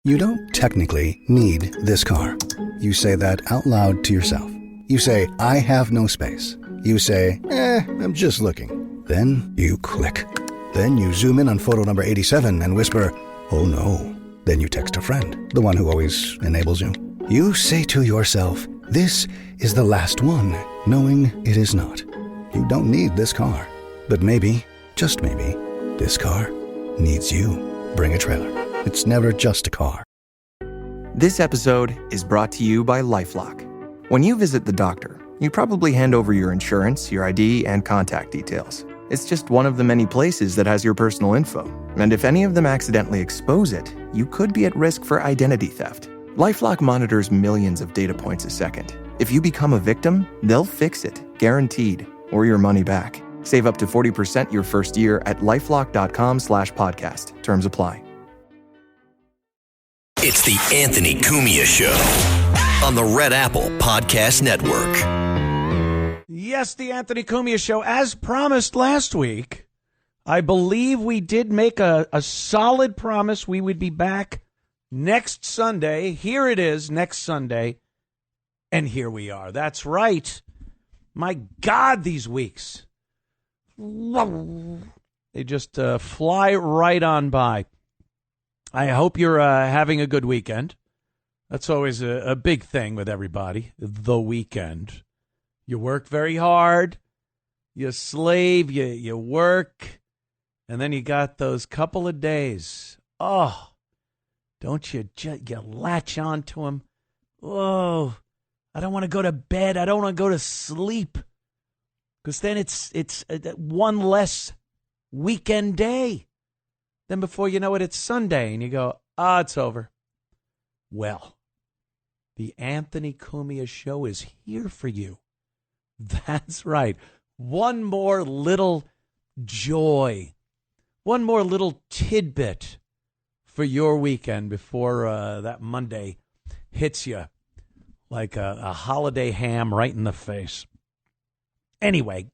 You don't technically need this car. You say that out loud to yourself. You say, I have no space. You say, I'm just looking. Then you click. Then you zoom in on photo number 87 and whisper, oh no. Then you text a friend, the one who always enables you. You say to yourself, this is the last one, knowing it is not. You don't need this car. But maybe, just maybe, this car needs you. Bring a trailer. It's never just a car. This episode is brought to you by LifeLock. When you visit the doctor, you probably hand over your insurance, your ID, and contact details. It's just one of the many places that has your personal info. And if any of them accidentally expose it, you could be at risk for identity theft. LifeLock monitors millions of data points a second. If you become a victim, they'll fix it, guaranteed, or your money back. Save up to 40% your first year at LifeLock.com/podcast. Terms apply. It's the Anthony Cumia Show on the Red Apple Podcast Network. Yes, the Anthony Cumia Show. As promised last week, I believe we did make a solid promise we would be back next Sunday. Here it is, next Sunday. And here we are. That's right. My God, these weeks. They just fly right on by. I hope you're having a good weekend. That's always a big thing with everybody, the weekend. You work very hard, you slave, you work, and then you got those couple of days. Oh, don't you latch on to them? Oh, I don't want to go to bed. I don't want to go to sleep. Because then it's one less weekend day. Then before you know it, it's Sunday, and you go, it's over. Well, the Anthony Cumia Show is here for you. That's right. One more little joy, one more little tidbit for your weekend before that Monday hits you like a holiday ham right in the face. Anyway,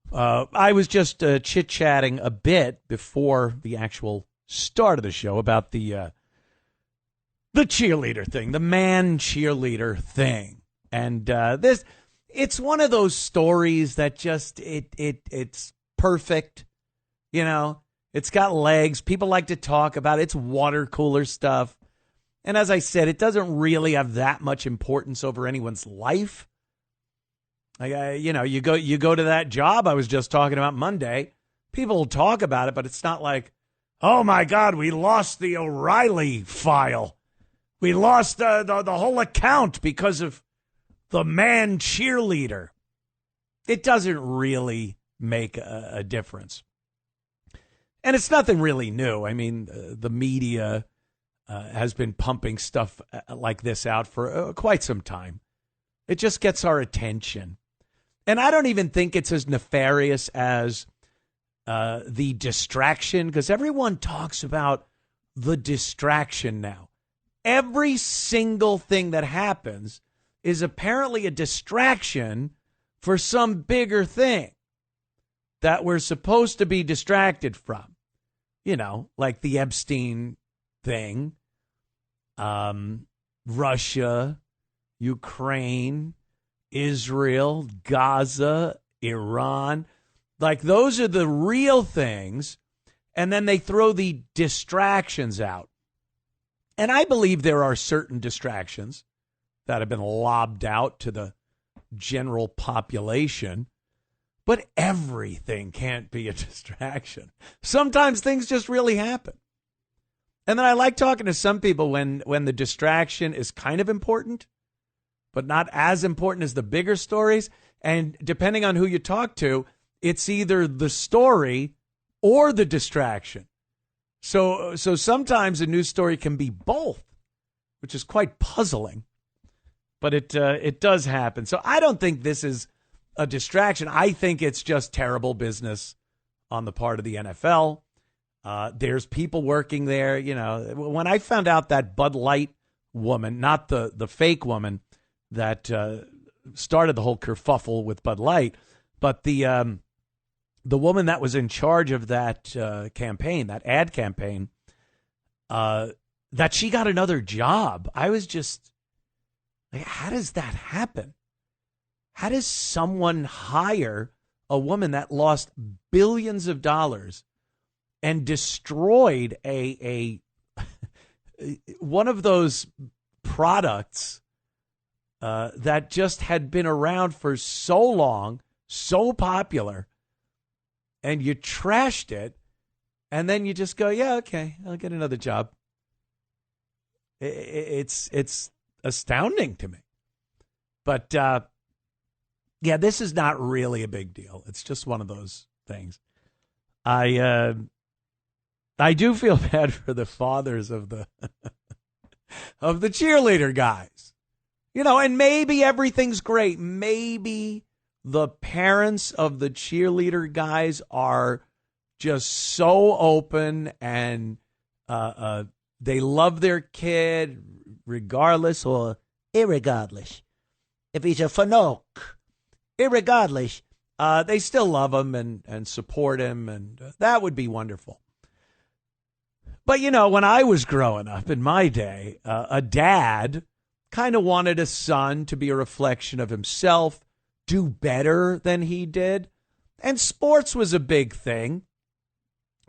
I was just chit-chatting a bit before the actual start of the show about the cheerleader thing, the man cheerleader thing. And it's one of those stories that just, it's perfect. You know, it's got legs. People like to talk about it. It's water cooler stuff. And as I said, it doesn't really have that much importance over anyone's life. You go to that job I was just talking about Monday. People will talk about it, but it's not like, oh my God, we lost the O'Reilly file. We lost the whole account because of the man cheerleader. It doesn't really make a difference. And it's nothing really new. I mean, the media has been pumping stuff like this out for quite some time. It just gets our attention. And I don't even think it's as nefarious as the distraction, because everyone talks about the distraction now. Every single thing that happens is apparently a distraction for some bigger thing that we're supposed to be distracted from. You know, like the Epstein thing, Russia, Ukraine, Israel, Gaza, Iran. Like, those are the real things. And then they throw the distractions out. And I believe there are certain distractions that have been lobbed out to the general population. But everything can't be a distraction. Sometimes things just really happen. And then I like talking to some people when the distraction is kind of important, but not as important as the bigger stories. And depending on who you talk to, it's either the story or the distraction. So sometimes a news story can be both, which is quite puzzling. But it does happen. So I don't think this is a distraction. I think it's just terrible business on the part of the NFL. There's people working there. You know, when I found out that Bud Light woman, not the fake woman that started the whole kerfuffle with Bud Light, but the woman that was in charge of that campaign, that ad campaign, that she got another job. I was just like, how does that happen? How does someone hire a woman that lost billions of dollars and destroyed a one of those products that just had been around for so long, so popular, and you trashed it, and then you just go, yeah, okay, I'll get another job. It's astounding to me. But, yeah, this is not really a big deal. It's just one of those things. I do feel bad for the fathers of the of the cheerleader guys. You know, and maybe everything's great. Maybe the parents of the cheerleader guys are just so open and they love their kid regardless or irregardless. If he's a fanoke, irregardless, they still love him and support him, and that would be wonderful. But, you know, when I was growing up in my day, a dad kind of wanted a son to be a reflection of himself, do better than he did. And sports was a big thing.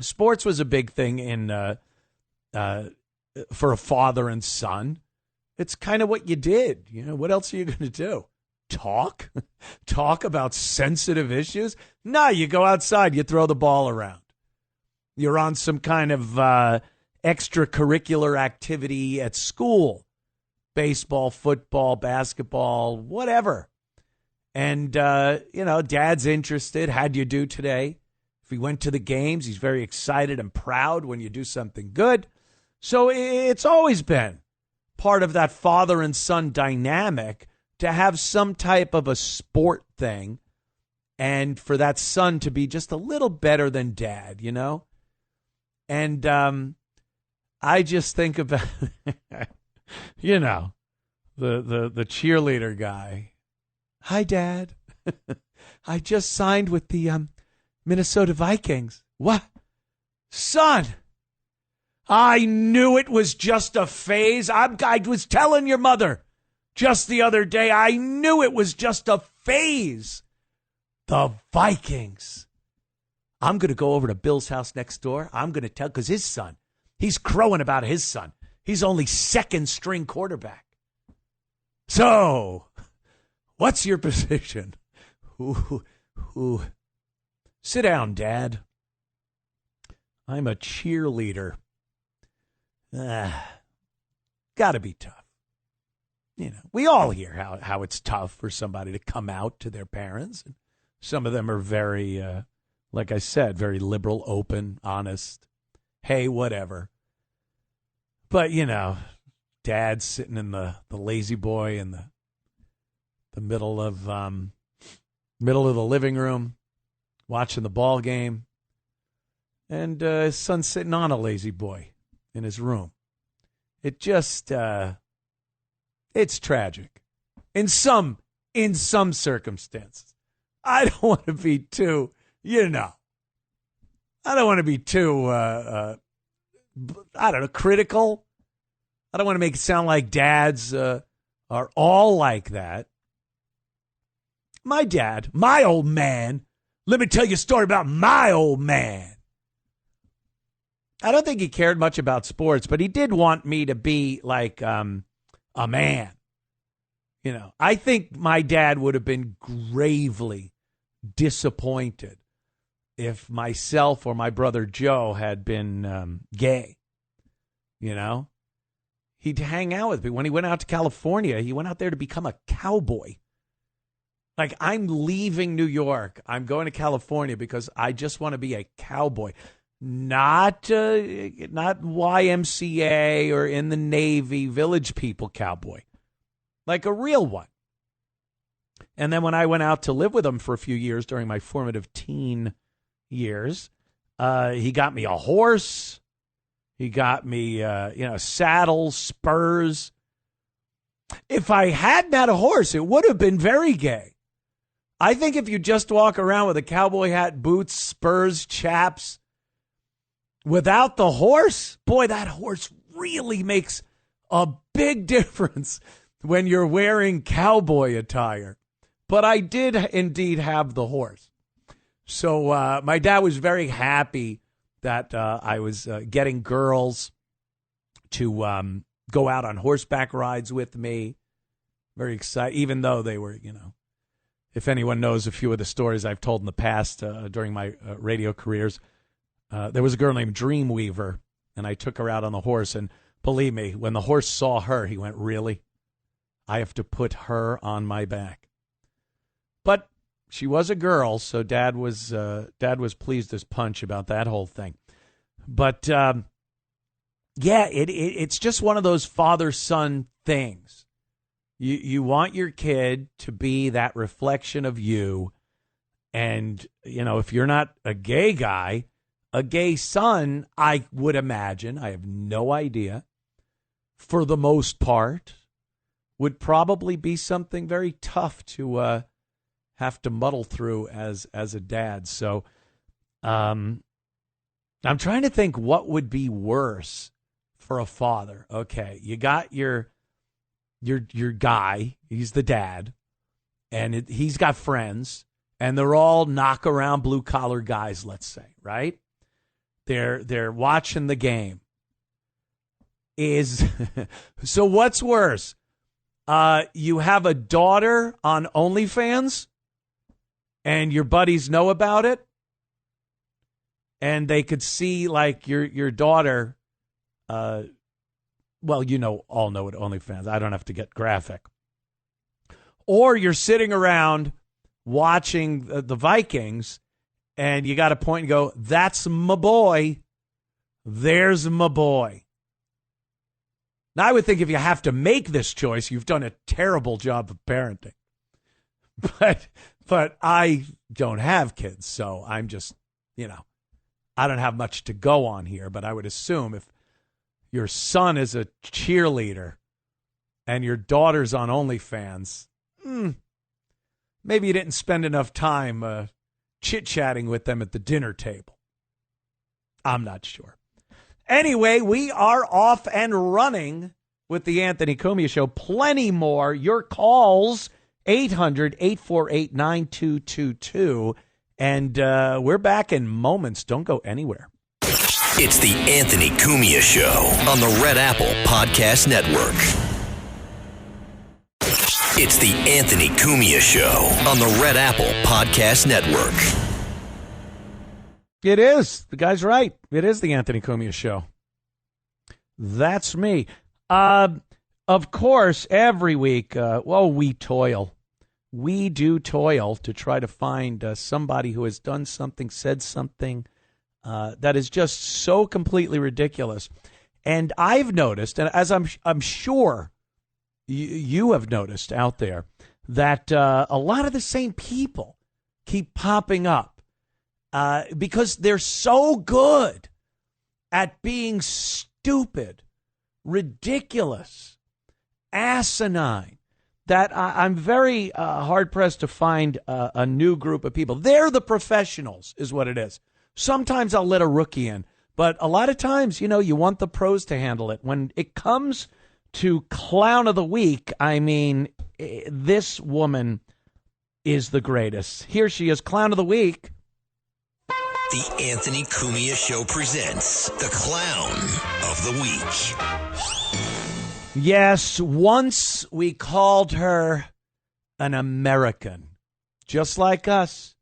Sports was a big thing for a father and son. It's kind of what you did. You know, what else are you going to do? Talk about sensitive issues? No, you go outside, you throw the ball around. You're on some kind of extracurricular activity at school. Baseball, football, basketball, whatever. And, you know, dad's interested. How'd you do today? If he went to the games, he's very excited and proud when you do something good. So it's always been part of that father and son dynamic to have some type of a sport thing and for that son to be just a little better than dad, you know? And I just think about, you know, the cheerleader guy. Hi, Dad. I just signed with the Minnesota Vikings. What? Son, I knew it was just a phase. I was telling your mother just the other day, I knew it was just a phase. The Vikings. I'm going to go over to Bill's house next door. I'm going to tell, because his son, he's crowing about his son. He's only second string quarterback. So, what's your position? Ooh. Sit down, Dad. I'm a cheerleader. Gotta be tough. You know, we all hear how it's tough for somebody to come out to their parents. And some of them are very, like I said, very liberal, open, honest. Hey, whatever. But, you know, Dad's sitting in the lazy boy in the middle of the living room, watching the ball game, and his son's sitting on a lazy boy in his room. It just, it's tragic in some circumstances. I don't want to be too, you know, I don't want to be too, I don't know, critical. I don't want to make it sound like dads are all like that. My dad, my old man, let me tell you a story about my old man. I don't think he cared much about sports, but he did want me to be like a man. You know, I think my dad would have been gravely disappointed if myself or my brother Joe had been gay. You know, he'd hang out with me. When he went out to California, he went out there to become a cowboy. Like, I'm leaving New York. I'm going to California because I just want to be a cowboy. Not YMCA or in the Navy, Village People cowboy. Like a real one. And then when I went out to live with him for a few years during my formative teen years, he got me a horse. He got me, saddles, spurs. If I hadn't had a horse, it would have been very gay. I think if you just walk around with a cowboy hat, boots, spurs, chaps, without the horse, boy, that horse really makes a big difference when you're wearing cowboy attire. But I did indeed have the horse. So my dad was very happy that I was getting girls to go out on horseback rides with me. Very excited, even though they were, if anyone knows a few of the stories I've told in the past during my radio careers, there was a girl named Dreamweaver, and I took her out on the horse. And believe me, when the horse saw her, he went, "Really? I have to put her on my back." But she was a girl, so Dad was pleased as punch about that whole thing. But it's just one of those father-son things. You want your kid to be that reflection of you, and if you're not a gay guy, a gay son, I would imagine, I have no idea, for the most part, would probably be something very tough to have to muddle through as a dad. So I'm trying to think what would be worse for a father. Okay, you got your guy, he's the dad, and he's got friends, and they're all knock-around blue-collar guys, let's say, right? They're watching the game. So what's worse? You have a daughter on OnlyFans, and your buddies know about it, and they could see, like, your daughter, all know what OnlyFans. I don't have to get graphic. Or you're sitting around watching the Vikings, and you got to point and go, "That's my boy. There's my boy." Now, I would think if you have to make this choice, you've done a terrible job of parenting. But I don't have kids, so I'm just, I don't have much to go on here. But I would assume if your son is a cheerleader and your daughter's on OnlyFans, maybe you didn't spend enough time chit-chatting with them at the dinner table. I'm not sure. Anyway, we are off and running with the Anthony Cumia Show. Plenty more. Your calls, 800-848-9222. And we're back in moments. Don't go anywhere. It's the Anthony Cumia Show on the Red Apple Podcast Network. It's the Anthony Cumia Show on the Red Apple Podcast Network. It is. The guy's right. It is the Anthony Cumia Show. That's me. Of course, every week, we toil. We do toil to try to find somebody who has done something, said something that is just so completely ridiculous. And I've noticed, and as I'm sure you have noticed out there, that a lot of the same people keep popping up because they're so good at being stupid, ridiculous, asinine, that I'm very hard-pressed to find a new group of people. They're the professionals, is what it is. Sometimes I'll let a rookie in, but a lot of times, you want the pros to handle it. When it comes to Clown of the Week, I mean, this woman is the greatest. Here she is, Clown of the Week. The Anthony Cumia Show presents the Clown of the Week. Yes, once we called her an American, just like us.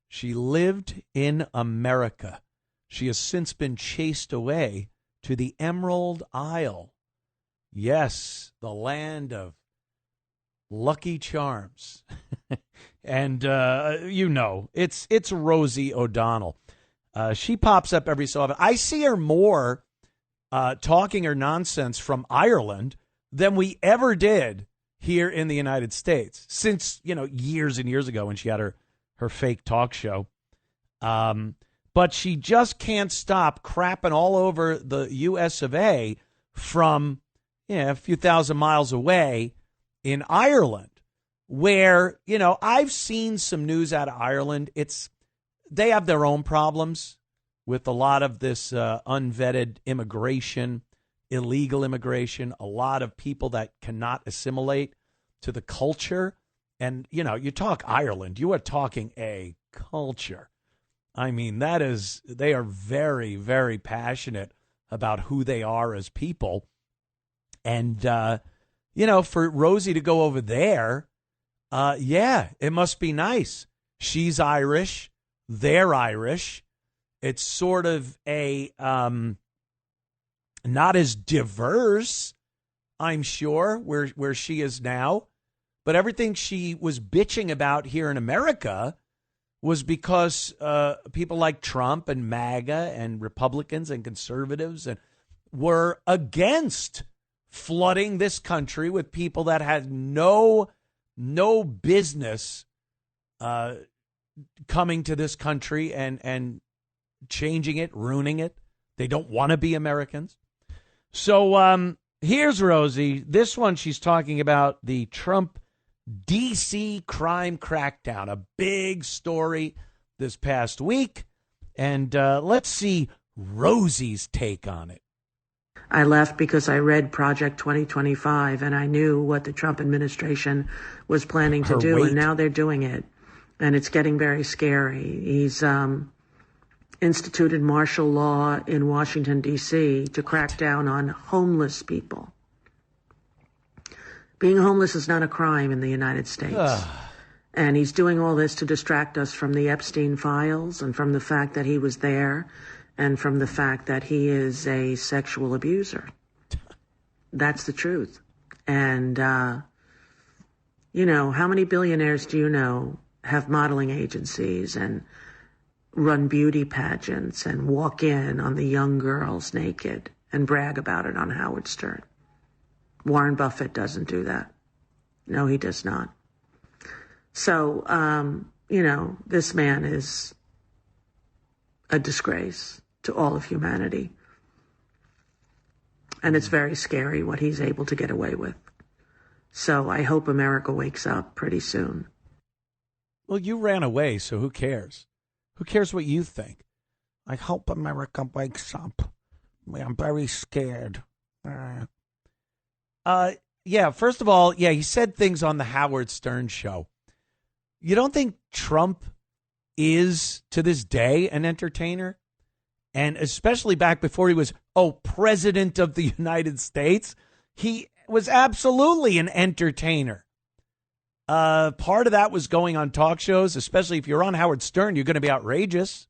She lived in America. She has since been chased away to the Emerald Isle. Yes, the land of Lucky Charms. And, it's Rosie O'Donnell. She pops up every so often. I see her more talking her nonsense from Ireland than we ever did here in the United States since, years and years ago when she had her fake talk show. But she just can't stop crapping all over the U.S. of A. from a few thousand miles away in Ireland, where, I've seen some news out of Ireland. They have their own problems with a lot of this unvetted immigration illegal immigration, a lot of people that cannot assimilate to the culture. And, you talk Ireland, you are talking a culture. I mean, they are very, very passionate about who they are as people. And, for Rosie to go over there, it must be nice. She's Irish. They're Irish. It's sort of a not as diverse, I'm sure, where she is now. But everything she was bitching about here in America was because people like Trump and MAGA and Republicans and conservatives were against flooding this country with people that had no business coming to this country and changing it, ruining it. They don't want to be Americans. So here's Rosie. This one, she's talking about the Trump DC crime crackdown, a big story this past week. And let's see Rosie's take on it. I left because I read Project 2025 and I knew what the Trump administration was planning to do. And now they're doing it. And it's getting very scary. He's instituted martial law in Washington, D.C. to crack down on homeless people. Being homeless is not a crime in the United States. And he's doing all this to distract us from the Epstein files and from the fact that he was there and from the fact that he is a sexual abuser. That's the truth. And, how many billionaires do you know have modeling agencies and run beauty pageants and walk in on the young girls naked and brag about it on Howard Stern? Warren Buffett doesn't do that. No, he does not. So, this man is a disgrace to all of humanity. And it's very scary what he's able to get away with. So I hope America wakes up pretty soon. Well, you ran away, so who cares? Who cares what you think? I hope America wakes up. I'm very scared. First of all, he said things on the Howard Stern show. You don't think Trump is, to this day, an entertainer? And especially back before he was, president of the United States, he was absolutely an entertainer. Part of that was going on talk shows, especially if you're on Howard Stern, you're going to be outrageous.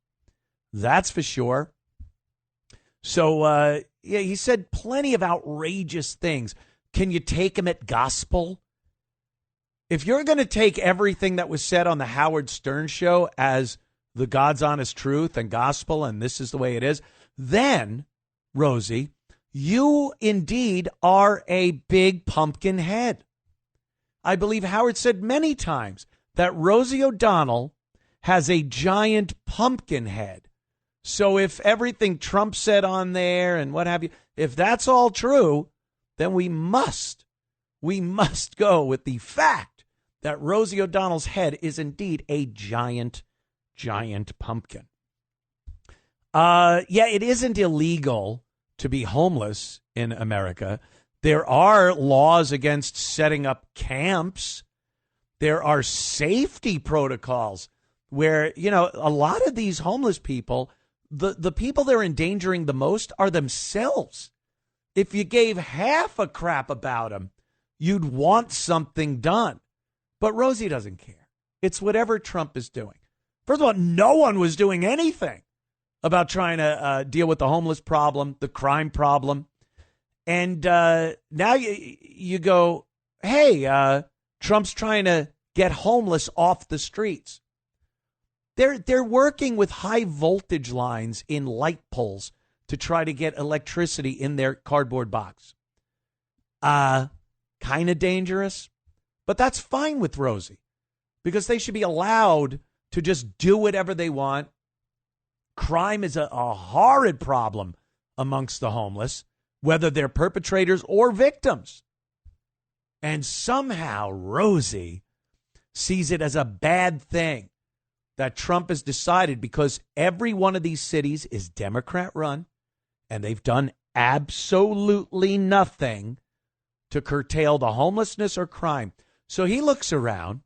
That's for sure. So, he said plenty of outrageous things. Can you take him at gospel? If you're going to take everything that was said on the Howard Stern show as the God's honest truth and gospel, and this is the way it is, then, Rosie, you indeed are a big pumpkin head. I believe Howard said many times that Rosie O'Donnell has a giant pumpkin head. So if everything Trump said on there and what have you, if that's all true, then we must go with the fact that Rosie O'Donnell's head is indeed a giant pumpkin. It isn't illegal to be homeless in America. There are laws against setting up camps. There are safety protocols where, a lot of these homeless people, the people they're endangering the most are themselves. If you gave half a crap about them, you'd want something done. But Rosie doesn't care. It's whatever Trump is doing. First of all, no one was doing anything about trying to deal with the homeless problem, the crime problem. And now you go, hey, Trump's trying to get homeless off the streets. They're working with high voltage lines in light poles to try to get electricity in their cardboard box. Kind of dangerous, but that's fine with Rosie because they should be allowed to just do whatever they want. Crime is a horrid problem amongst the homeless, whether they're perpetrators or victims. And somehow Rosie sees it as a bad thing that Trump has decided, because every one of these cities is Democrat run and they've done absolutely nothing to curtail the homelessness or crime. So he looks around,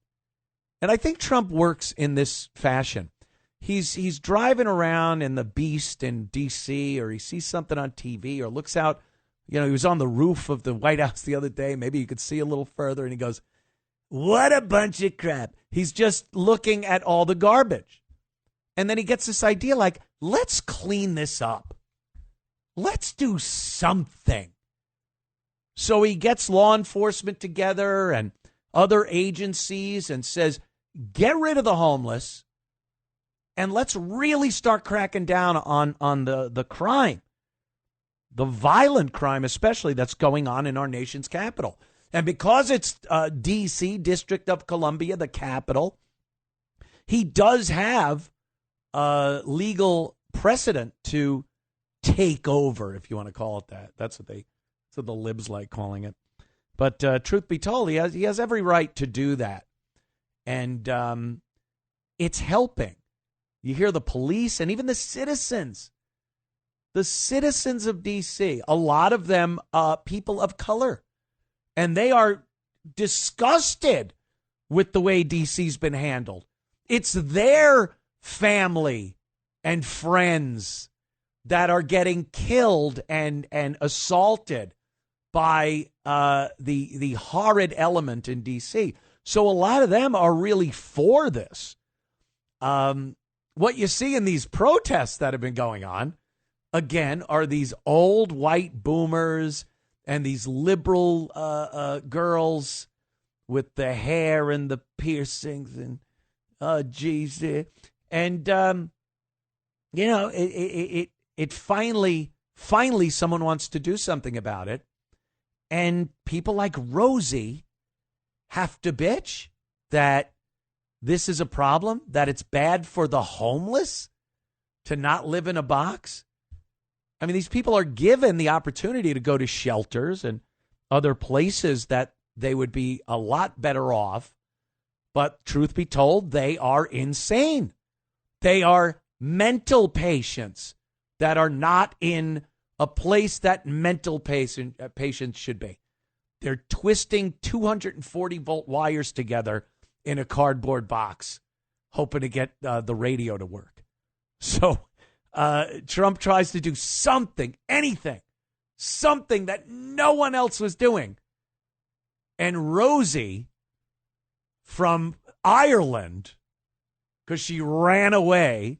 and I think Trump works in this fashion. He's driving around in the Beast in DC, or he sees something on TV, or looks out. He was on the roof of the White House the other day. Maybe you could see a little further, and he goes, "What a bunch of crap." He's just looking at all the garbage. And then he gets this idea like, let's clean this up. Let's do something. So he gets law enforcement together and other agencies and says, get rid of the homeless and let's really start cracking down on the crime, the violent crime especially that's going on in our nation's capital. And because it's D.C., District of Columbia, the capital, he does have legal precedent to take over, if you want to call it that. That's what the libs like calling it. But truth be told, he has every right to do that. And it's helping. You hear the police and even the citizens of D.C., a lot of them people of color. And they are disgusted with the way D.C.'s been handled. It's their family and friends that are getting killed and assaulted by the horrid element in D.C. So a lot of them are really for this. What you see in these protests that have been going on, again, are these old white boomers and these liberal girls with the hair and the piercings and, oh, geez. And, it finally someone wants to do something about it. And people like Rosie have to bitch that this is a problem, that it's bad for the homeless to not live in a box. I mean, these people are given the opportunity to go to shelters and other places that they would be a lot better off. But truth be told, they are insane. They are mental patients that are not in a place that mental patients should be. They're twisting 240-volt wires together in a cardboard box, hoping to get the radio to work. So Trump tries to do something, anything, something that no one else was doing. And Rosie from Ireland, because she ran away,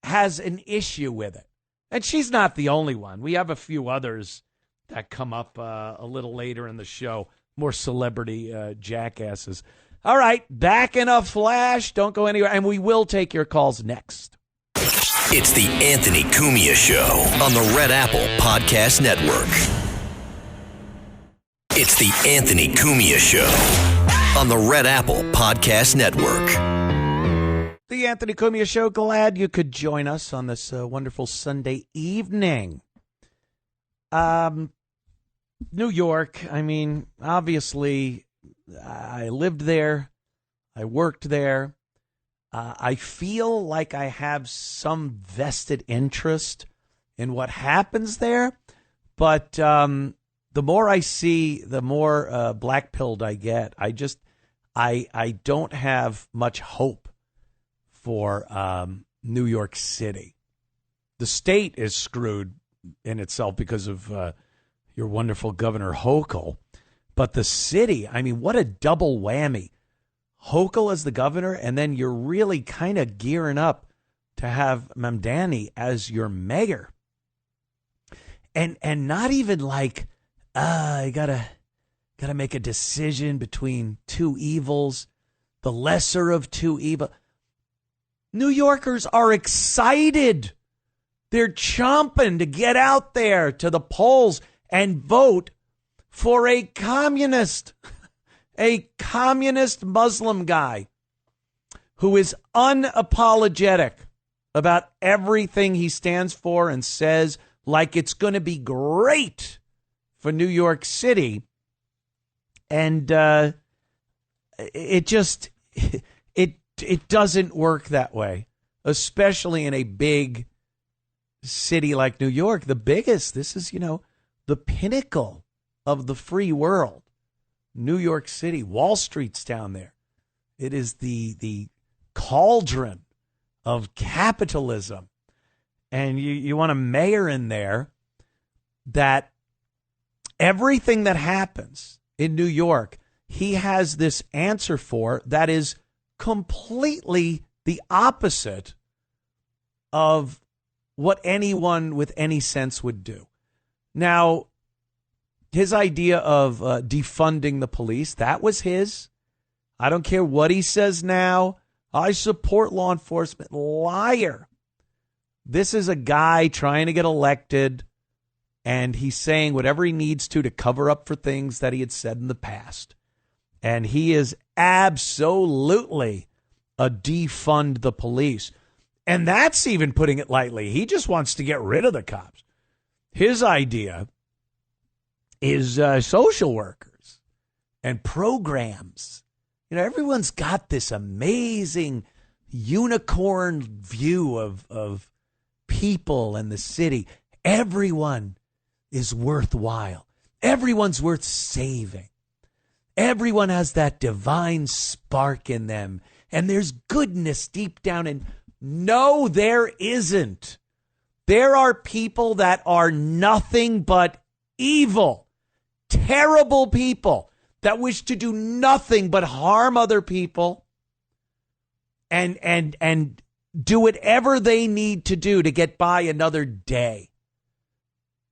has an issue with it. And she's not the only one. We have a few others that come up a little later in the show, more celebrity jackasses. All right, back in a flash. Don't go anywhere. And we will take your calls next. It's the Anthony Cumia Show on the Red Apple Podcast Network. It's the Anthony Cumia Show on the Red Apple Podcast Network. The Anthony Cumia Show. Glad you could join us on this wonderful Sunday evening. New York, I mean, obviously, I lived there. I worked there. I feel like I have some vested interest in what happens there. But the more I see, the more black-pilled I get. I don't have much hope for New York City. The state is screwed in itself because of your wonderful Governor Hochul. But the city, I mean, what a double whammy. Hochul as the governor, and then you're really kind of gearing up to have Mamdani as your mayor. And not even like, I gotta make a decision between two evils, the lesser of two evils. New Yorkers are excited. They're chomping to get out there to the polls and vote for a communist Muslim guy who is unapologetic about everything he stands for and says, like it's going to be great for New York City. And it doesn't work that way, especially in a big city like New York, the biggest. This is, the pinnacle of the free world. New York City, Wall Street's down there. It is the cauldron of capitalism. And you want a mayor in there that everything that happens in New York, he has this answer for that is completely the opposite of what anyone with any sense would do. Now, his idea of defunding the police, that was his. I don't care what he says now. I support law enforcement. Liar. This is a guy trying to get elected, and he's saying whatever he needs to cover up for things that he had said in the past. And he is absolutely a defund the police. And that's even putting it lightly. He just wants to get rid of the cops. His idea is social workers and programs. Everyone's got this amazing unicorn view of people and the city. Everyone is worthwhile. Everyone's worth saving. Everyone has that divine spark in them. And there's goodness deep down in. No, there isn't. There are people that are nothing but evil, terrible people that wish to do nothing but harm other people and do whatever they need to do to get by another day.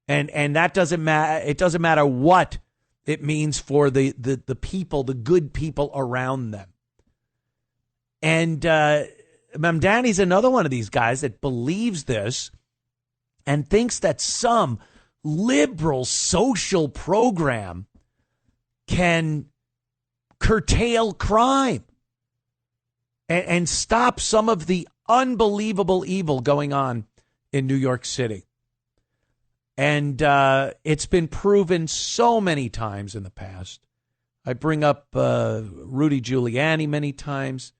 And that doesn't matter. It doesn't matter what it means for the people, the good people around them. And Mamdani's another one of these guys that believes this and thinks that some liberal social program can curtail crime and stop some of the unbelievable evil going on in New York City. And it's been proven so many times in the past. I bring up Rudy Giuliani many times.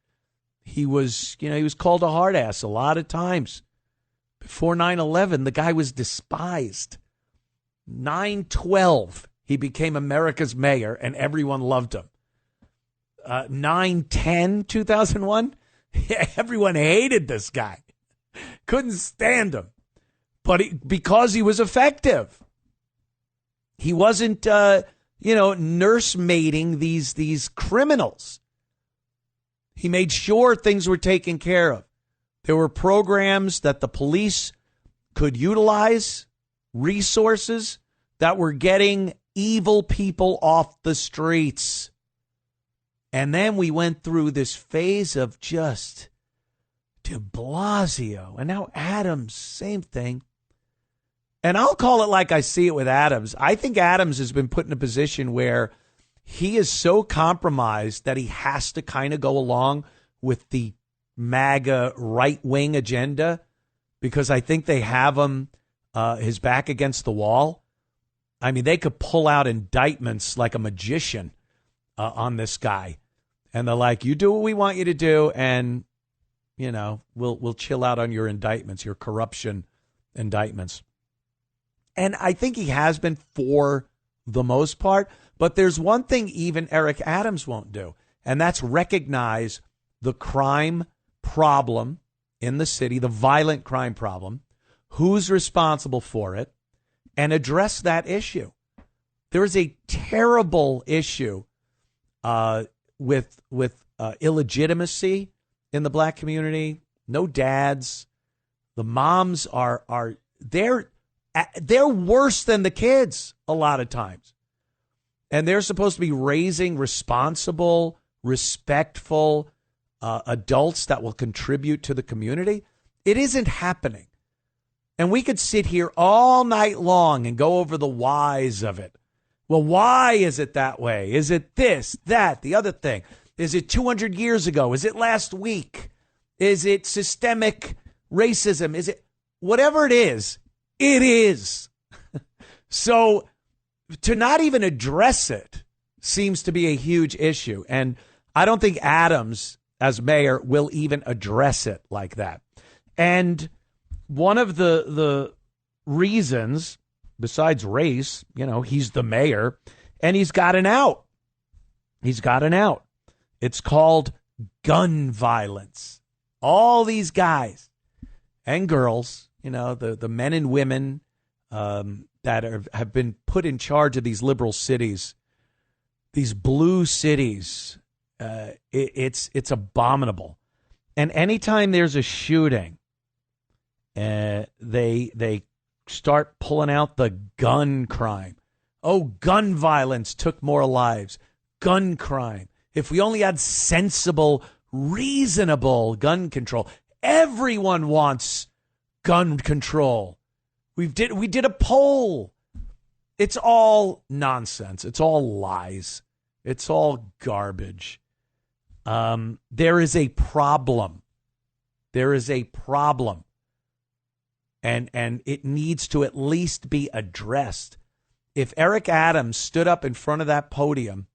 He was called a hard ass a lot of times. Before 9/11, the guy was despised. 9/12, he became America's mayor, and everyone loved him. 9/10, 2001, everyone hated this guy. Couldn't stand him. But because he was effective. He wasn't, nursemaiding these criminals. He made sure things were taken care of. There were programs that the police could utilize, resources that were getting evil people off the streets. And then we went through this phase of just de Blasio. And now Adams, same thing. And I'll call it like I see it with Adams. I think Adams has been put in a position where he is so compromised that he has to kind of go along with the MAGA right-wing agenda because I think they have him his back against the wall. I mean, they could pull out indictments like a magician on this guy. And they're like, you do what we want you to do, and, we'll chill out on your indictments, your corruption indictments. And I think he has been for the most part. But there's one thing even Eric Adams won't do, and that's recognize the crime problem in the city, the violent crime problem, who's responsible for it, and address that issue. There is a terrible issue with illegitimacy in the black community. No dads. The moms they're worse than the kids a lot of times. And they're supposed to be raising responsible, respectful adults that will contribute to the community. It isn't happening. And we could sit here all night long and go over the whys of it. Well, why is it that way? Is it this, that, the other thing? Is it 200 years ago? Is it last week? Is it systemic racism? Is it whatever it is? It is. So to not even address it seems to be a huge issue. And I don't think Adams, as mayor, will even address it like that. And one of the reasons, besides race, he's the mayor, and he's got an out. He's got an out. It's called gun violence. All these guys and girls, the men and women that have been put in charge of these liberal cities, these blue cities, it's abominable. And anytime there's a shooting, they start pulling out the gun crime. Oh, gun violence took more lives. Gun crime. If we only had sensible, reasonable gun control. Everyone wants gun control. We did a poll. It's all nonsense. It's all lies. It's all garbage. There is a problem. There is a problem. And it needs to at least be addressed. If Eric Adams stood up in front of that podium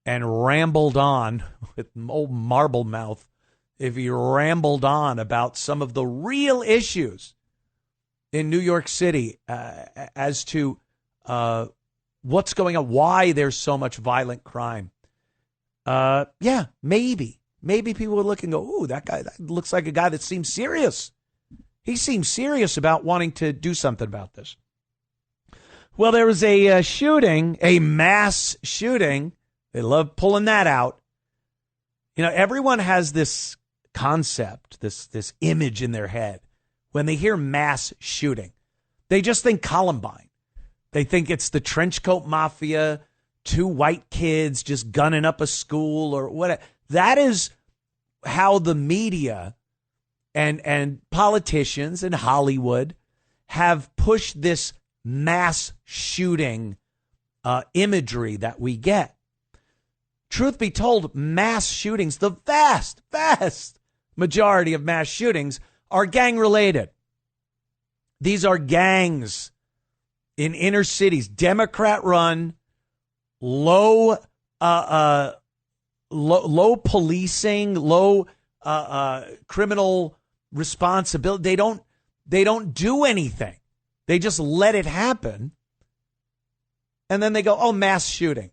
and rambled on with old marble mouth, if he rambled on about some of the real issues in New York City as to what's going on, why there's so much violent crime, maybe people would look and go, ooh, that looks like a guy that seems serious. He seems serious about wanting to do something about this. Well, there was a shooting, a mass shooting. They love pulling that out. Everyone has this concept, this image in their head. When they hear mass shooting, they just think Columbine. They think it's the trenchcoat mafia, two white kids just gunning up a school or whatever. That is how the media and politicians in Hollywood have pushed this mass shooting imagery that we get. Truth be told, mass shootings, the vast majority of mass shootings are gang related. These are gangs in inner cities, Democrat run, low policing, low criminal responsibility. They don't do anything. They just let it happen. And then they go, oh, mass shooting.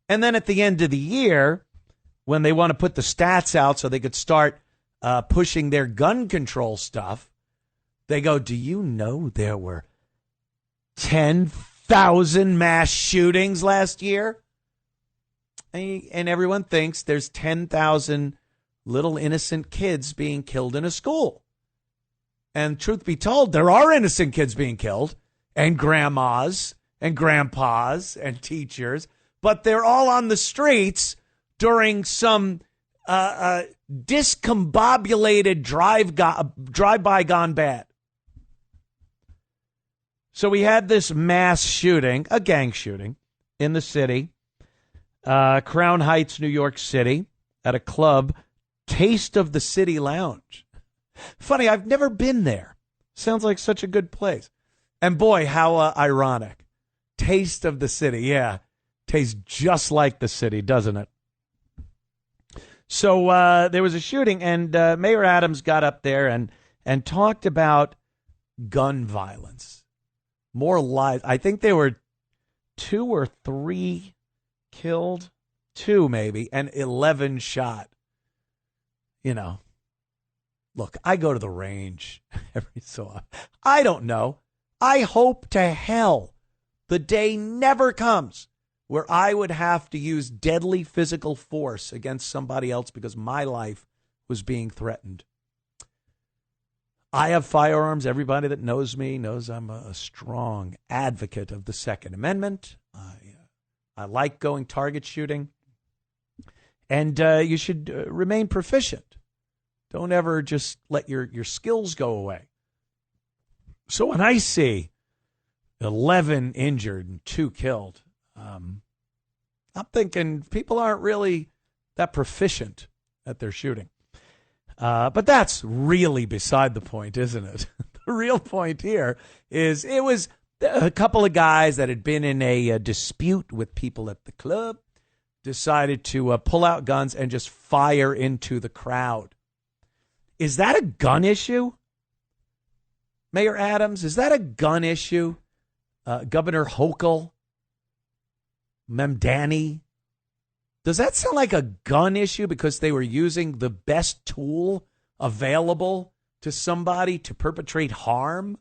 And then at the end of the year, when they want to put the stats out so they could start pushing their gun control stuff, they go, do you know there were 10,000 mass shootings last year? And everyone thinks there's 10,000 little innocent kids being killed in a school. And truth be told, there are innocent kids being killed, and grandmas and grandpas and teachers, but they're all on the streets during some discombobulated drive-by gone bad. So we had this mass shooting, a gang shooting, in the city, Crown Heights, New York City, at a club, Taste of the City Lounge. Funny, I've never been there. Sounds like such a good place. And boy, how ironic. Taste of the City, yeah. Tastes just like the city, doesn't it? So there was a shooting, and Mayor Adams got up there and talked about gun violence. More lives. I think there were 2 or 3 killed, 2 maybe, and 11 shot. Look, I go to the range every so often. I don't know. I hope to hell the day never comes where I would have to use deadly physical force against somebody else because my life was being threatened. I have firearms. Everybody that knows me knows I'm a strong advocate of the Second Amendment. I like going target shooting. And you should remain proficient. Don't ever just let your skills go away. So when I see 11 injured and 2 killed, I'm thinking people aren't really that proficient at their shooting. But that's really beside the point, isn't it? The real point here is it was a couple of guys that had been in a dispute with people at the club, decided to pull out guns and just fire into the crowd. Is that a gun issue? Mayor Adams, is that a gun issue? Governor Hochul, Memdani, does that sound like a gun issue because they were using the best tool available to somebody to perpetrate harm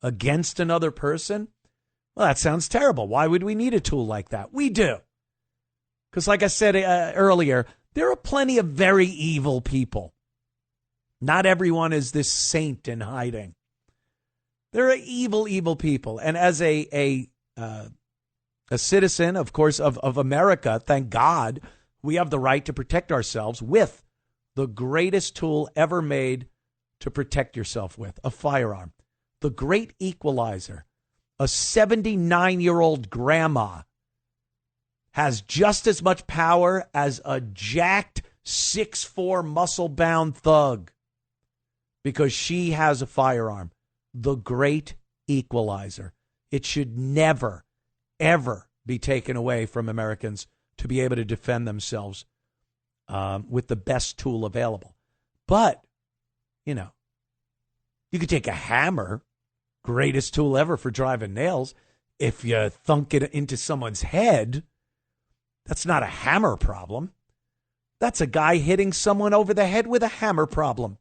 against another person? Well, that sounds terrible. Why would we need a tool like that? We do. Because like I said earlier, there are plenty of very evil people. Not everyone is this saint in hiding. There are evil, evil people. And as a citizen, of course, of America, thank God, we have the right to protect ourselves with the greatest tool ever made to protect yourself with, a firearm. The great equalizer. A 79-year-old grandma has just as much power as a jacked 6'4" muscle-bound thug because she has a firearm. The great equalizer. It should never, ever be taken away from Americans to be able to defend themselves with the best tool available. But, you could take a hammer, greatest tool ever for driving nails. If you thunk it into someone's head, that's not a hammer problem. That's a guy hitting someone over the head with a hammer problem.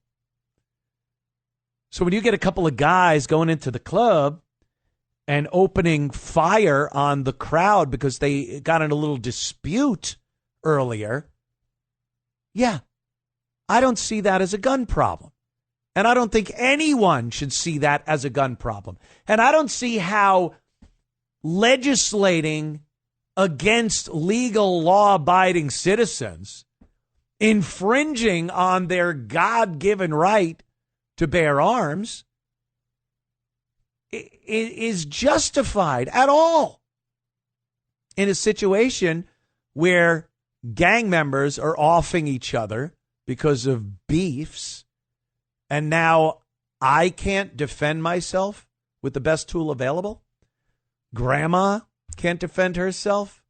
So when you get a couple of guys going into the club and opening fire on the crowd because they got in a little dispute earlier, yeah, I don't see that as a gun problem. And I don't think anyone should see that as a gun problem. And I don't see how legislating against legal law-abiding citizens, infringing on their God-given right to bear arms, is justified at all in a situation where gang members are offing each other because of beefs, and now I can't defend myself with the best tool available? Grandma can't defend herself?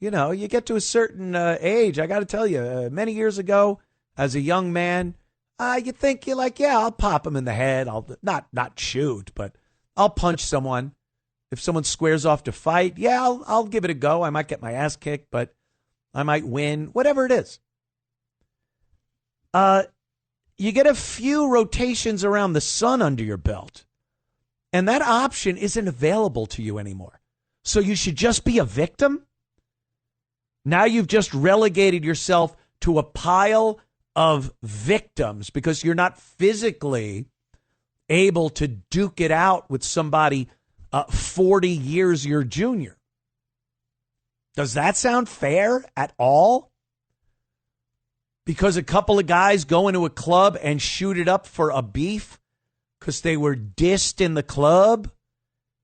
You get to a certain age, I got to tell you, many years ago, as a young man, you think you're like, yeah, I'll pop him in the head. I'll not shoot, but I'll punch someone. If someone squares off to fight, yeah, I'll give it a go. I might get my ass kicked, but I might win, whatever it is. You get a few rotations around the sun under your belt, and that option isn't available to you anymore. So you should just be a victim? Now you've just relegated yourself to a pile of victims because you're not physically able to duke it out with somebody 40 years your junior. Does that sound fair at all? Because a couple of guys go into a club and shoot it up for a beef because they were dissed in the club,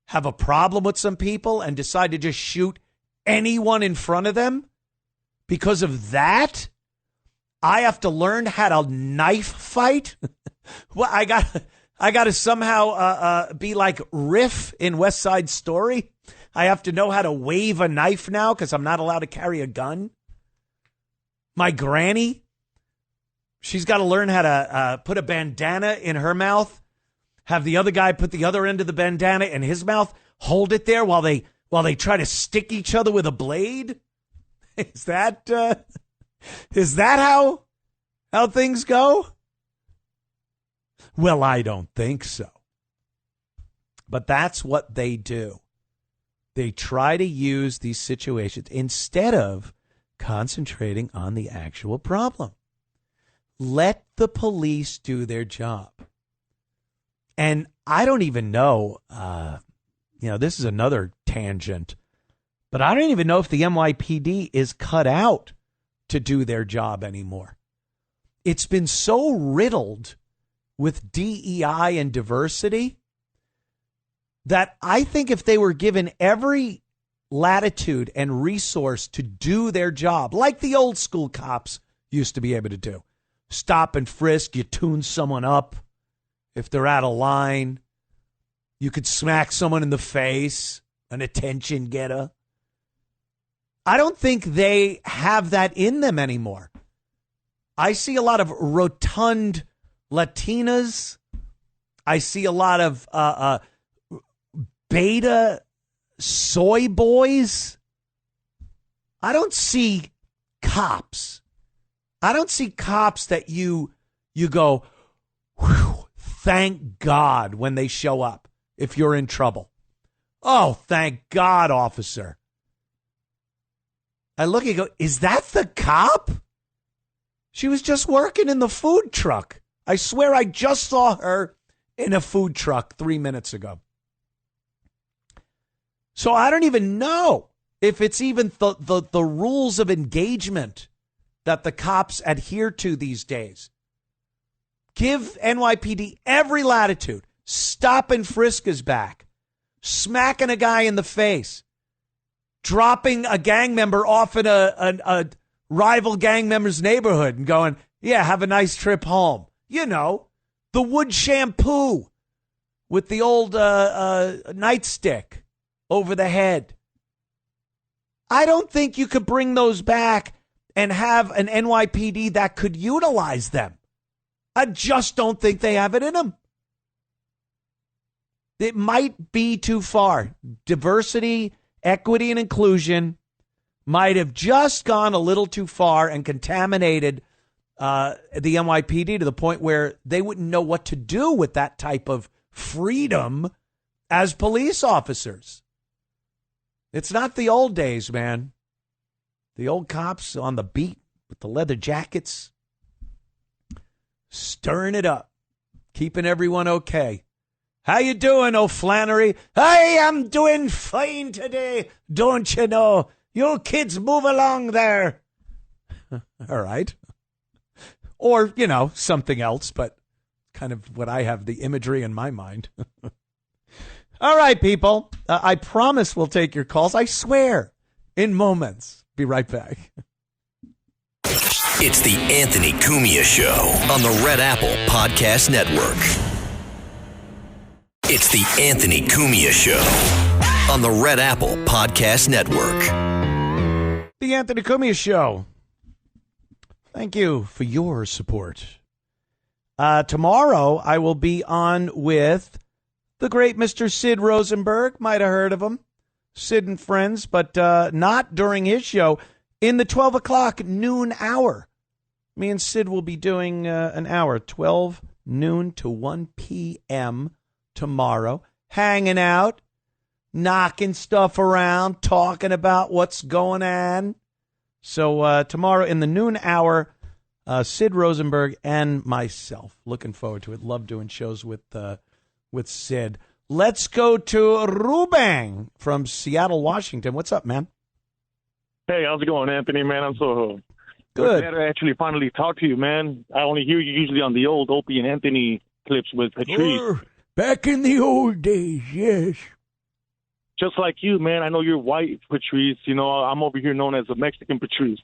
have a problem with some people, and decide to just shoot anyone in front of them? Because of that, I have to learn how to knife fight? Well, I got to somehow be like Riff in West Side Story. I have to know how to wave a knife now because I'm not allowed to carry a gun. My granny, she's got to learn how to put a bandana in her mouth, have the other guy put the other end of the bandana in his mouth, hold it there while they try to stick each other with a blade. Is that how things go? Well, I don't think so. But that's what they do. They try to use these situations instead of concentrating on the actual problem. Let the police do their job. And I don't even know, this is another tangent, but I don't even know if the NYPD is cut out to do their job anymore. It's been so riddled with DEI and diversity that I think if they were given every latitude and resource to do their job, like the old school cops used to be able to do, stop and frisk, you tune someone up if they're out of line, you could smack someone in the face, an attention getter. I don't think they have that in them anymore. I see a lot of rotund Latinas. I see a lot of beta soy boys. I don't see cops. I don't see cops that you go, whew, thank God when they show up if you're in trouble. Oh, thank God, officer. I look and go, is that the cop? She was just working in the food truck. I swear I just saw her in a food truck 3 minutes ago. So I don't even know if it's even the rules of engagement that the cops adhere to these days. Give NYPD every latitude. Stop and frisk is back. Smacking a guy in the face. Dropping a gang member off in a rival gang member's neighborhood and going, yeah, have a nice trip home. You know, the wood shampoo with the old nightstick over the head. I don't think you could bring those back and have an NYPD that could utilize them. I just don't think they have it in them. It might be too far. Diversity, equity, and inclusion might have just gone a little too far and contaminated the NYPD to the point where they wouldn't know what to do with that type of freedom as police officers. It's not the old days, man. The old cops on the beat with the leather jackets, stirring it up, keeping everyone okay. How you doing, O'Flannery? I am doing fine today, don't you know? You kids move along there. All right. Or, you know, something else, but kind of what I have the imagery in my mind. All right, people. I promise we'll take your calls. I swear, in moments. Be right back. It's the Anthony Cumia Show on the Red Apple Podcast Network. It's the Anthony Cumia Show on the Red Apple Podcast Network. The Anthony Cumia Show. Thank you for your support. Tomorrow, I will be on with the great Mr. Sid Rosenberg. Might have heard of him. Sid and Friends, but not during his show. In the 12 o'clock noon hour, me and Sid will be doing an hour, 12 noon to 1 p.m. tomorrow, hanging out, knocking stuff around, talking about what's going on. So tomorrow in the noon hour, Sid Rosenberg and myself. Looking forward to it. Love doing shows with Sid. Let's go to Rubang from Seattle, Washington. What's up, man? Hey, how's it going, Anthony, man? I'm so good. Glad to actually finally talk to you, man. I only hear you usually on the old Opie and Anthony clips with Patrice. Back in the old days, yes. Just like you, man. I know you're white, Patrice. You know, I'm over here known as a Mexican Patrice.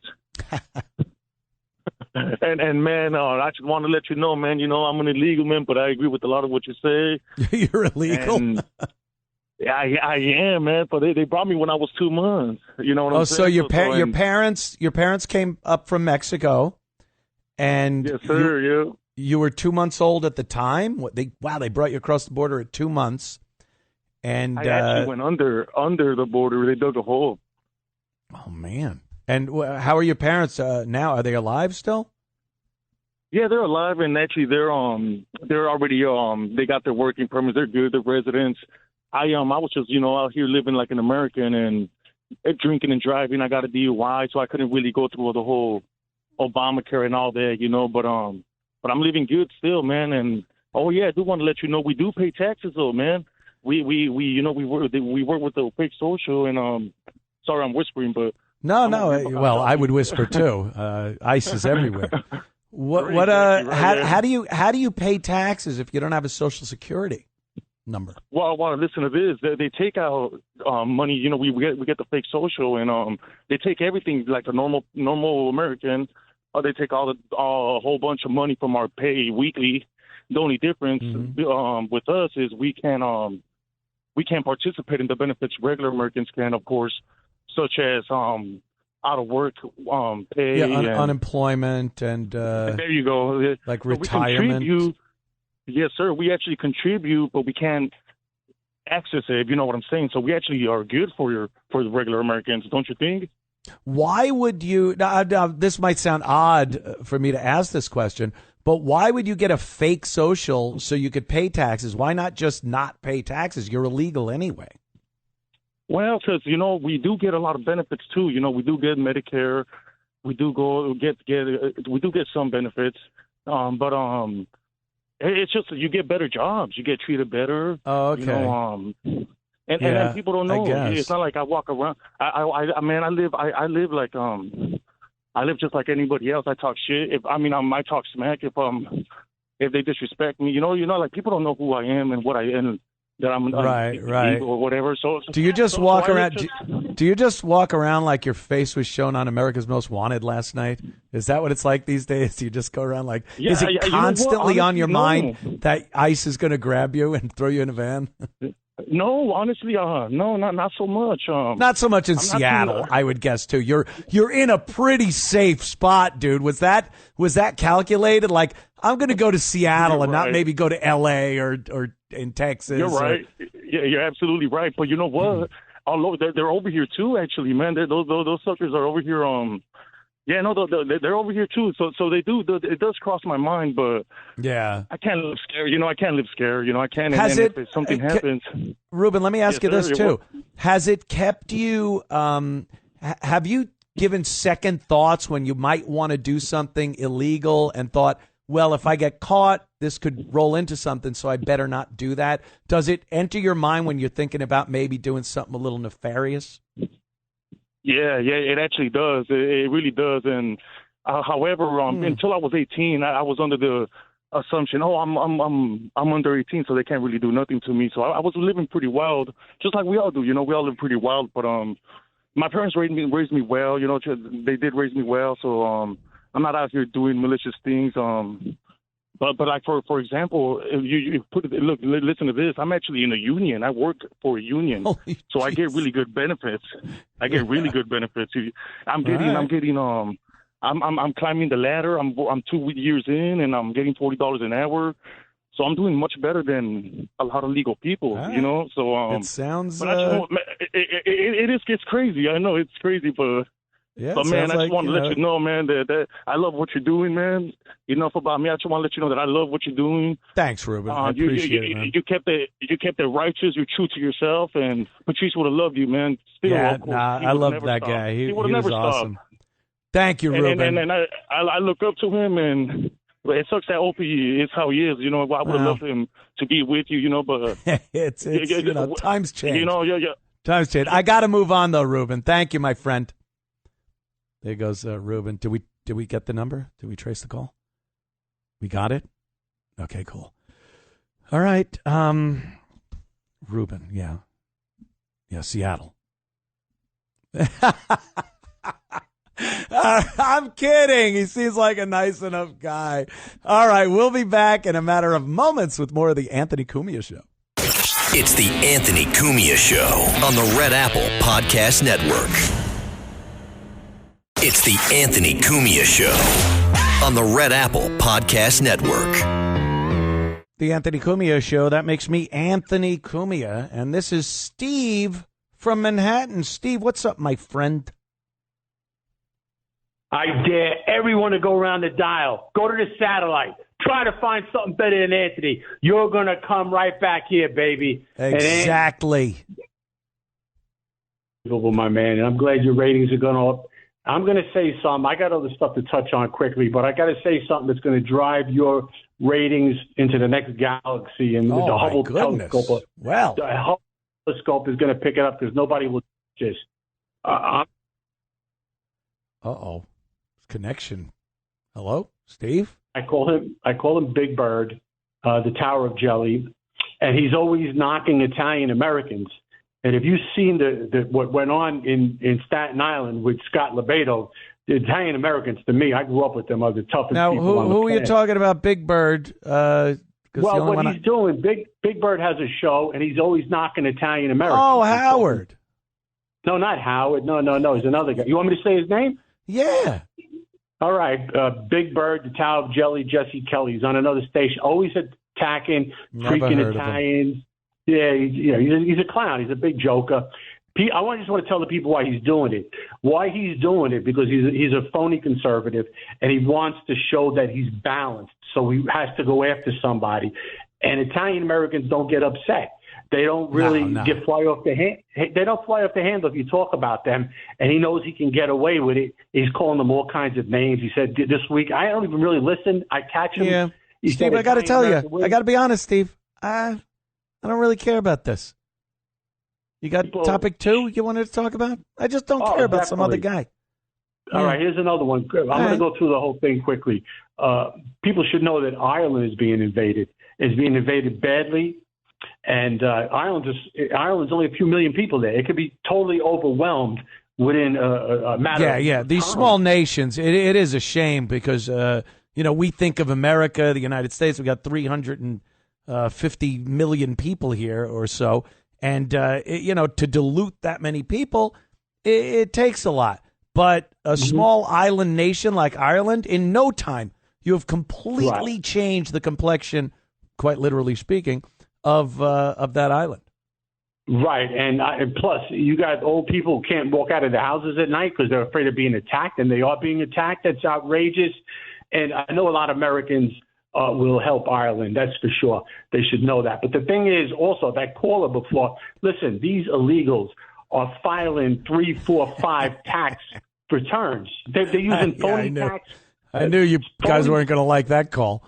And man, I just want to let you know, man, you know, I'm an illegal man, but I agree with a lot of what you say. You're illegal? And I am, man, but they brought me when I was 2 months. You know what I'm saying? So your parents came up from Mexico, and yes, sir, you were 2 months old at the time? They brought you across the border at 2 months. And I actually went under the border. They dug a hole. Oh, man. And how are your parents now? Are they alive still? Yeah, they're alive, and actually they're already they got their working permits. They're good. They're residents. I was just out here living like an American and drinking and driving. I got a DUI, so I couldn't really go through the whole Obamacare and all that, But I'm living good still, man. And oh yeah, I do want to let you know we do pay taxes though, man. We work with the fake social, and sorry I'm whispering, but no. Well, I would whisper too. ICE is everywhere. How do you pay taxes if you don't have a Social Security number? Well, listen to this. They take out money. We get the fake social, and they take everything like a normal American. They take a whole bunch of money from our pay weekly. The only difference with us is we can't participate in the benefits regular Americans can, of course, such as out of work pay, unemployment, and there you go, like retirement. Yes, sir. We actually contribute, but we can't access it, if you know what I'm saying. So we actually are good for the regular Americans, don't you think? Why would you? Now, this might sound odd for me to ask this question, but why would you get a fake social so you could pay taxes? Why not just not pay taxes? You're illegal anyway. Well, because, we do get a lot of benefits, too. We do get Medicare. We do we do get some benefits. But it's just you get better jobs. You get treated better. Oh, okay. And then people don't know. It's not like I walk around. I live just like anybody else. I talk shit. I talk smack if they disrespect me. Like people don't know who I am and what I am. That I'm right or whatever. So do you just walk around? Do you just walk around like your face was shown on America's Most Wanted last night? Is that what it's like these days? Do you just go around like? Yeah, is it constantly on your mind no. that ICE is going to grab you and throw you in a van? No, honestly, no, not so much. Not so much in Seattle, I would guess too. You're in a pretty safe spot, dude. Was that calculated? Like, I'm going to go to Seattle and not maybe go to L.A. or in Texas. You're right. Yeah, you're absolutely right. But you know what? They're over here too. Actually, man, those suckers are over here. They're over here too. So they do. It does cross my mind, but yeah, I can't live scared. I can't live scared. I can't. If something happens, Ruben, let me ask you this too. Has it kept you? Have you given second thoughts when you might want to do something illegal and thought, well, if I get caught, this could roll into something, so I better not do that? Does it enter your mind when you're thinking about maybe doing something a little nefarious? Yeah, it actually does. It really does. And however, until I was 18, I was under the assumption, I'm under 18, so they can't really do nothing to me. So I was living pretty wild, just like we all do. We all live pretty wild. But my parents raised me well. They did raise me well. So I'm not out here doing malicious things. But like for example, if you put it, look, listen to this. I'm actually in a union. I work for a union, so I get really good benefits. I'm climbing the ladder. I'm 2 years in, and I'm getting $40 an hour. So I'm doing much better than a lot of legal people, So it sounds. But it's crazy. I know it's crazy, but. Yeah, but man, I just want to let you know, man, that I love what you're doing, man. Enough about me. I just want to let you know that I love what you're doing. Thanks, Ruben. I appreciate it, man. You kept it righteous. You're true to yourself, and Patrice would have loved you, man. Still, I love that guy. He was awesome. Thank you, Ruben. And I look up to him, and it sucks that Opie is how he is. I would have loved him to be with you, but it's times change. Times change. Yeah. I got to move on though, Ruben. Thank you, my friend. There goes Ruben. Did we get the number? Did we trace the call? We got it? Okay, cool. All right. Ruben, yeah. Yeah, Seattle. I'm kidding. He seems like a nice enough guy. All right, we'll be back in a matter of moments with more of the Anthony Cumia Show. It's the Anthony Cumia Show on the Red Apple Podcast Network. It's the Anthony Cumia Show on the Red Apple Podcast Network. The Anthony Cumia Show. That makes me Anthony Cumia. And this is Steve from Manhattan. Steve, what's up, my friend? I dare everyone to go around the dial. Go to the satellite. Try to find something better than Anthony. You're going to come right back here, baby. Exactly. My man. And I'm glad your ratings are going up. I'm going to say something. I got other stuff to touch on quickly, but I got to say something that's going to drive your ratings into the next galaxy. And the Hubble telescope. Well, the Hubble telescope is going to pick it up because nobody will just. Uh-oh. Connection. Hello, Steve? I call him Big Bird, the Tower of Jelly, and he's always knocking Italian Americans. And if you've seen what went on in Staten Island with Scott Lebedo, the Italian Americans, to me, I grew up with them, are the toughest now, people on the who planet. are you talking about, Big Bird? Well, what he's doing, Big Bird has a show, and he's always knocking Italian Americans. Oh, Howard. No, not Howard. No. He's another guy. You want me to say his name? Yeah. All right. Big Bird, the Tower of Jelly, Jesse Kelly's on another station. Always attacking Never freaking heard of him. Italians. Yeah, he's a clown. He's a big joker. I just want to tell the people why he's doing it. Why he's doing it, because he's a phony conservative, and he wants to show that he's balanced. So he has to go after somebody. And Italian Americans don't get upset. They don't really get fly off the hand. They don't fly off the handle if you talk about them. And he knows he can get away with it. He's calling them all kinds of names. He said this week, I don't even really listen. I catch him. Yeah, Steve, I got to tell you, I got to be honest, Steve. I don't really care about this. You got topic 2 you wanted to talk about? I just don't care about some other guy. All right, here's another one. I'm going to go through the whole thing quickly. People should know that Ireland is being invaded. It's being invaded badly. And Ireland's only a few million people there. It could be totally overwhelmed within a matter of Yeah. These time. small nations, it is a shame because, we think of America, the United States, we got 350 million people here or so. And, to dilute that many people, it takes a lot. But a small island nation like Ireland, in no time, you have completely changed the complexion, quite literally speaking, of that island. Right, and plus, you got old people who can't walk out of their houses at night because they're afraid of being attacked, and they are being attacked. That's outrageous. And I know a lot of Americans will help Ireland. That's for sure. They should know that. But the thing is also, that caller before, listen, these illegals are filing 3, 4, 5 tax returns. They're using phony tax. I knew you guys weren't going to like that call.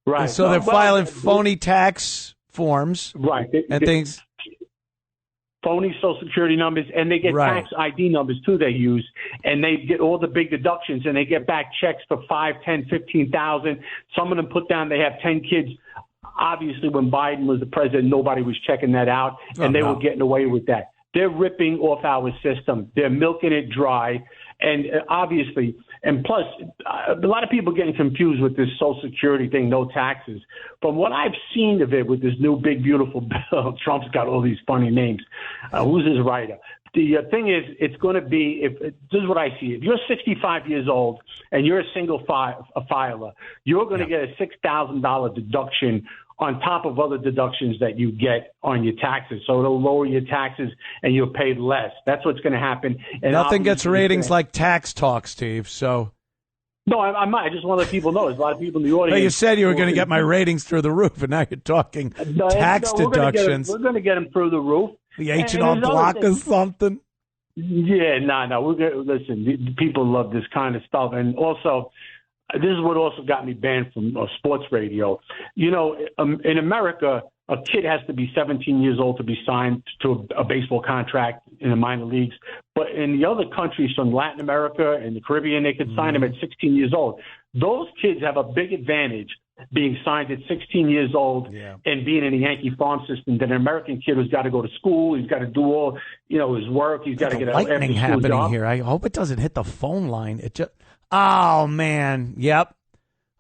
Right. And so they're filing phony tax forms, right, and things. Phony Social Security numbers, and they get tax ID numbers too. They use, and they get all the big deductions, and they get back checks for 5, 10, 15,000. Some of them put down they have 10 kids. Obviously, when Biden was the president, nobody was checking that out, and they were getting away with that. They're ripping off our system. They're milking it dry. And obviously, and plus, a lot of people are getting confused with this Social Security thing, no taxes. From what I've seen of it with this new big, beautiful bill, Trump's got all these funny names. Who's his writer? The thing is, it's going to be, this is what I see. If you're 65 years old and you're a single filer, you're going to get a $6,000 deduction on top of other deductions that you get on your taxes. So it'll lower your taxes and you'll pay less. That's what's going to happen. And nothing gets ratings like tax talk, Steve. So no, I just want to let people know. There's a lot of people in the audience. Well, you said you were going to get my ratings through the roof, and now you're talking tax deductions. We're going to get them through the roof. The H&R Block or something. Yeah, no. Listen, people love this kind of stuff. And also, this is what also got me banned from sports radio. In America, a kid has to be 17 years old to be signed to a baseball contract in the minor leagues. But in the other countries from Latin America and the Caribbean, they could sign them at 16 years old. Those kids have a big advantage being signed at 16 years old and being in the Yankee farm system than an American kid who's got to go to school. He's got to do all, his work. He's got to get lightning happening job. Here. I hope it doesn't hit the phone line. It just, oh man. Yep.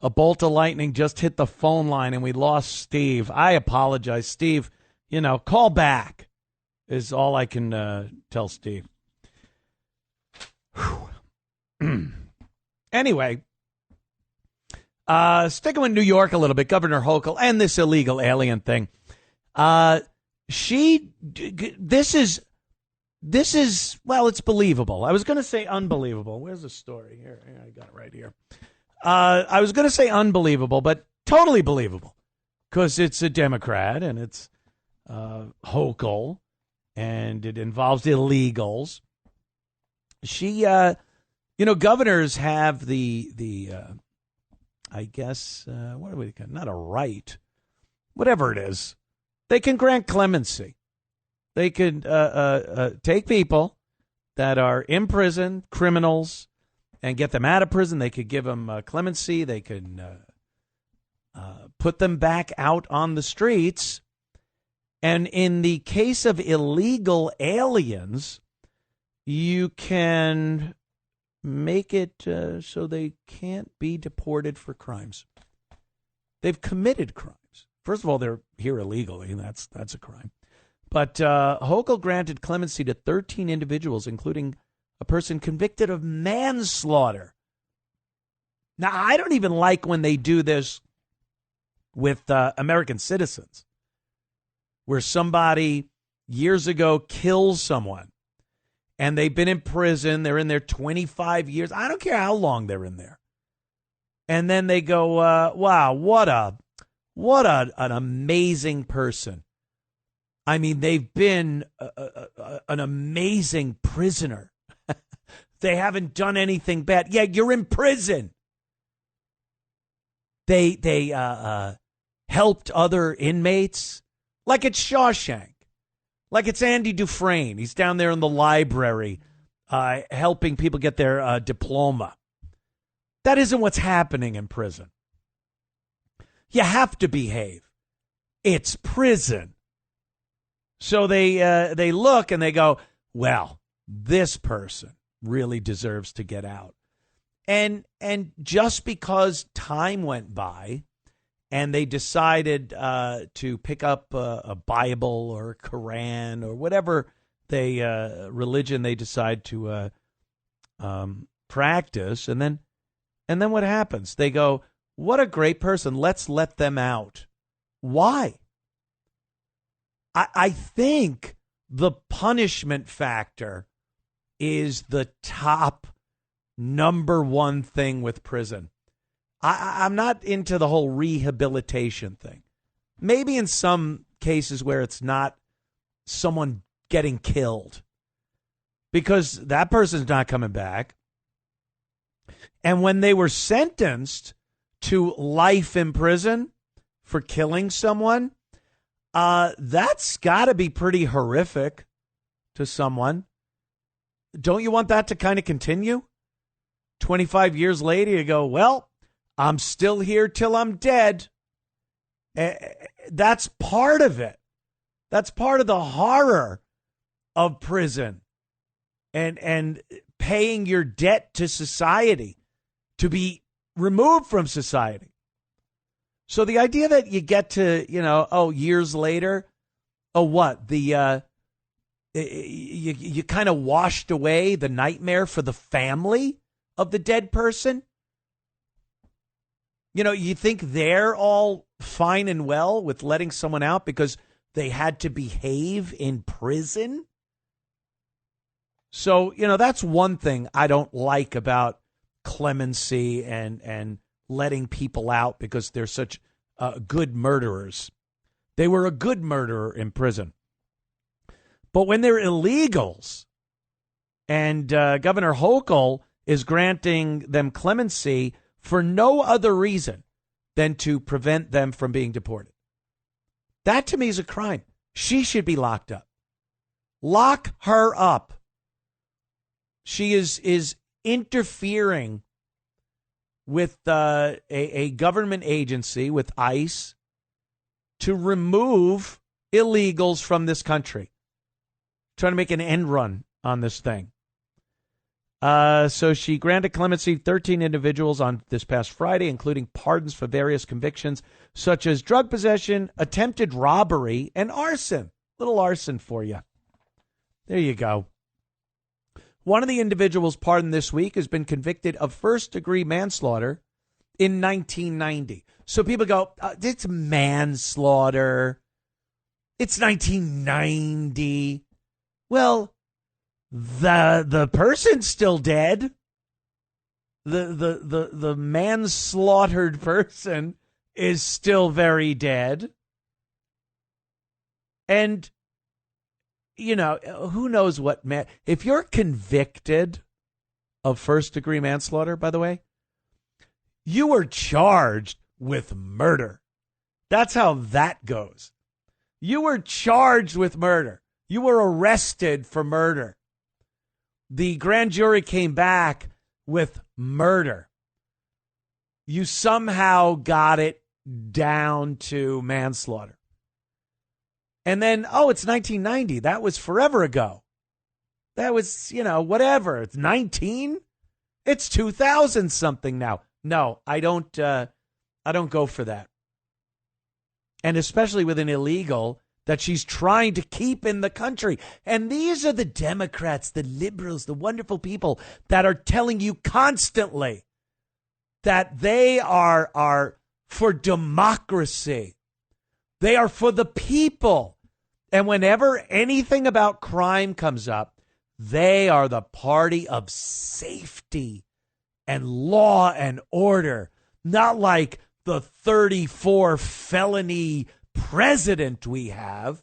A bolt of lightning just hit the phone line and we lost Steve. I apologize, Steve. Call back is all I can tell Steve. Anyway, sticking with New York a little bit, Governor Hochul and this illegal alien thing. This is, well, it's believable. I was going to say unbelievable. Where's the story? Here, I got it right here. I was going to say unbelievable, but totally believable because it's a Democrat and it's Hochul and it involves illegals. She, governors have the I guess, what do we call it? Not a right, whatever it is. They can grant clemency. They can take people that are in prison, criminals, and get them out of prison. They could give them clemency. They could put them back out on the streets. And in the case of illegal aliens, you can make it so they can't be deported for crimes. They've committed crimes. First of all, they're here illegally, and that's a crime. But Hochul granted clemency to 13 individuals, including a person convicted of manslaughter. Now, I don't even like when they do this with American citizens, where somebody years ago kills someone and they've been in prison. They're in there 25 years. I don't care how long they're in there. And then they go, wow, what an amazing person. I mean, they've been an amazing prisoner. They haven't done anything bad. Yeah, you're in prison. They helped other inmates, like it's Shawshank, like it's Andy Dufresne. He's down there in the library helping people get their diploma. That isn't what's happening in prison. You have to behave. It's prison. So they look and they go, well, this person really deserves to get out. And just because time went by and they decided to pick up a Bible or a Quran or whatever religion they decide to practice, and then what happens? They go, what a great person. Let's let them out. Why? I think the punishment factor is the top number one thing with prison. I'm not into the whole rehabilitation thing. Maybe in some cases where it's not someone getting killed, because that person's not coming back. And when they were sentenced to life in prison for killing someone, that's got to be pretty horrific to someone. Don't you want that to kind of continue? 25 years later, you go, well, I'm still here till I'm dead. That's part of it. That's part of the horror of prison and paying your debt to society to be removed from society. So the idea that you get to, years later, you kind of washed away the nightmare for the family of the dead person? You think they're all fine and well with letting someone out because they had to behave in prison? So, that's one thing I don't like about clemency and letting people out because they're such good murderers. They were a good murderer in prison. But when they're illegals and Governor Hochul is granting them clemency for no other reason than to prevent them from being deported, that to me is a crime. She should be locked up. Lock her up. She is interfering with a government agency, with ICE, to remove illegals from this country. Trying to make an end run on this thing. So she granted clemency 13 individuals on this past Friday, including pardons for various convictions, such as drug possession, attempted robbery, and arson. Little arson for you. There you go. One of the individuals pardoned this week has been convicted of first-degree manslaughter in 1990. So people go, it's manslaughter. It's 1990. Well, the person's still dead. The manslaughtered person is still very dead. And who knows what if you're convicted of first-degree manslaughter, by the way, you were charged with murder. That's how that goes. You were charged with murder. You were arrested for murder. The grand jury came back with murder. You somehow got it down to manslaughter. And then, it's 1990. That was forever ago. That was, whatever. It's 19. It's 2000 something now. No, I don't go for that. And especially with an illegal that she's trying to keep in the country. And these are the Democrats, the liberals, the wonderful people that are telling you constantly that they are for democracy. They are for the people. And whenever anything about crime comes up, they are the party of safety and law and order, not like the 34 felony president we have.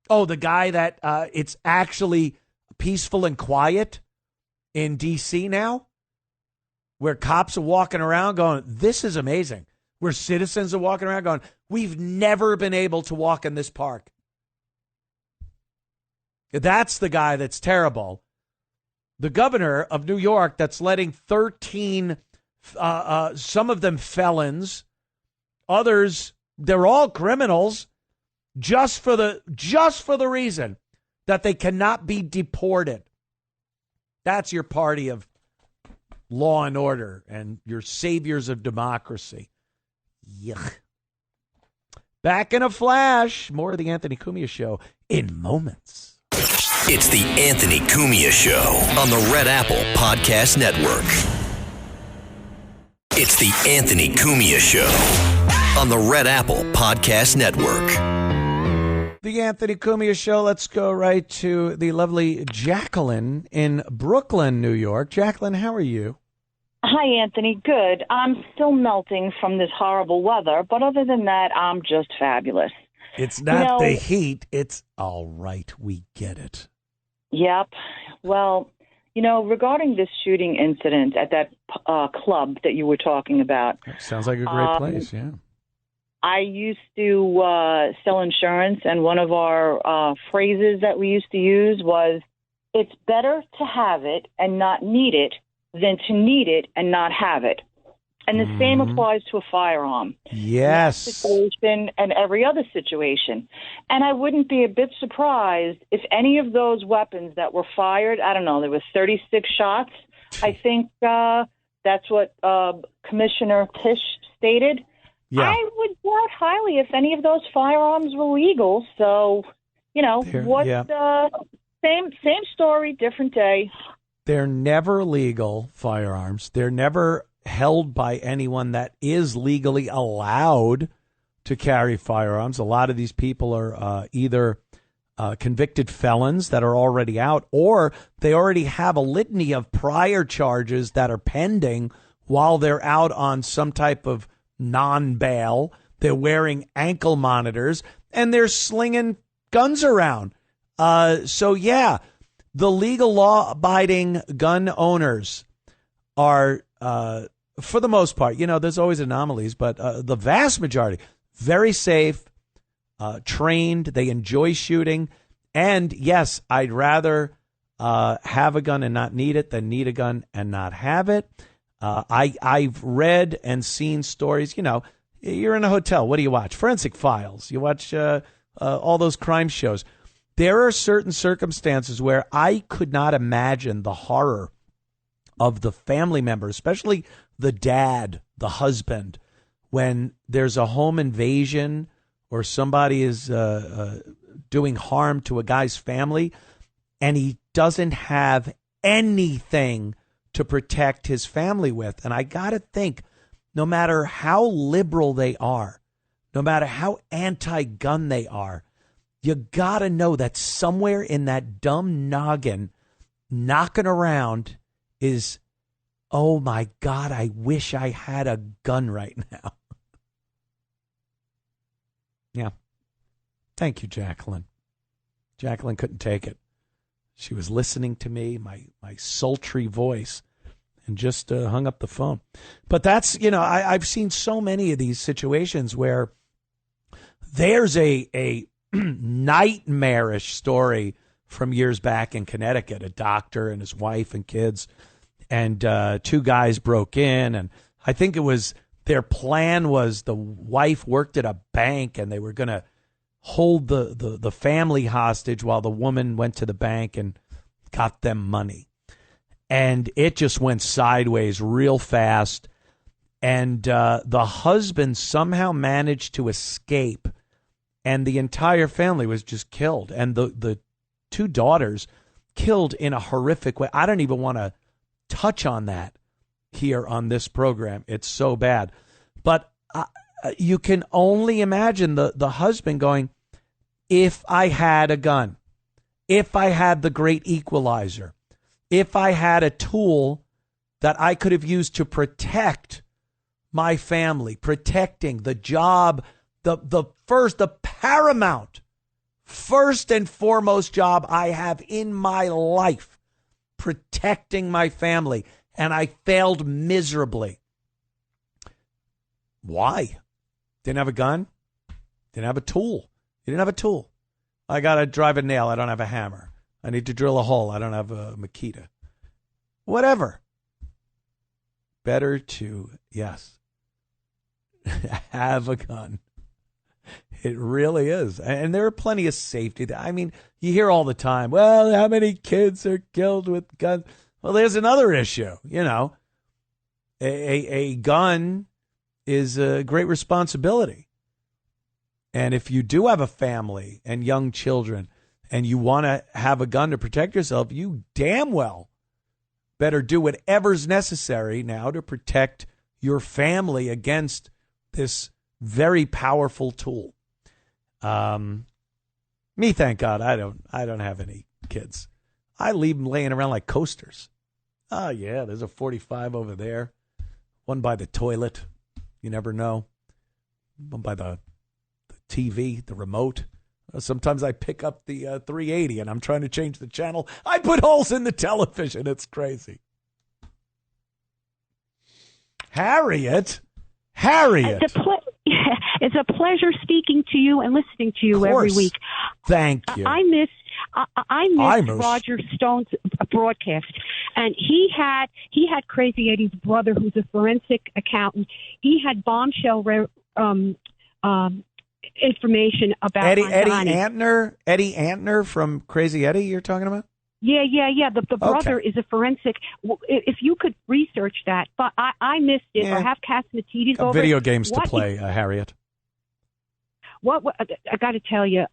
Oh, the guy that it's actually peaceful and quiet in DC now, where cops are walking around going, this is amazing. Where citizens are walking around going, we've never been able to walk in this park. That's the guy that's terrible. The governor of New York that's letting 13, some of them felons, others, they're all criminals, just for the reason that they cannot be deported. That's your party of law and order and your saviors of democracy. Yuck. Back in a flash. More of the Anthony Cumia Show in moments. It's the Anthony Cumia Show on the Red Apple Podcast Network. It's the Anthony Cumia Show on the Red Apple Podcast Network. The Anthony Cumia Show. Let's go right to the lovely Jacqueline in Brooklyn, New York. Jacqueline, how are you? Hi, Anthony. Good. I'm still melting from this horrible weather, but other than that, I'm just fabulous. It's not the heat. It's all right. We get it. Yep. Well, regarding this shooting incident at that club that you were talking about. Sounds like a great place, yeah. I used to sell insurance, and one of our phrases that we used to use was, it's better to have it and not need it than to need it and not have it. And the same applies to a firearm. Yes. This situation and every other situation. And I wouldn't be a bit surprised if any of those weapons that were fired, I don't know, there were 36 shots. I think that's what Commissioner Tisch stated. Yeah. I would doubt highly if any of those firearms were legal. So, same story, different day. They're never legal firearms. They're never held by anyone that is legally allowed to carry firearms. A lot of these people are either convicted felons that are already out, or they already have a litany of prior charges that are pending while they're out on some type of non-bail. They're wearing ankle monitors, and they're slinging guns around. The legal law-abiding gun owners are, for the most part, there's always anomalies, but the vast majority, very safe, trained, they enjoy shooting. And yes, I'd rather have a gun and not need it than need a gun and not have it. I've read and seen stories, you're in a hotel. What do you watch? Forensic Files. You watch all those crime shows. There are certain circumstances where I could not imagine the horror of the family member, especially the dad, the husband, when there's a home invasion or somebody is doing harm to a guy's family and he doesn't have anything to protect his family with. And I got to think, no matter how liberal they are, no matter how anti-gun they are, you got to know that somewhere in that dumb noggin knocking around is, oh, my God, I wish I had a gun right now. Yeah. Thank you, Jacqueline. Jacqueline couldn't take it. She was listening to me, my sultry voice, and just hung up the phone. But that's, I've seen so many of these situations where there's a nightmarish story from years back in Connecticut, a doctor and his wife and kids, and two guys broke in, and I think it was their plan was the wife worked at a bank and they were going to hold the family hostage while the woman went to the bank and got them money. And it just went sideways real fast. And the husband somehow managed to escape, and the entire family was just killed. And the two daughters killed in a horrific way. I don't even want to touch on that here on this program. It's so bad. But you can only imagine the husband going, if I had a gun, if I had the great equalizer, if I had a tool that I could have used to protect my family, protecting the job, the paramount, first and foremost job I have in my life, protecting my family, and I failed miserably. Why? Didn't have a gun? Didn't have a tool. You didn't have a tool. I got to drive a nail. I don't have a hammer. I need to drill a hole. I don't have a Makita. Whatever. Better to, yes, have a gun. It really is. And there are plenty of safety. I mean, you hear all the time, well, how many kids are killed with guns? Well, there's another issue. You know, a gun is a great responsibility. And if you do have a family and young children and you want to have a gun to protect yourself, you damn well better do whatever's necessary now to protect your family against this very powerful tool. Me, thank God, I don't have any kids. I leave them laying around like coasters. Oh, yeah, there's a 45 over there. One by the toilet. You never know. One by the TV, the remote. Sometimes I pick up the 380 and I'm trying to change the channel. I put holes in the television. It's crazy. Harriet. It's a pleasure speaking to you and listening to you every week. Thank you. I miss Roger Stone's broadcast, and he had Crazy Eddie's brother, who's a forensic accountant. He had bombshell information about Eddie Antner from Crazy Eddie. You're talking about? Yeah. The brother is a forensic. If you could research that, but I missed it. Or have Cassimatidis over video games to play, Harriet. What I got to tell you,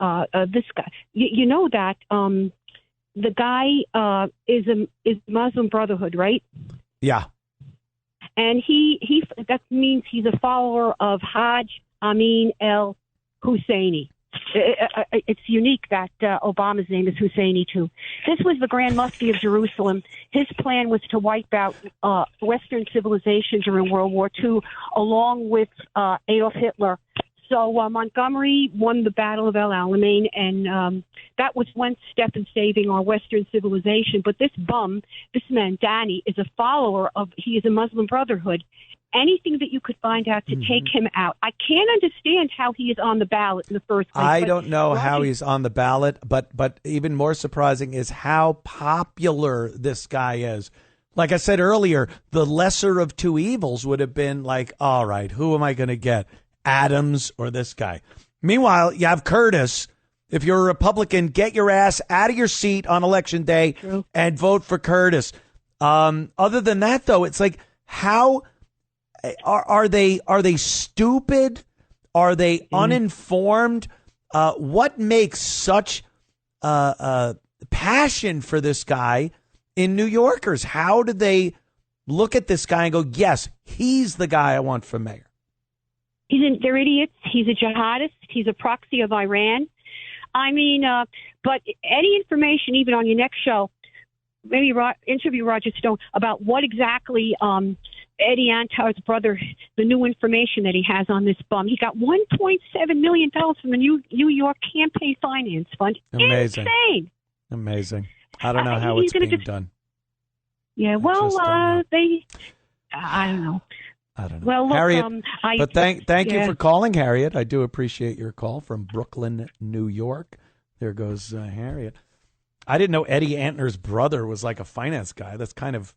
this guy. You know that the guy is Muslim Brotherhood, right? Yeah. And he that means he's a follower of Hajj Amin El Husseini. It's unique that Obama's name is Husseini, too. This was the Grand Mufti of Jerusalem. His plan was to wipe out Western civilization during World War II, along with Adolf Hitler. So Montgomery won the Battle of El Alamein, and that was one step in saving our Western civilization. But this man, Danny, is a follower of, he is a Muslim Brotherhood. Anything that you could find out to take him out. I can't understand how he is on the ballot in the first place. I don't know how he's on the ballot, but even more surprising is how popular this guy is. Like I said earlier, the lesser of two evils would have been like, all right, who am I going to get? Adams or this guy? Meanwhile, you have Curtis. If you're a Republican, get your ass out of your seat on Election Day and vote for Curtis. Other than that, though, it's like, how... Are they stupid? Are they uninformed? What makes such passion for this guy in New Yorkers? How do they look at this guy and go, yes, he's the guy I want for mayor? They're idiots. He's a jihadist. He's a proxy of Iran. I mean, but any information, even on your next show, maybe interview Roger Stone about what exactly Eddie Antar's brother, the new information that he has on this bum. He got $1.7 million from the New York Campaign Finance Fund. Amazing. Insane. Amazing. I don't know how it's being done. Yeah, well, I don't know. I don't know. Well, look, Harriet, thank you for calling, Harriet. I do appreciate your call from Brooklyn, New York. There goes Harriet. I didn't know Eddie Antner's brother was like a finance guy. That's kind of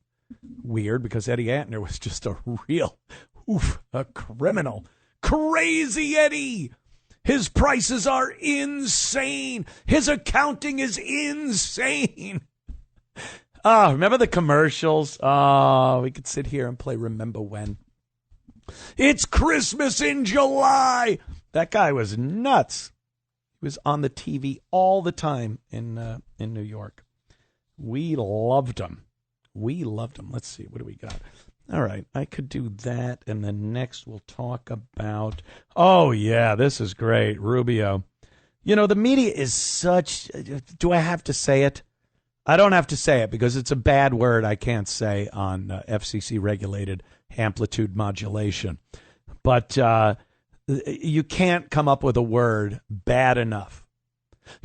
weird because Eddie Antner was just a criminal. Crazy Eddie. His prices are insane. His accounting is insane. Oh, remember the commercials? Oh, we could sit here and play Remember When. It's Christmas in July. That guy was nuts. He was on the TV all the time in New York. We loved him. Let's see. What do we got? All right, I could do that, and then next we'll talk about, oh, yeah, this is great, Rubio. You know, the media is such, do I have to say it? I don't have to say it because it's a bad word I can't say on FCC-regulated amplitude modulation. But you can't come up with a word bad enough.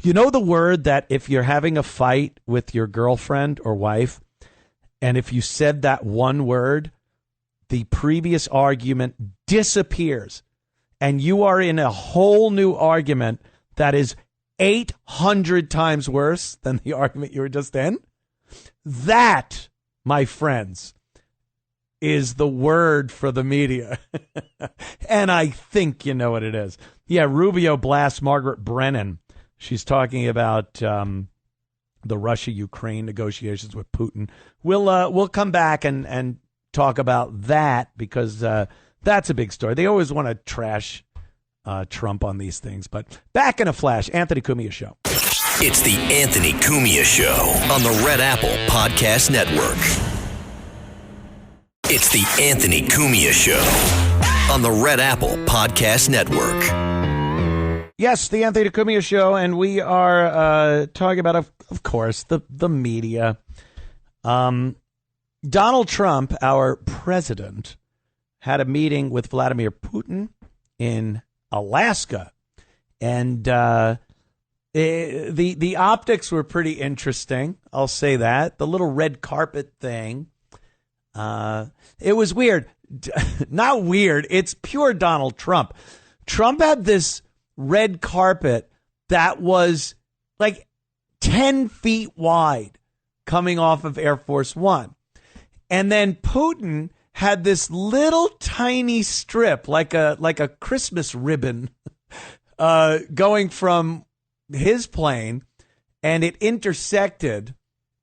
You know the word that if you're having a fight with your girlfriend or wife, and if you said that one word, the previous argument disappears, and you are in a whole new argument that is 800 times worse than the argument you were just in? That, my friends, is the word for the media. And I think you know what it is. Yeah, Rubio blasts Margaret Brennan. She's talking about the Russia-Ukraine negotiations with Putin. We'll come back and talk about that because that's a big story. They always want to trash Trump on these things. But back in a flash, Anthony Cumia Show. It's the Anthony Cumia Show on the Red Apple Podcast Network. It's the Anthony Cumia Show on the Red Apple Podcast Network. Yes, the Anthony Cumia Show, and we are talking about, of course, the media. Donald Trump, our president, had a meeting with Vladimir Putin in Alaska, and the optics were pretty interesting. I'll say that. The little red carpet thing, it was weird. Not weird. It's pure Donald Trump. Trump had this red carpet that was like 10 feet wide coming off of Air Force One. And then Putin had this little tiny strip, like a Christmas ribbon, going from his plane, and it intersected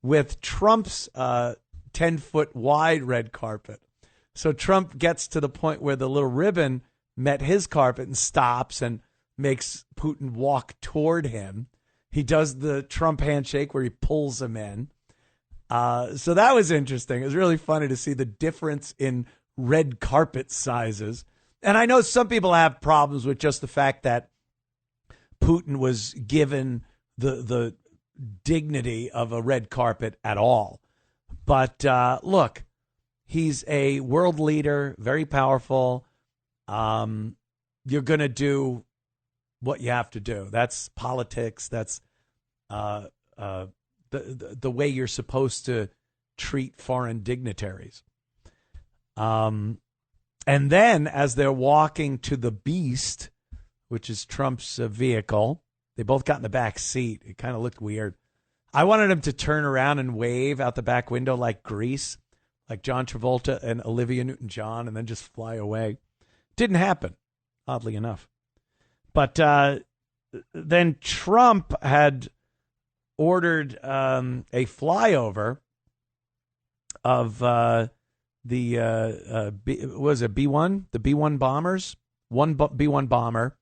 with Trump's 10-foot wide red carpet. So Trump gets to the point where the little ribbon met his carpet and stops and makes Putin walk toward him. He does the Trump handshake where he pulls him in. So that was interesting. It was really funny to see the difference in red carpet sizes. And I know some people have problems with just the fact that Putin was given the dignity of a red carpet at all. But look, he's a world leader, very powerful. You're going to do what you have to do. That's politics. That's the way you're supposed to treat foreign dignitaries. And then as they're walking to the Beast, which is Trump's vehicle, they both got in the back seat. It kind of looked weird. I wanted him to turn around and wave out the back window like Grease, like John Travolta and Olivia Newton-John, and then just fly away. Didn't happen, oddly enough. But then Trump had ordered a flyover of the was it B-1? The B-1 bombers? One B-1 bomber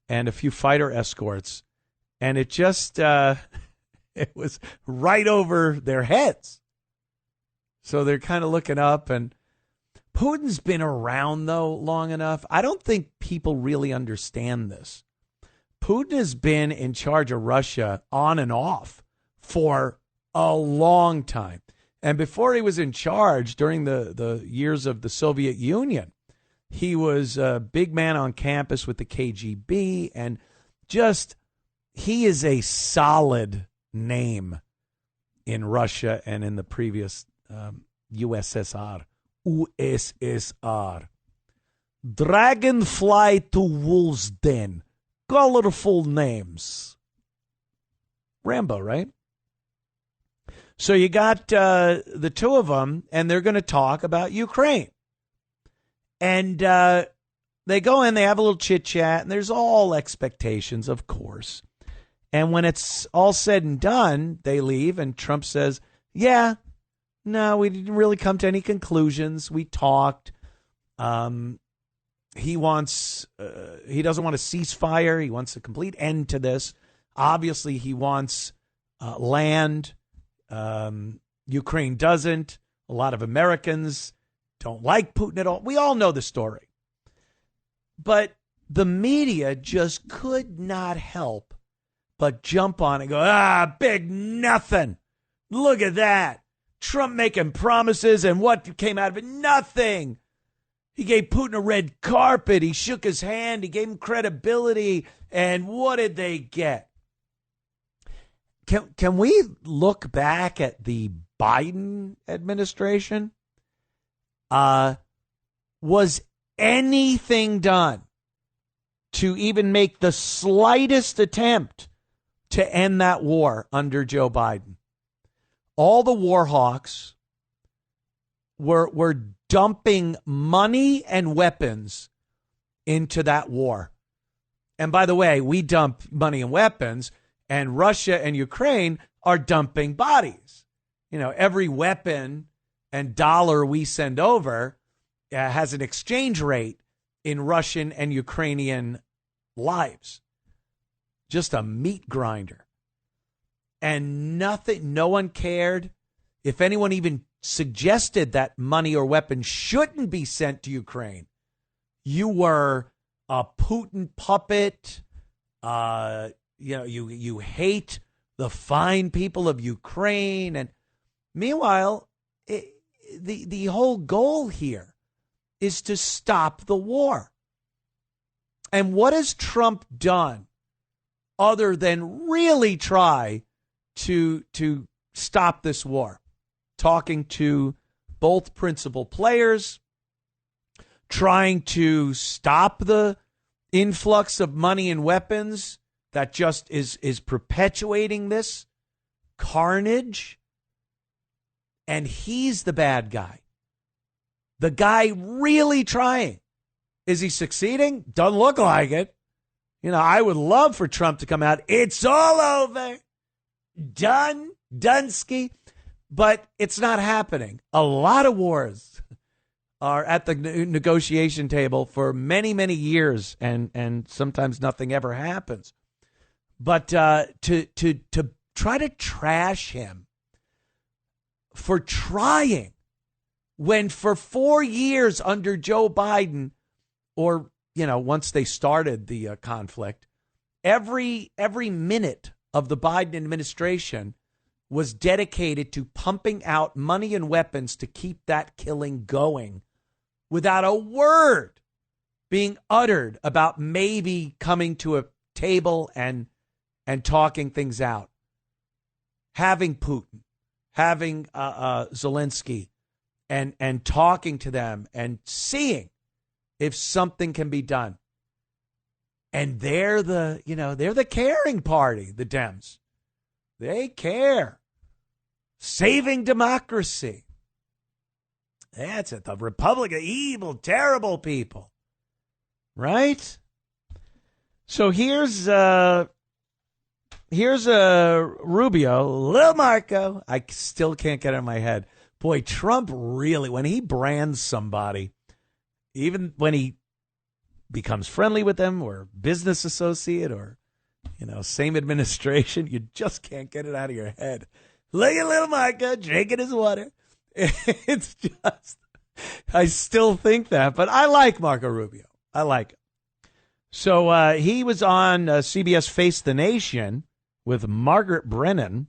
and a few fighter escorts. And it just, it was right over their heads. So they're kind of looking up, and Putin's been around, though, long enough. I don't think people really understand this. Putin has been in charge of Russia on and off for a long time. And before he was in charge, during the years of the Soviet Union, he was a big man on campus with the KGB, and just, he is a solid name in Russia and in the previous USSR. Dragonfly to Wolf's Den. Colorful names. Rambo, right? So you got the two of them, and they're going to talk about Ukraine. And they go in, they have a little chit-chat, and there's all expectations, of course. And when it's all said and done, they leave, and Trump says, yeah, no, we didn't really come to any conclusions. We talked. He doesn't want a ceasefire. He wants a complete end to this. Obviously, he wants land. Ukraine doesn't. A lot of Americans don't like Putin at all. We all know the story. But the media just could not help but jump on and go, big nothing. Look at that. Trump making promises, and what came out of it? Nothing. He gave Putin a red carpet. He shook his hand. He gave him credibility. And what did they get? Can we look back at the Biden administration? Was anything done to even make the slightest attempt to end that war under Joe Biden? All the war hawks were dumping money and weapons into that war. And by the way, we dump money and weapons, and Russia and Ukraine are dumping bodies. You know, every weapon and dollar we send over has an exchange rate in Russian and Ukrainian lives. Just a meat grinder. And no one cared. If anyone even suggested that money or weapons shouldn't be sent to Ukraine, you were a Putin puppet. You hate the fine people of Ukraine. And meanwhile, the whole goal here is to stop the war. And what has Trump done other than really try to stop this war? Talking to both principal players, trying to stop the influx of money and weapons that just is perpetuating this carnage. And he's the bad guy. The guy really trying. Is he succeeding? Doesn't look like it. You know, I would love for Trump to come out. It's all over. Done. Dunsky. But it's not happening. A lot of wars are at the negotiation table for many, many years, and sometimes nothing ever happens. But to try to trash him for trying, when for 4 years under Joe Biden, or, you know, once they started the conflict, every minute of the Biden administration was dedicated to pumping out money and weapons to keep that killing going without a word being uttered about maybe coming to a table and talking things out. Having Putin, having Zelensky, and talking to them and seeing if something can be done. And they're the caring party, the Dems. They care. Saving democracy. That's it. The Republic of evil, terrible people. Right? So here's Rubio, Lil Marco. I still can't get it in my head. Boy, Trump really, when he brands somebody, even when he becomes friendly with them or business associate or, you know, same administration, you just can't get it out of your head. Look at little Marco drinking his water. It's just, I still think that, but I like Marco Rubio. I like him. So he was on CBS Face the Nation with Margaret Brennan,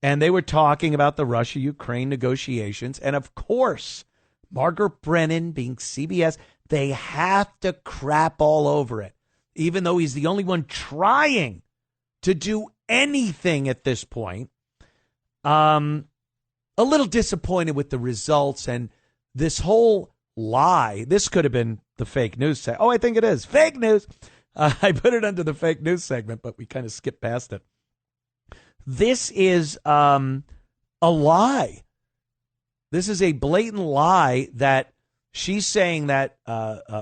and they were talking about the Russia-Ukraine negotiations. And of course, Margaret Brennan being CBS, they have to crap all over it, even though he's the only one trying to do anything at this point. A little disappointed with the results and this whole lie. This could have been the fake news. Oh, I think it is fake news. I put it under the fake news segment, but we kind of skipped past it. This is a lie. This is a blatant lie that she's saying that Zelensky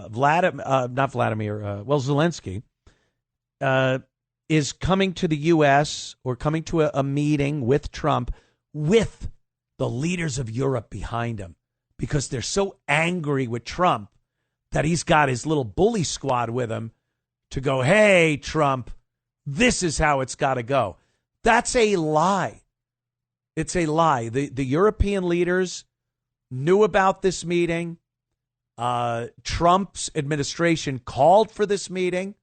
is coming to the U.S. or coming to a meeting with Trump with the leaders of Europe behind him because they're so angry with Trump that he's got his little bully squad with him to go, hey, Trump, this is how it's got to go. That's a lie. It's a lie. The European leaders knew about this meeting. Trump's administration called for this meeting,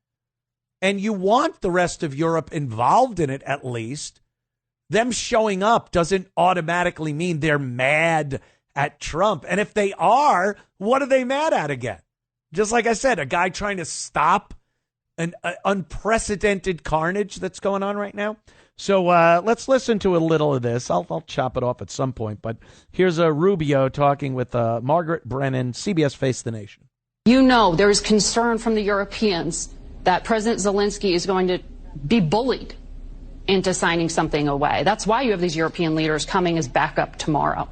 and you want the rest of Europe involved in it at least. Them showing up doesn't automatically mean they're mad at Trump. And if they are, what are they mad at again? Just like I said, a guy trying to stop an unprecedented carnage that's going on right now. So let's listen to a little of this. I'll chop it off at some point. But here's Rubio talking with Margaret Brennan, CBS Face the Nation. You know there is concern from the Europeans that President Zelensky is going to be bullied into signing something away. That's why you have these European leaders coming as backup tomorrow.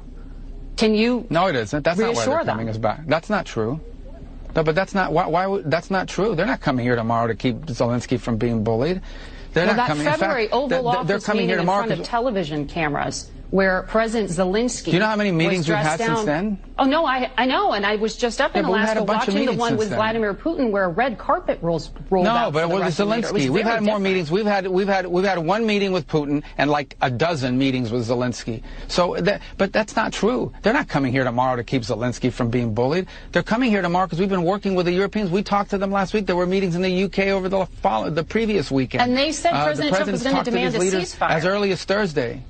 Can you No, it isn't. That's not why they're coming as back. That's not true. No, but that's not that's not true. They're not coming here tomorrow to keep Zelensky from being bullied. They're not coming. That February Oval Office meeting in front of television cameras where President Zelensky. Do you know how many meetings we've had since then? Oh, no, I know. And I was just up in Alaska watching the one with Vladimir Putin where a red carpet rolled out. No, but it was Zelensky. We've had more meetings. We've had one meeting with Putin and like a dozen meetings with Zelensky. So, but that's not true. They're not coming here tomorrow to keep Zelensky from being bullied. They're coming here tomorrow because we've been working with the Europeans. We talked to them last week. There were meetings in the UK over the previous weekend. And they said President Trump was going to demand a ceasefire. As early as Thursday.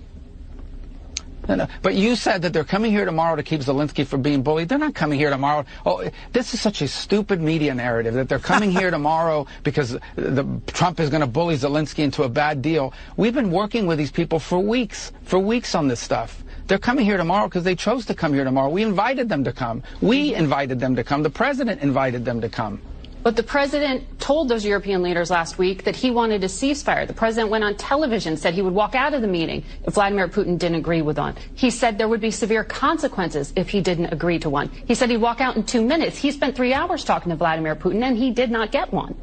No. But you said that they're coming here tomorrow to keep Zelensky from being bullied. They're not coming here tomorrow. Oh, this is such a stupid media narrative that they're coming here tomorrow because Trump is going to bully Zelensky into a bad deal. We've been working with these people for weeks on this stuff. They're coming here tomorrow because they chose to come here tomorrow. We invited them to come. We invited them to come. The president invited them to come. But the president told those European leaders last week that he wanted a ceasefire. The president went on television, said he would walk out of the meeting if Vladimir Putin didn't agree with one. He said there would be severe consequences if he didn't agree to one. He said he'd walk out in 2 minutes. He spent 3 hours talking to Vladimir Putin, and he did not get one.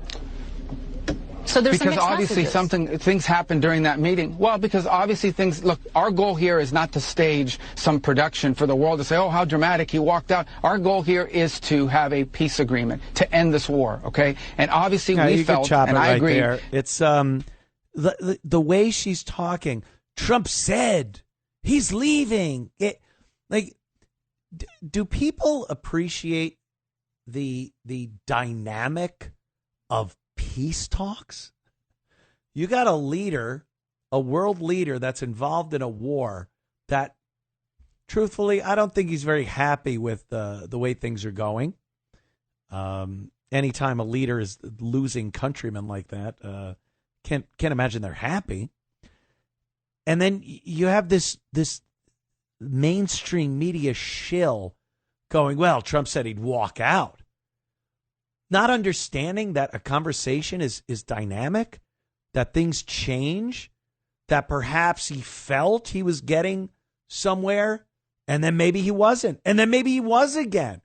So there's because obviously things happened during that meeting. Well, because obviously look, our goal here is not to stage some production for the world to say, oh, how dramatic, he walked out. Our goal here is to have a peace agreement, to end this war, okay? And obviously we felt, and I agree. There. It's the way she's talking. Trump said he's leaving. Do people appreciate the dynamic of peace talks? You got a leader, a world leader that's involved in a war that, truthfully, I don't think he's very happy with the way things are going. Anytime a leader is losing countrymen like that, can't imagine they're happy. And then you have this mainstream media shill going, well, Trump said he'd walk out. Not understanding that a conversation is dynamic, that things change, that perhaps he felt he was getting somewhere, and then maybe he wasn't, and then maybe he was again.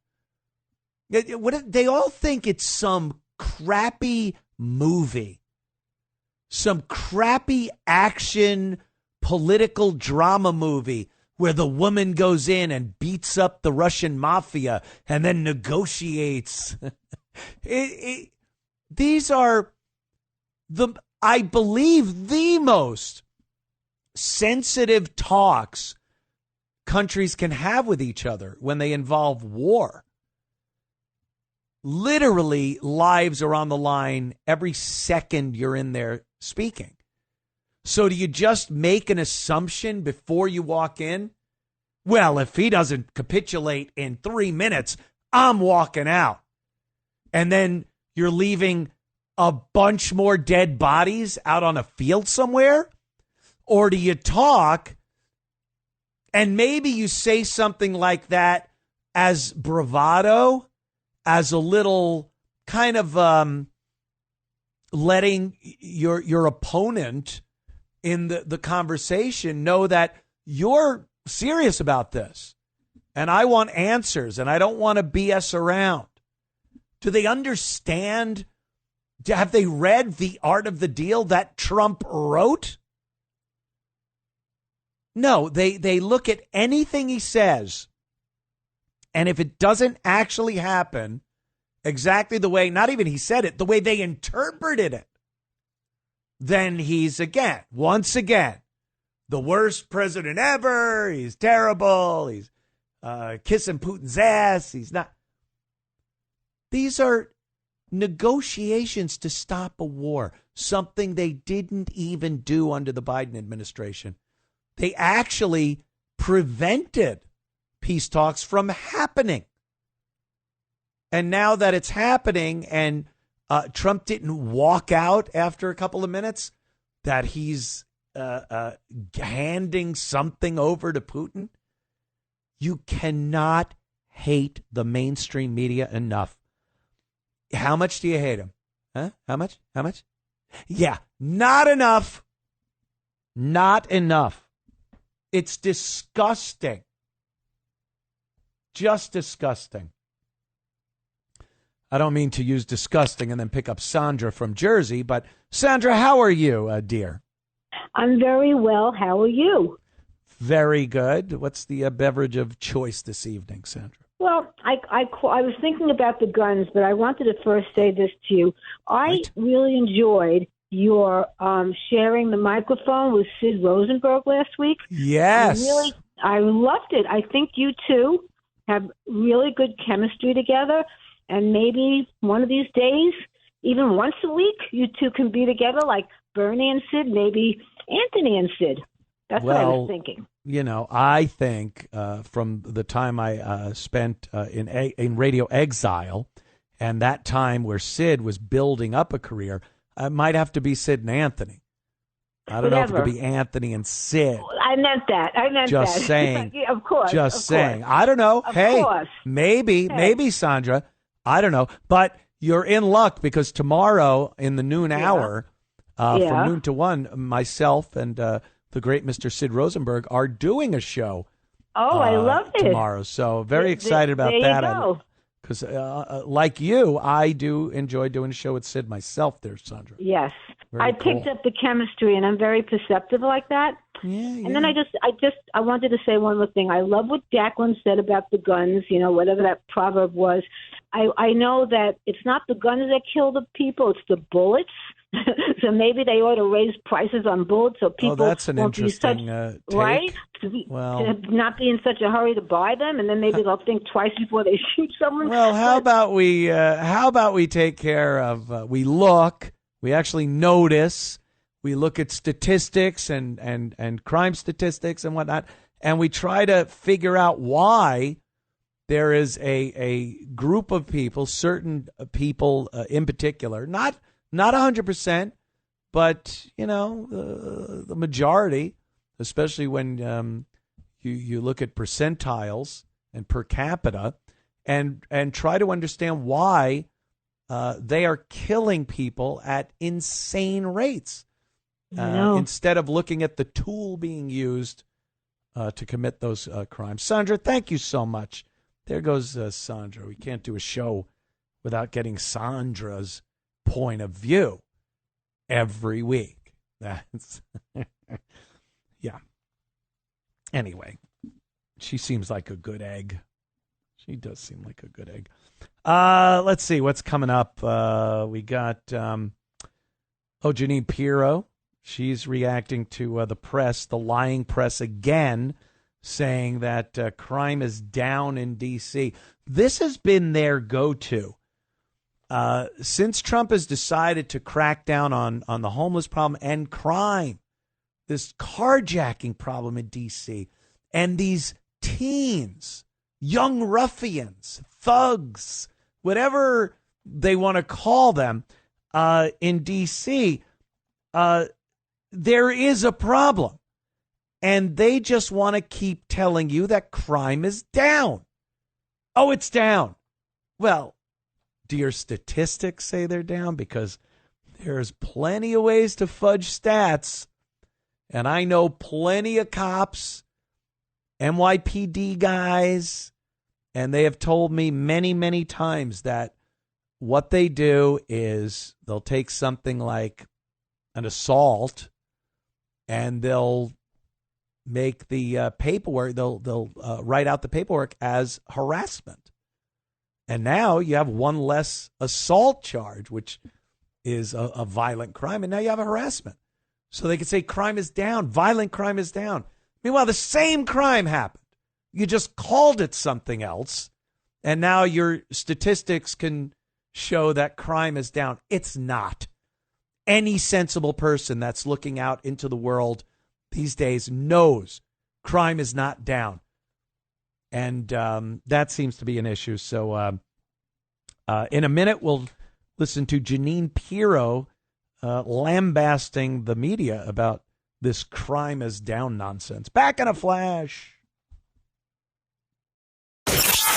They all think it's some crappy movie, some crappy action political drama movie where the woman goes in and beats up the Russian mafia and then negotiates. These are I believe, the most sensitive talks countries can have with each other when they involve war. Literally, lives are on the line every second you're in there speaking. So do you just make an assumption before you walk in? Well, if he doesn't capitulate in 3 minutes, I'm walking out. And then you're leaving a bunch more dead bodies out on a field somewhere? Or do you talk and maybe you say something like that as bravado, as a little kind of letting your opponent in the conversation know that you're serious about this and I want answers and I don't want to BS around? Do they understand? Have they read The Art of the Deal that Trump wrote? No, they look at anything he says, and if it doesn't actually happen exactly the way, not even he said it, the way they interpreted it, then he's once again, the worst president ever. He's terrible. He's kissing Putin's ass. He's not. These are negotiations to stop a war, something they didn't even do under the Biden administration. They actually prevented peace talks from happening. And now that it's happening and Trump didn't walk out after a couple of minutes, that he's handing something over to Putin, you cannot hate the mainstream media enough. How much do you hate him? Huh? How much? How much? Yeah, not enough. Not enough. It's disgusting. Just disgusting. I don't mean to use disgusting and then pick up Sandra from Jersey, but Sandra, how are you, dear? I'm very well. How are you? Very good. What's the beverage of choice this evening, Sandra? Well, I was thinking about the guns, but I wanted to first say this to you. I really enjoyed your sharing the microphone with Sid Rosenberg last week. Yes. I loved it. I think you two have really good chemistry together, and maybe one of these days, even once a week, you two can be together like Bernie and Sid, maybe Anthony and Sid. That's what I was thinking. You know, I think from the time I spent in radio exile and that time where Sid was building up a career, it might have to be Sid and Anthony. I don't know if it could be Anthony and Sid. I meant that. Just saying. Of course. Just saying. I don't know. Hey, course. maybe, Sandra. I don't know. But you're in luck because tomorrow in the noon hour, from noon to 1, myself and the great Mr. Sid Rosenberg are doing a show. Oh, I love it. Tomorrow. So very excited about that. Because like you, I do enjoy doing a show with Sid myself there, Sandra. Yes. I picked up the chemistry, and I'm very perceptive like that. Yeah. And then I wanted to say one more thing. I love what Jacqueline said about the guns, whatever that proverb was. I know that it's not the guns that kill the people, it's the bullets. So maybe they ought to raise prices on bullets so people that's an won't interesting be take. Right? Well, to not be in such a hurry to buy them, and then maybe they'll think twice before they shoot someone. Well, how about we take care of we actually notice, we look at statistics and crime statistics and whatnot, and we try to figure out why there is a group of people, certain people in particular, not 100%, but, the majority, especially when you look at percentiles and per capita and try to understand why they are killing people at insane rates instead of looking at the tool being used to commit those crimes. Sandra, thank you so much. There goes Sandra. We can't do a show without getting Sandra's point of view every week. That's yeah. Anyway, she seems like a good egg. She does seem like a good egg. Let's see what's coming up. We got Janine Pirro. She's reacting to the press, the lying press again, saying that crime is down in DC. This has been their go-to. Since Trump has decided to crack down on the homeless problem and crime, this carjacking problem in D.C., and these teens, young ruffians, thugs, whatever they want to call them, in D.C., there is a problem. And they just want to keep telling you that crime is down. Oh, it's down. Well, do your statistics say they're down? Because there's plenty of ways to fudge stats. And I know plenty of cops, NYPD guys, and they have told me many, many times that what they do is they'll take something like an assault and they'll make the paperwork, they'll write out the paperwork as harassment. And now you have one less assault charge, which is a violent crime. And now you have a harassment. So they can say crime is down, violent crime is down. Meanwhile, the same crime happened. You just called it something else. And now your statistics can show that crime is down. It's not. Any sensible person that's looking out into the world these days knows crime is not down. And that seems to be an issue. So in a minute, we'll listen to Jeanine Pirro lambasting the media about this crime is down nonsense. Back in a flash.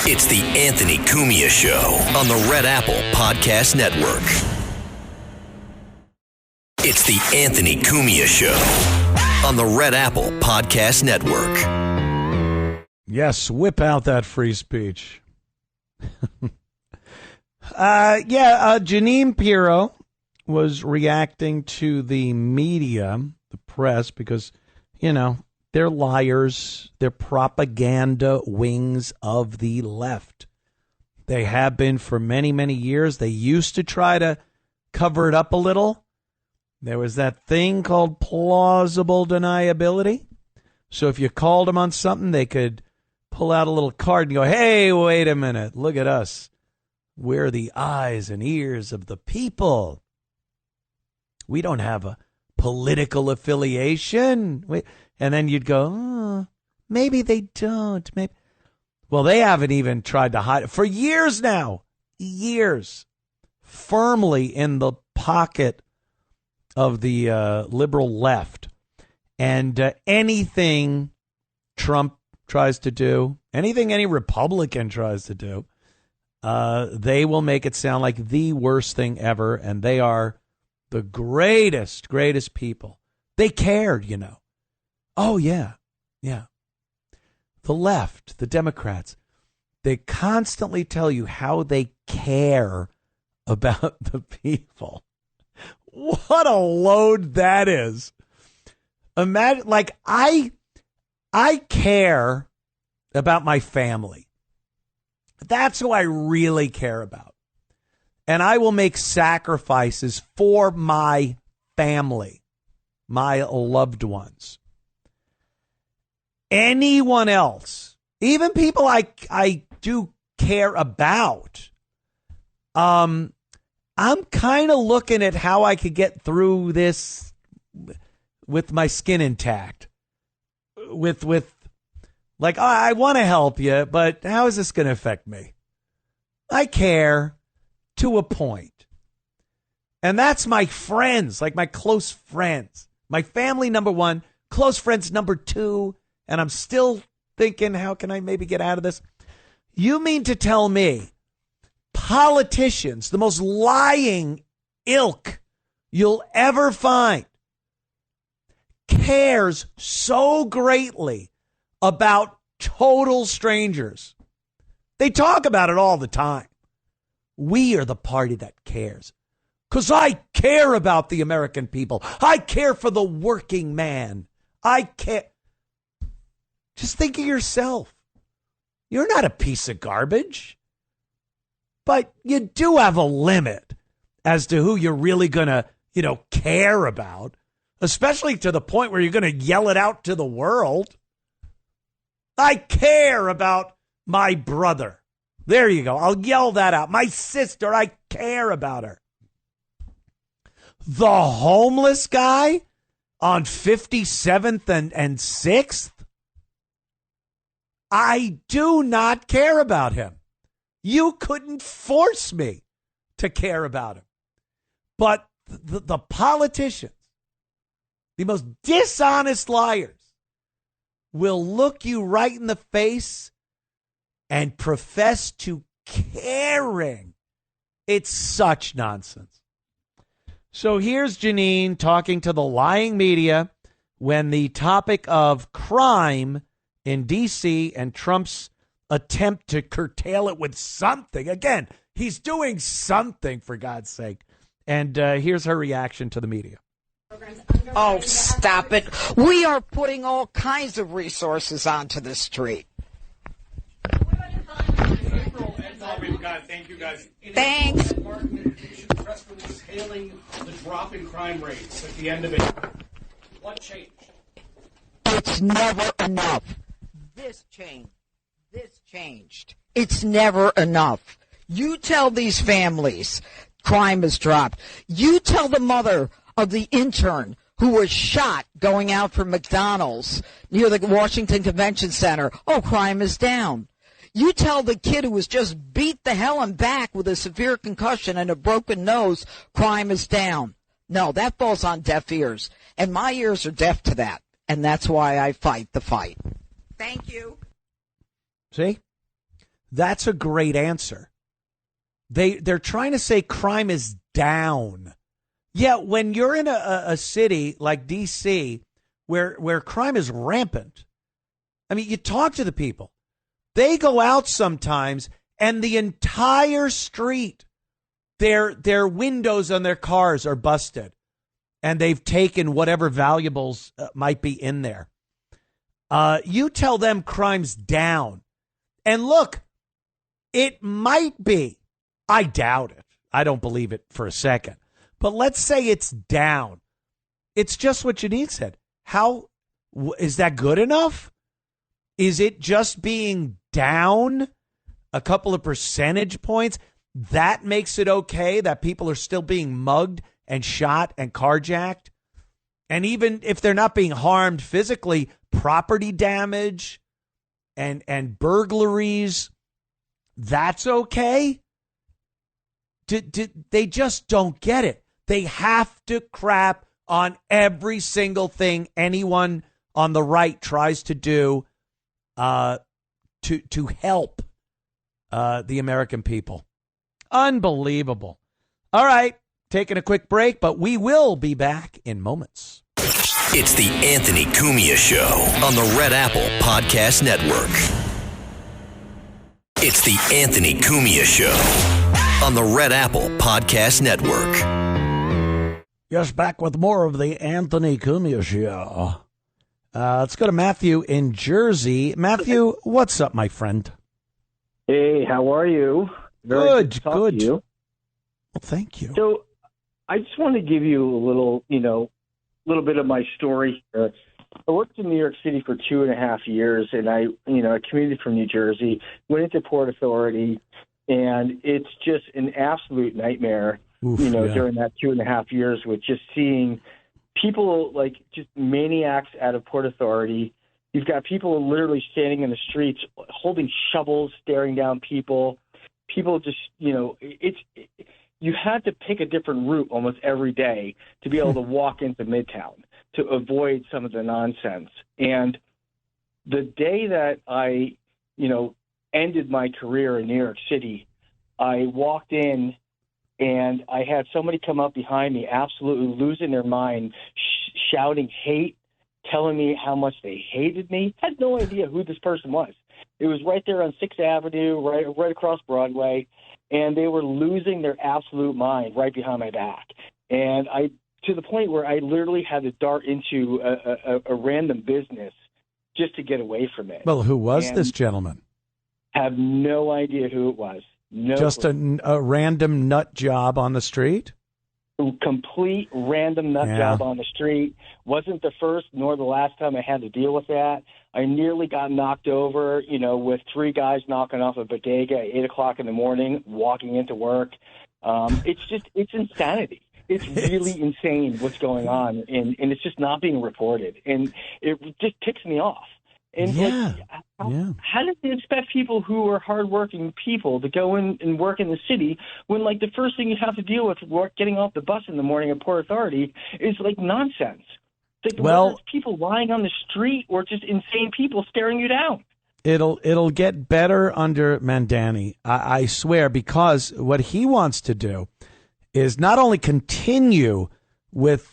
It's the Anthony Cumia Show on the Red Apple Podcast Network. It's the Anthony Cumia Show on the Red Apple Podcast Network. Yes, whip out that free speech. Jeanine Pirro was reacting to the media, the press, because, you know, they're liars. They're propaganda wings of the left. They have been for many, many years. They used to try to cover it up a little. There was that thing called plausible deniability. So if you called them on something, they could pull out a little card and go, hey, wait a minute, look at us. We're the eyes and ears of the people. We don't have a political affiliation. And then you'd go, oh, maybe they don't. Maybe. Well, they haven't even tried to hide it for years now. Years. Firmly in the pocket of the liberal left. And anything Trump tries to do, anything any Republican tries to do, they will make it sound like the worst thing ever. And they are the greatest people. They cared, you know. Oh, yeah. The left, the Democrats, they constantly tell you how they care about the people. What a load that is. Imagine, like, I care about my family. That's who I really care about. And I will make sacrifices for my family, my loved ones. Anyone else, even people I do care about, I'm kind of looking at how I could get through this with my skin intact. With like, oh, I want to help you, but how is this going to affect me? I care to a point. And that's my friends, like my close friends. My family, number one. Close friends, number two. And I'm still thinking, how can I maybe get out of this? You mean to tell me politicians, the most lying ilk you'll ever find, cares so greatly about total strangers? They talk about it all the time. We are the party that cares. Because I care about the American people. I care for the working man. I care. Just think of yourself. You're not a piece of garbage. But you do have a limit as to who you're really going to, care about. Especially to the point where you're going to yell it out to the world. I care about my brother. There you go. I'll yell that out. My sister, I care about her. The homeless guy on 57th and 6th? I do not care about him. You couldn't force me to care about him. But the politicians, the most dishonest liars, will look you right in the face and profess to caring. It's such nonsense. So here's Jeanine talking to the lying media when the topic of crime in DC and Trump's attempt to curtail it with something. Again, he's doing something, for God's sake. And here's her reaction to the media. Oh, stop it. We are putting all kinds of resources onto the street. Thank you, guys. Thanks. Martin issued a press release hailing the drop in crime rates at the end of it. What changed? It's never enough. This changed. It's never enough. You tell these families crime has dropped. You tell the mother of the intern who was shot going out from McDonald's near the Washington Convention Center, oh, crime is down. You tell the kid who was just beat the hell and back with a severe concussion and a broken nose, crime is down. No, that falls on deaf ears. And my ears are deaf to that. And that's why I fight the fight. Thank you. See? That's a great answer. They're trying to say crime is down. Yeah, when you're in a city like DC where crime is rampant, I mean, you talk to the people. They go out sometimes and the entire street, their windows on their cars are busted and they've taken whatever valuables might be in there. You tell them crime's down. And look, it might be. I doubt it. I don't believe it for a second. But let's say it's down. It's just what Janine said. How is that good enough? Is it just being down a couple of percentage points? That makes it okay that people are still being mugged and shot and carjacked? And even if they're not being harmed physically, property damage and burglaries, that's okay? They just don't get it. They have to crap on every single thing anyone on the right tries to do to help the American people. Unbelievable. All right, taking a quick break, but we will be back in moments. It's the Anthony Cumia Show on the Red Apple Podcast Network. It's the Anthony Cumia Show on the Red Apple Podcast Network. Yes, back with more of the Anthony Cumia Show. Let's go to Matthew in Jersey. Matthew, what's up, my friend? Hey, how are you? Very good to talk to you. Well, thank you. So I just want to give you a little bit of my story here. I worked in New York City for 2.5 years, and I commuted from New Jersey, went into Port Authority, and it's just an absolute nightmare, during that 2.5 years with just seeing people like just maniacs out of Port Authority. You've got people literally standing in the streets, holding shovels, staring down people. People just, you had to pick a different route almost every day to be able to walk into Midtown to avoid some of the nonsense. And the day that I, ended my career in New York City, I walked in and I had somebody come up behind me, absolutely losing their mind, shouting hate, telling me how much they hated me. I had no idea who this person was. It was right there on 6th Avenue, right across Broadway, and they were losing their absolute mind right behind my back. And to the point where I literally had to dart into a random business just to get away from it. Well, who was this gentleman? Have no idea who it was. No Just a random nut job on the street? Complete random nut job on the street. Wasn't the first nor the last time I had to deal with that. I nearly got knocked over, with 3 guys knocking off a bodega at 8 o'clock in the morning, walking into work. It's insanity. It's really insane what's going on, and it's just not being reported. And it just ticks me off. And how does it expect people who are hardworking people to go in and work in the city when, the first thing you have to deal with getting off the bus in the morning at Port Authority is, nonsense? Whether it's people lying on the street or just insane people staring you down. It'll get better under Mandani, I swear, because what he wants to do is not only continue with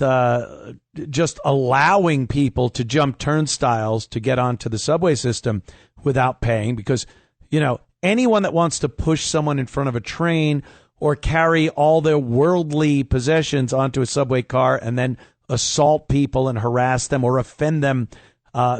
just allowing people to jump turnstiles to get onto the subway system without paying, because, anyone that wants to push someone in front of a train or carry all their worldly possessions onto a subway car and then assault people and harass them or offend them,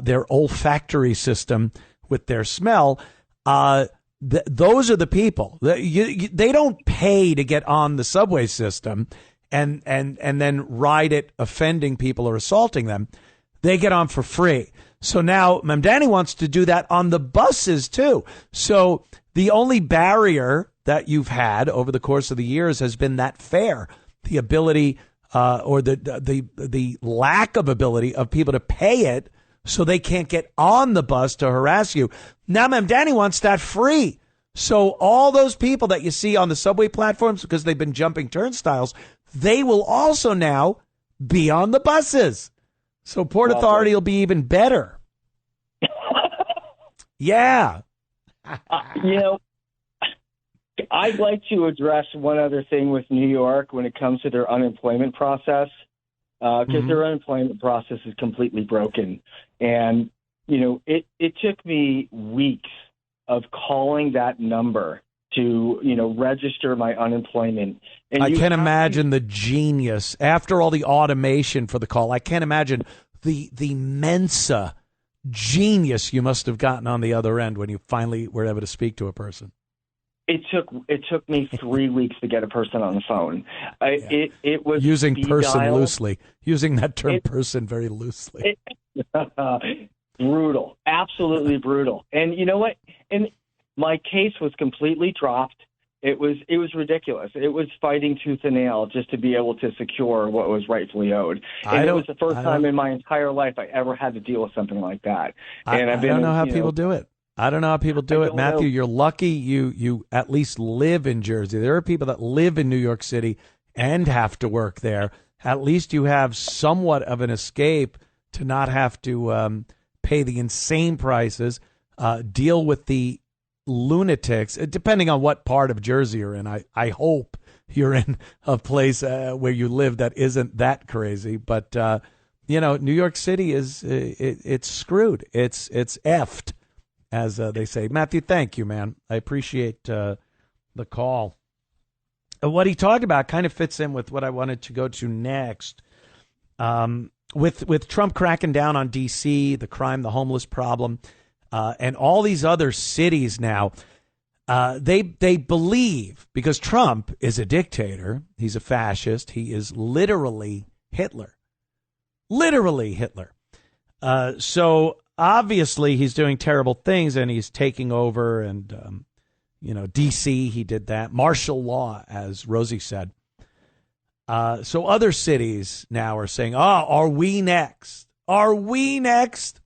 their olfactory system with their smell, those are the people. They don't pay to get on the subway system and then ride it offending people or assaulting them. They get on for free. So now Mamdani wants to do that on the buses too. So the only barrier that you've had over the course of the years has been that fair. The ability or the lack of ability of people to pay it so they can't get on the bus to harass you. Now, Danny wants that free. So all those people that you see on the subway platforms because they've been jumping turnstiles, they will also now be on the buses. So Port Authority will be even better. Yeah. I'd like to address one other thing with New York when it comes to their unemployment process, because their unemployment process is completely broken. And, it took me weeks of calling that number to, register my unemployment. And I can't imagine the genius after all the automation for the call. I can't imagine the Mensa genius you must have gotten on the other end when you finally were able to speak to a person. It took me 3 weeks to get a person on the phone. It was using person dial. loosely, using that term person very loosely. Brutal, absolutely brutal. And you know what? And my case was completely dropped. It was ridiculous. It was fighting tooth and nail just to be able to secure what was rightfully owed. And it was the first time in my entire life I ever had to deal with something like that. And I don't know how people do it. I don't know how people do it. Matthew, you're lucky you at least live in Jersey. There are people that live in New York City and have to work there. At least you have somewhat of an escape to not have to pay the insane prices, deal with the lunatics, depending on what part of Jersey you're in. I hope you're in a place where you live that isn't that crazy. But, New York City it's screwed. It's effed, as they say. Matthew, thank you, man. I appreciate the call. What he talked about kind of fits in with what I wanted to go to next. With Trump cracking down on DC, the crime, the homeless problem, and all these other cities now, they believe, because Trump is a dictator, he's a fascist, he is literally Hitler. Literally Hitler. So obviously he's doing terrible things and he's taking over and, DC, he did that. Martial law, as Rosie said. So other cities now are saying, are we next? Are we next?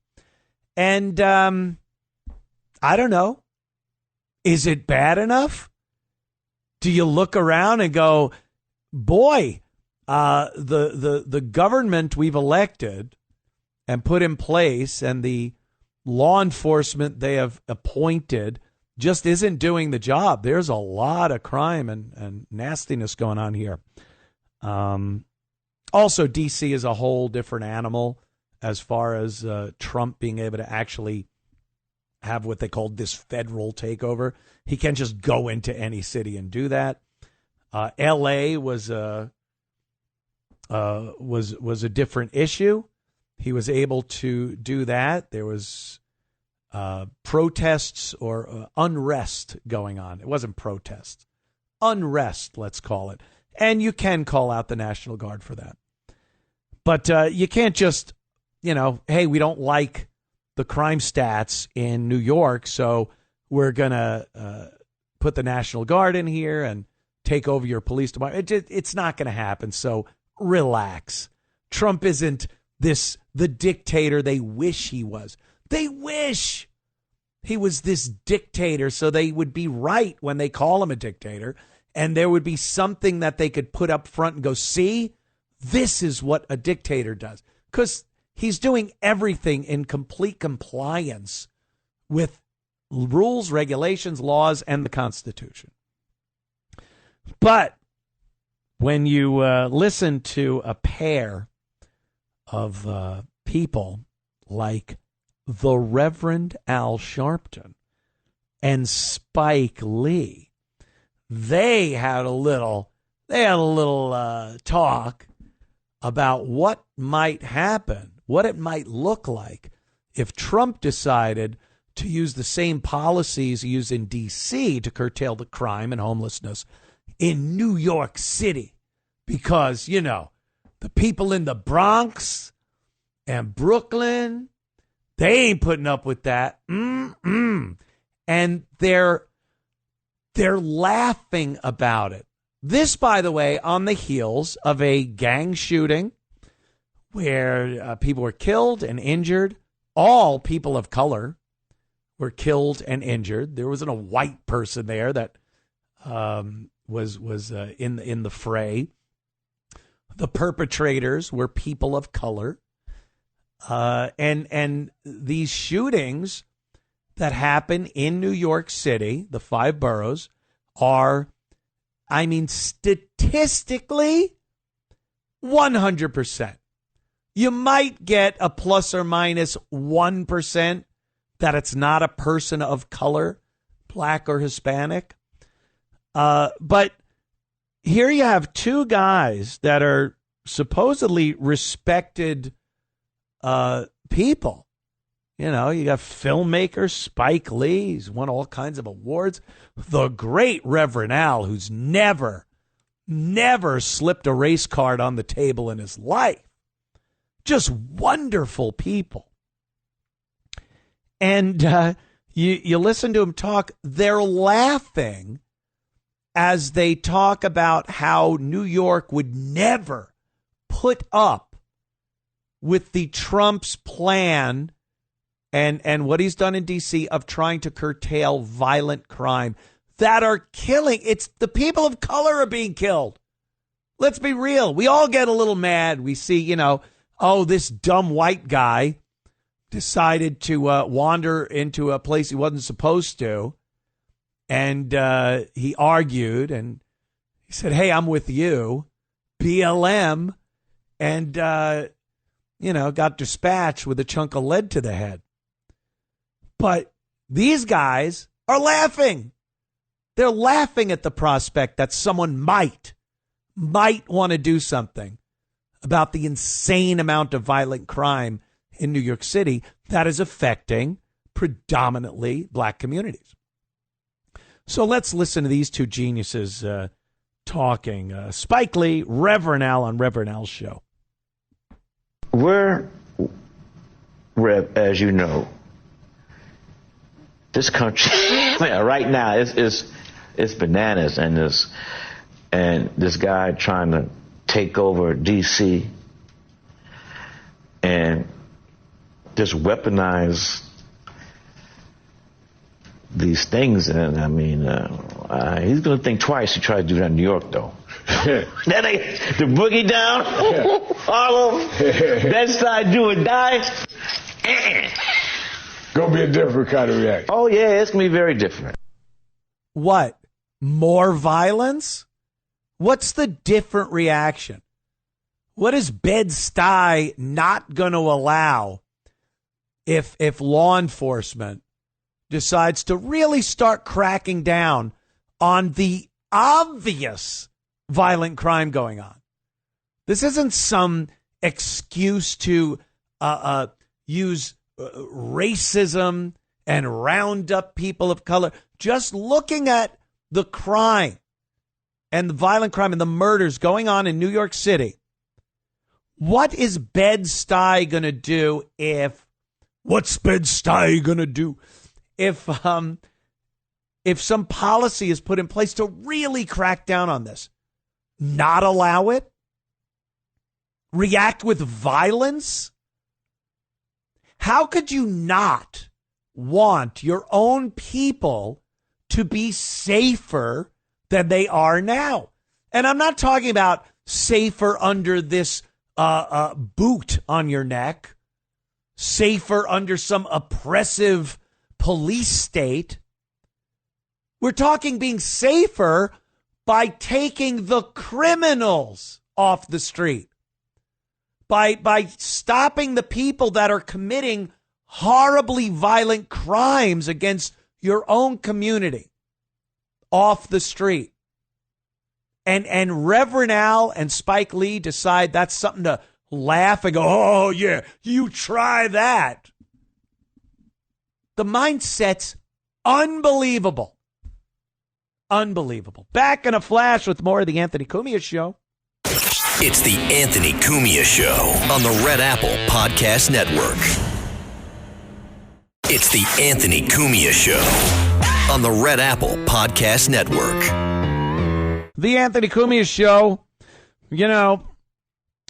And I don't know. Is it bad enough? Do you look around and go, boy, the government we've elected and put in place and the law enforcement they have appointed just isn't doing the job. There's a lot of crime and nastiness going on here. Also, D.C. is a whole different animal as far as Trump being able to actually have what they call this federal takeover. He can't just go into any city and do that. L.A. was a different issue. He was able to do that. There was protests or unrest going on. It wasn't protests. Unrest, let's call it. And you can call out the National Guard for that. But you can't just, hey, we don't like the crime stats in New York, so we're going to put the National Guard in here and take over your police department. It's not going to happen, so relax. Trump isn't the dictator they wish he was. They wish he was this dictator so they would be right when they call him a dictator. And there would be something that they could put up front and go, see, this is what a dictator does. Because he's doing everything in complete compliance with rules, regulations, laws, and the Constitution. But when you listen to a pair of people like the Reverend Al Sharpton and Spike Lee, they had a little talk about what might happen, what it might look like if Trump decided to use the same policies used in D.C. to curtail the crime and homelessness in New York City. Because, the people in the Bronx and Brooklyn, they ain't putting up with that. And they're They're laughing about it. This, by the way, on the heels of a gang shooting where people were killed and injured. All people of color were killed and injured. There wasn't a white person there that was in the fray. The perpetrators were people of color. And these shootings that happen in New York City, the 5 boroughs, are, I mean, statistically, 100%. You might get a plus or minus 1% that it's not a person of color, black or Hispanic. But here you have 2 guys that are supposedly respected people. You know, you got filmmaker Spike Lee. He's won all kinds of awards. The great Reverend Al, who's never slipped a race card on the table in his life. Just wonderful people. And you listen to him talk, they're laughing as they talk about how New York would never put up with the Trump's plan and what he's done in DC of trying to curtail violent crime that are killing. It's the people of color are being killed. Let's be real. We all get a little mad. We see, you know, oh, this dumb white guy decided to wander into a place he wasn't supposed to. And he argued and he said, hey, I'm with you, BLM, and, got dispatched with a chunk of lead to the head. But these guys are laughing. They're laughing at the prospect that someone might want to do something about the insane amount of violent crime in New York City that is affecting predominantly black communities. So let's listen to these 2 geniuses talking. Spike Lee, Reverend Al on Reverend Al's show. We're, Rev, as you know, this country right now it's bananas, and this guy trying to take over DC and just weaponize these things. And I mean, he's going to think twice to try to do that in New York, though. That ain't the boogie down, Harlem, Bed-Stuy, do or die. Gonna be a different kind of reaction. Oh yeah, it's gonna be very different. What? More violence? What's the different reaction? What is Bed-Stuy not going to allow if law enforcement decides to really start cracking down on the obvious violent crime going on? This isn't some excuse to use racism and round up people of color. Just looking at the crime and the violent crime and the murders going on in New York City. What is Bed-Stuy going to do what's Bed-Stuy going to do if some policy is put in place to really crack down on this? Not allow it? React with violence? How could you not want your own people to be safer than they are now? And I'm not talking about safer under this boot on your neck, safer under some oppressive police state. We're talking being safer by taking the criminals off the street. By stopping the people that are committing horribly violent crimes against your own community off the street. And Reverend Al and Spike Lee decide that's something to laugh and go, oh, yeah, you try that. The mindset's unbelievable. Unbelievable. Back in a flash with more of the Anthony Cumia Show. It's the Anthony Cumia Show on the Red Apple Podcast Network. It's the Anthony Cumia Show on the Red Apple Podcast Network. The Anthony Cumia Show. You know,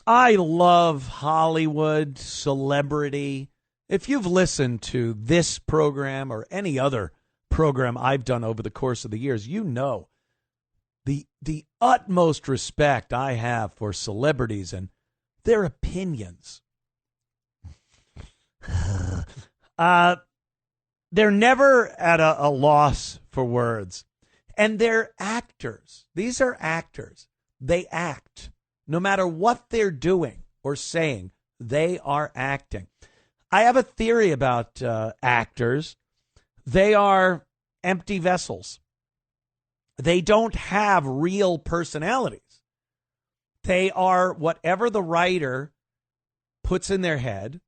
I love Hollywood, celebrity. If you've listened to this program or any other program I've done over the course of the years, you know the utmost respect I have for celebrities and their opinions. They're never at a loss for words. And they're actors. These are actors. They act. No matter what they're doing or saying, they are acting. I have a theory about actors. They are empty vessels. They don't have real personalities. They are whatever the writer puts in their head,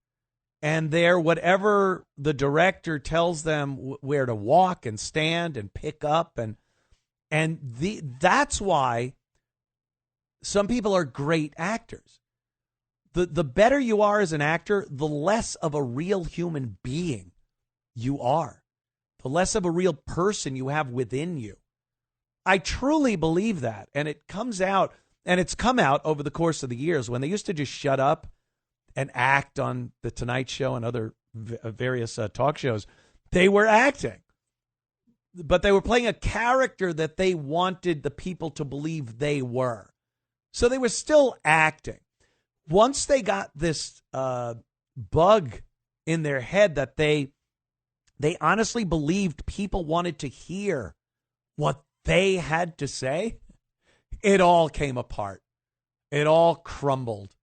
and they're whatever the director tells them where to walk and stand and pick up. That's why some people are great actors. The better you are as an actor, the less of a real human being you are. The less of a real person you have within you. I truly believe that. And it comes out, and it's come out over the course of the years when they used to just shut up and act on The Tonight Show and other various talk shows. They were acting. But they were playing a character that they wanted the people to believe they were. So they were still acting. Once they got this bug in their head that they honestly believed people wanted to hear what they had to say, it all came apart. It all crumbled.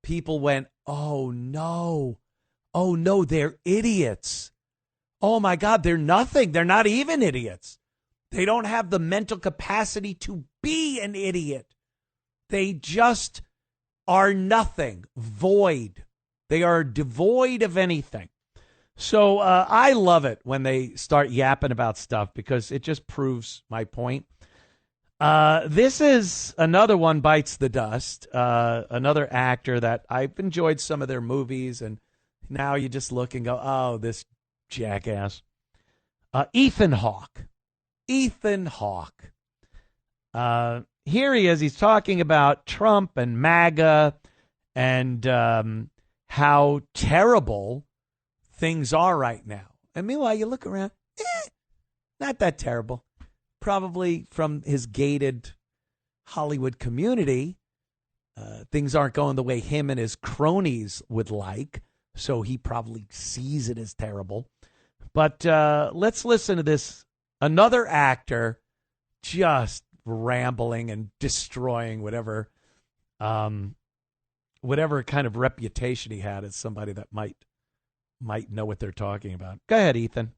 People went, oh no, they're idiots. Oh my God, they're nothing. They're not even idiots. They don't have the mental capacity to be an idiot. They just are nothing, void. They are devoid of anything. So I love it when they start yapping about stuff because it just proves my point. This is another one bites the dust. Another actor that I've enjoyed some of their movies, and now you just look and go, oh, this jackass. Ethan Hawke. Ethan Hawke. Here he is. He's talking about Trump and MAGA and how terrible things are right now. And meanwhile, you look around, not that terrible. Probably from his gated Hollywood community, things aren't going the way him and his cronies would like. So he probably sees it as terrible. But let's listen to this. Another actor just rambling and destroying whatever kind of reputation he had as somebody that might know what they're talking about. Go ahead, Ethan.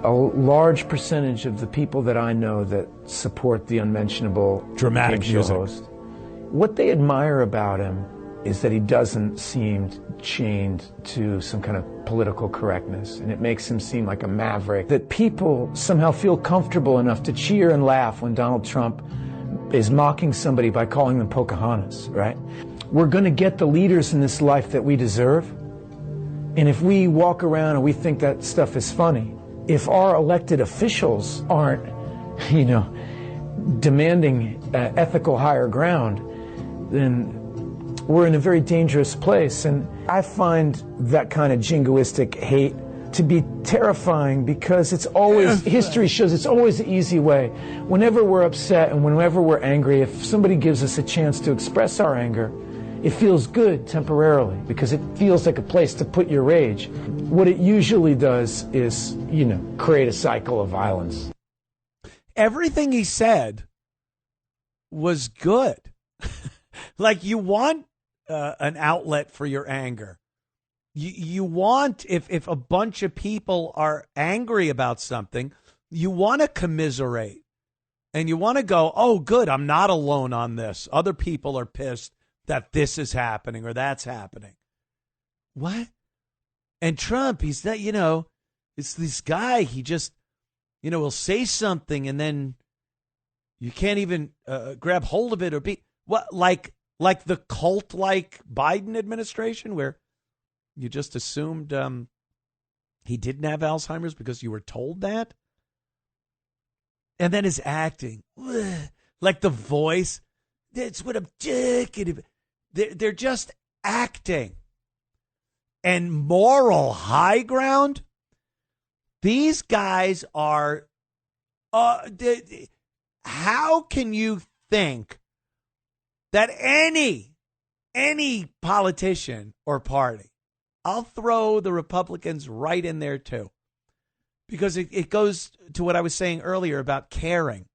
A large percentage of the people that I know that support the unmentionable dramatic game show music host, what they admire about him is that he doesn't seem chained to some kind of political correctness, and it makes him seem like a maverick. That people somehow feel comfortable enough to cheer and laugh when Donald Trump is mocking somebody by calling them Pocahontas, right? We're going to get the leaders in this life that we deserve, and if we walk around and we think that stuff is funny, if our elected officials aren't, demanding ethical higher ground, then we're in a very dangerous place. And I find that kind of jingoistic hate to be terrifying because it's always, history shows it's always the easy way. Whenever we're upset and whenever we're angry, if somebody gives us a chance to express our anger, it feels good temporarily because it feels like a place to put your rage. What it usually does is, create a cycle of violence. Everything he said was good. Like, you want an outlet for your anger. You want, if a bunch of people are angry about something, you want to commiserate. And you want to go, oh, good, I'm not alone on this. Other people are pissed that this is happening or that's happening. What? And Trump, he's not, it's this guy, he just, will say something and then you can't even grab hold of it or be, what, like the cult-like Biden administration where you just assumed he didn't have Alzheimer's because you were told that? And then his acting, like the voice, that's what I'm talking about. They're just acting. And moral high ground, these guys are, how can you think that any politician or party, I'll throw the Republicans right in there too, because it goes to what I was saying earlier about caring.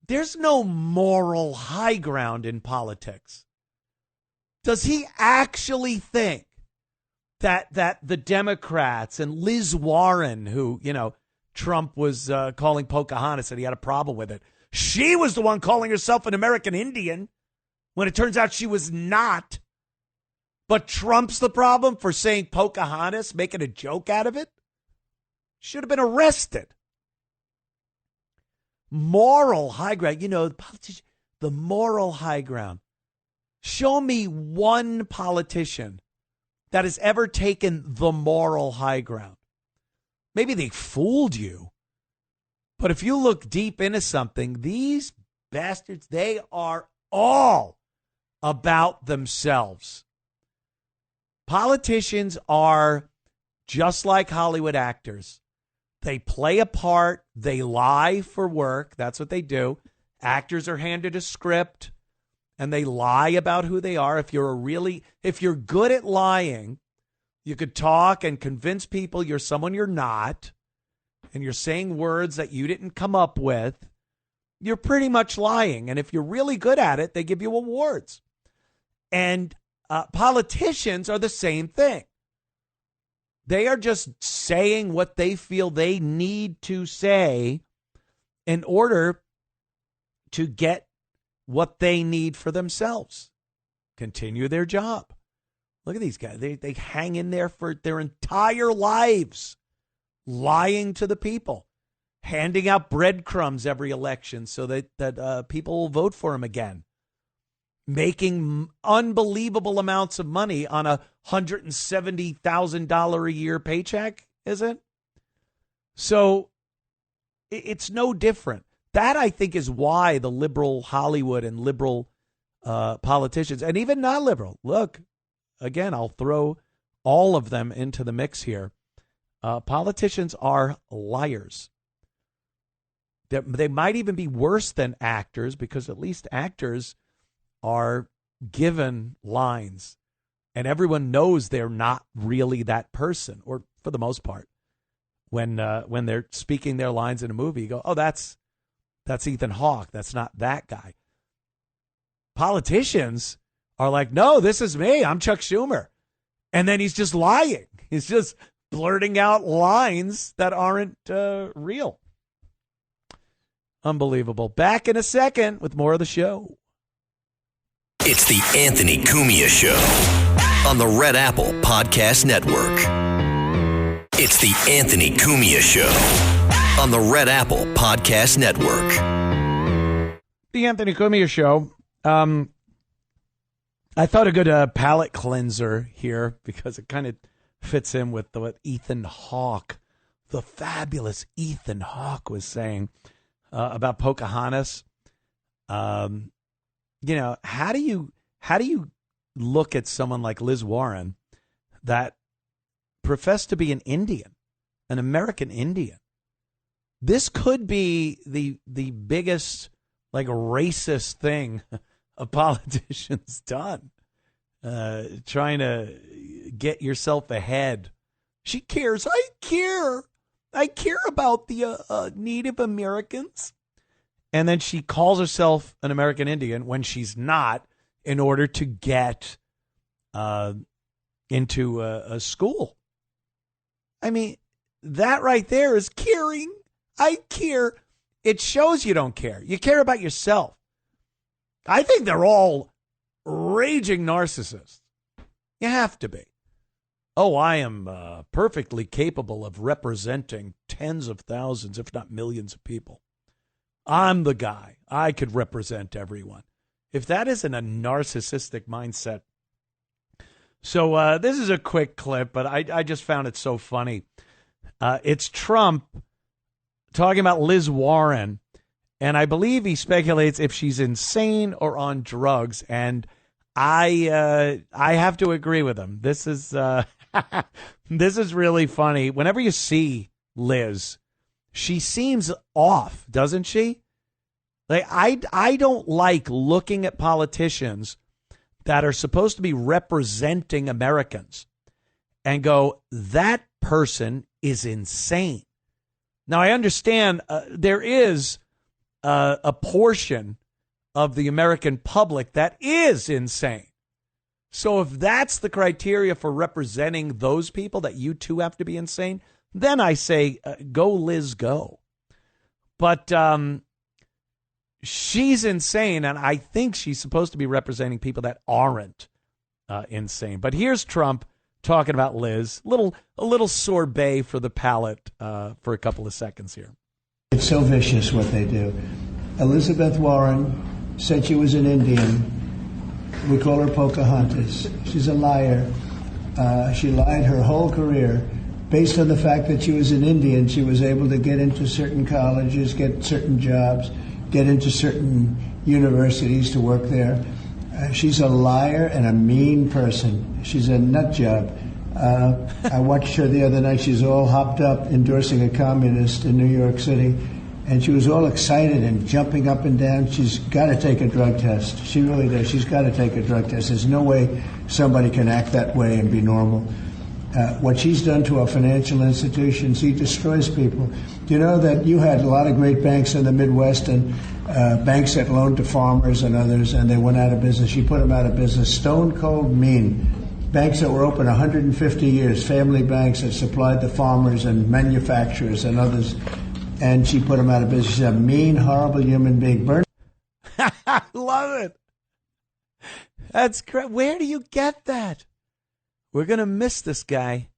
There's no moral high ground in politics. Does he actually think that the Democrats and Liz Warren, who, Trump was calling Pocahontas and he had a problem with it, she was the one calling herself an American Indian when it turns out she was not. But Trump's the problem for saying Pocahontas, making a joke out of it? Should have been arrested. Moral high ground. The moral high ground. Show me one politician that has ever taken the moral high ground. Maybe they fooled you. But if you look deep into something, these bastards, they are all about themselves. Politicians are just like Hollywood actors. They play a part. They lie for work. That's what they do. Actors are handed a script and they lie about who they are. If you're good at lying, you could talk and convince people you're someone you're not, and you're saying words that you didn't come up with, you're pretty much lying. And if you're really good at it, they give you awards. And politicians are the same thing. They are just saying what they feel they need to say in order to get what they need for themselves. Continue their job. Look at these guys. They hang in there for their entire lives, lying to the people, handing out breadcrumbs every election so that people will vote for them again, making unbelievable amounts of money on a $170,000 a year paycheck, is it? So it's no different. That, I think, is why the liberal Hollywood and liberal politicians, and even not liberal, look, again, I'll throw all of them into the mix here. Politicians are liars. They might even be worse than actors, because at least actors are given lines and everyone knows they're not really that person, or for the most part. When they're speaking their lines in a movie, you go, oh, that's Ethan Hawke. That's not that guy. Politicians are like, no, this is me. I'm Chuck Schumer. And then he's just lying. He's just blurting out lines that aren't real. Unbelievable. Back in a second with more of the show. It's the Anthony Cumia Show on the Red Apple Podcast Network. It's the Anthony Cumia Show on the Red Apple Podcast Network. The Anthony Cumia Show. I thought a good palate cleanser here, because it kind of fits in with what Ethan Hawke, the fabulous Ethan Hawke, was saying about Pocahontas. How do you look at someone like Liz Warren that professed to be an Indian, an American Indian? This could be the biggest racist thing a politician's done, trying to get yourself ahead. She cares. I care about the Native Americans. And then she calls herself an American Indian when she's not, in order to get into a school. I mean, that right there is caring. I care. It shows you don't care. You care about yourself. I think they're all raging narcissists. You have to be. Oh, I am perfectly capable of representing tens of thousands, if not millions of people. I'm the guy. I could represent everyone. If that isn't a narcissistic mindset. So this is a quick clip, but I just found it so funny. It's Trump talking about Liz Warren, and I believe he speculates if she's insane or on drugs. And I have to agree with him. This is this is really funny. Whenever you see Liz, she seems off, doesn't she? Like I don't like looking at politicians that are supposed to be representing Americans and go, that person is insane. Now, I understand there is a portion of the American public that is insane. So if that's the criteria for representing those people, that you too have to be insane, then I say, go, Liz, go. But she's insane, and I think she's supposed to be representing people that aren't insane. But here's Trump talking about Liz. A little sorbet for the palate for a couple of seconds here. It's so vicious what they do. Elizabeth Warren said she was an Indian. We call her Pocahontas. She's a liar. She lied her whole career. Based on the fact that she was an Indian, she was able to get into certain colleges, get certain jobs, get into certain universities to work there. She's a liar and a mean person. She's a nut job. I watched her the other night. She's all hopped up endorsing a communist in New York City. And she was all excited and jumping up and down. She's got to take a drug test. She really does. She's got to take a drug test. There's no way somebody can act that way and be normal. What she's done to our financial institutions, he destroys people. Do you know that you had a lot of great banks in the Midwest and banks that loaned to farmers and others, and they went out of business? She put them out of business. Stone cold mean. Banks that were open 150 years, family banks that supplied the farmers and manufacturers and others, and she put them out of business. She's a mean, horrible human being. I love it. That's great. Where do you get that? We're going to miss this guy.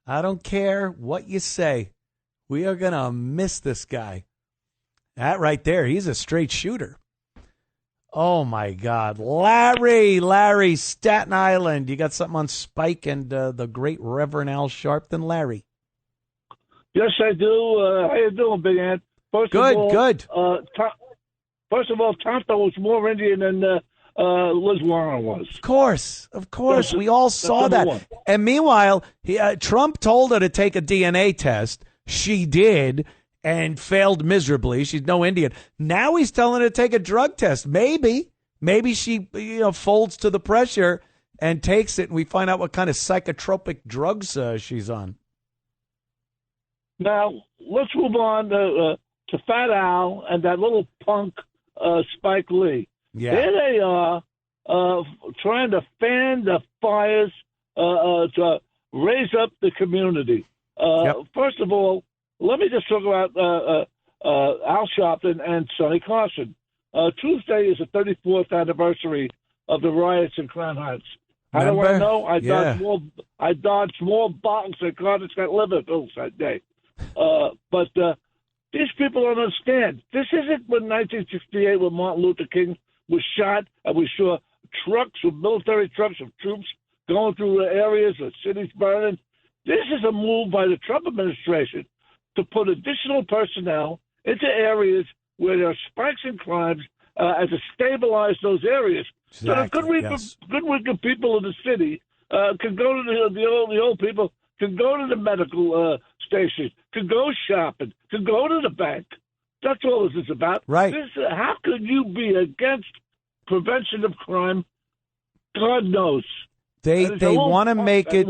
I don't care what you say. We are going to miss this guy. That right there, he's a straight shooter. Oh, my God. Larry, Staten Island. You got something on Spike and the great Reverend Al Sharpton? Larry. Yes, I do. How you doing, Big Ant? Good. First of all, Tonto was more Indian than Liz Warren was. Of course. We all saw that. One. And meanwhile, Trump told her to take a DNA test. She did and failed miserably. She's no Indian. Now he's telling her to take a drug test. Maybe she folds to the pressure and takes it, and we find out what kind of psychotropic drugs she's on. Now, let's move on to Fat Al and that little punk Spike Lee. Yeah. Here they are trying to fan the fires to raise up the community. First of all, let me just talk about Al Sharpton and Sonny Carson. Tuesday is the 34th anniversary of the riots in Crown Heights. How do I know? I dodged more bottles than Carter's got liver pills that day. But these people don't understand. This isn't when 1968 when Martin Luther King was shot and we saw trucks with military trucks of troops going through the areas of cities burning. This is a move by the Trump administration to put additional personnel into areas where there are spikes in crimes and to stabilize those areas. Exactly, So the good week of people in the city can go to the old people can go to the medical station, can go shopping, can go to the bank. That's all this is about. Right. How could you be against prevention of crime? God knows. They want to make it,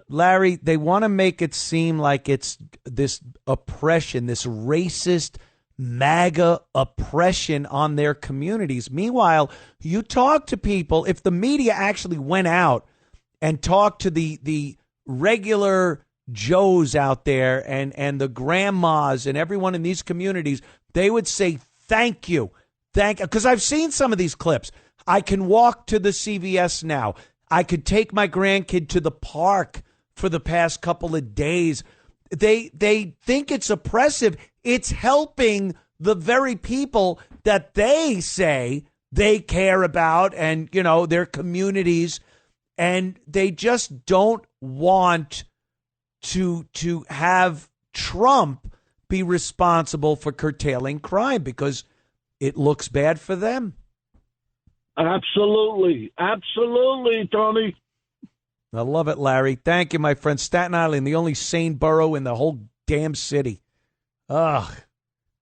Larry, they want to make it seem like it's this oppression, this racist MAGA oppression on their communities. Meanwhile, you talk to people, if the media actually went out and talked to the regular Joes out there and the grandmas and everyone in these communities, they would say, thank you. Because I've seen some of these clips. I can walk to the CVS now. I could take my grandkid to the park for the past couple of days. They think it's oppressive. It's helping the very people that they say they care about and, their communities. And they just don't want to have Trump be responsible for curtailing crime because it looks bad for them. Absolutely. Absolutely, Tony. I love it, Larry. Thank you, my friend. Staten Island, the only sane borough in the whole damn city. Ugh.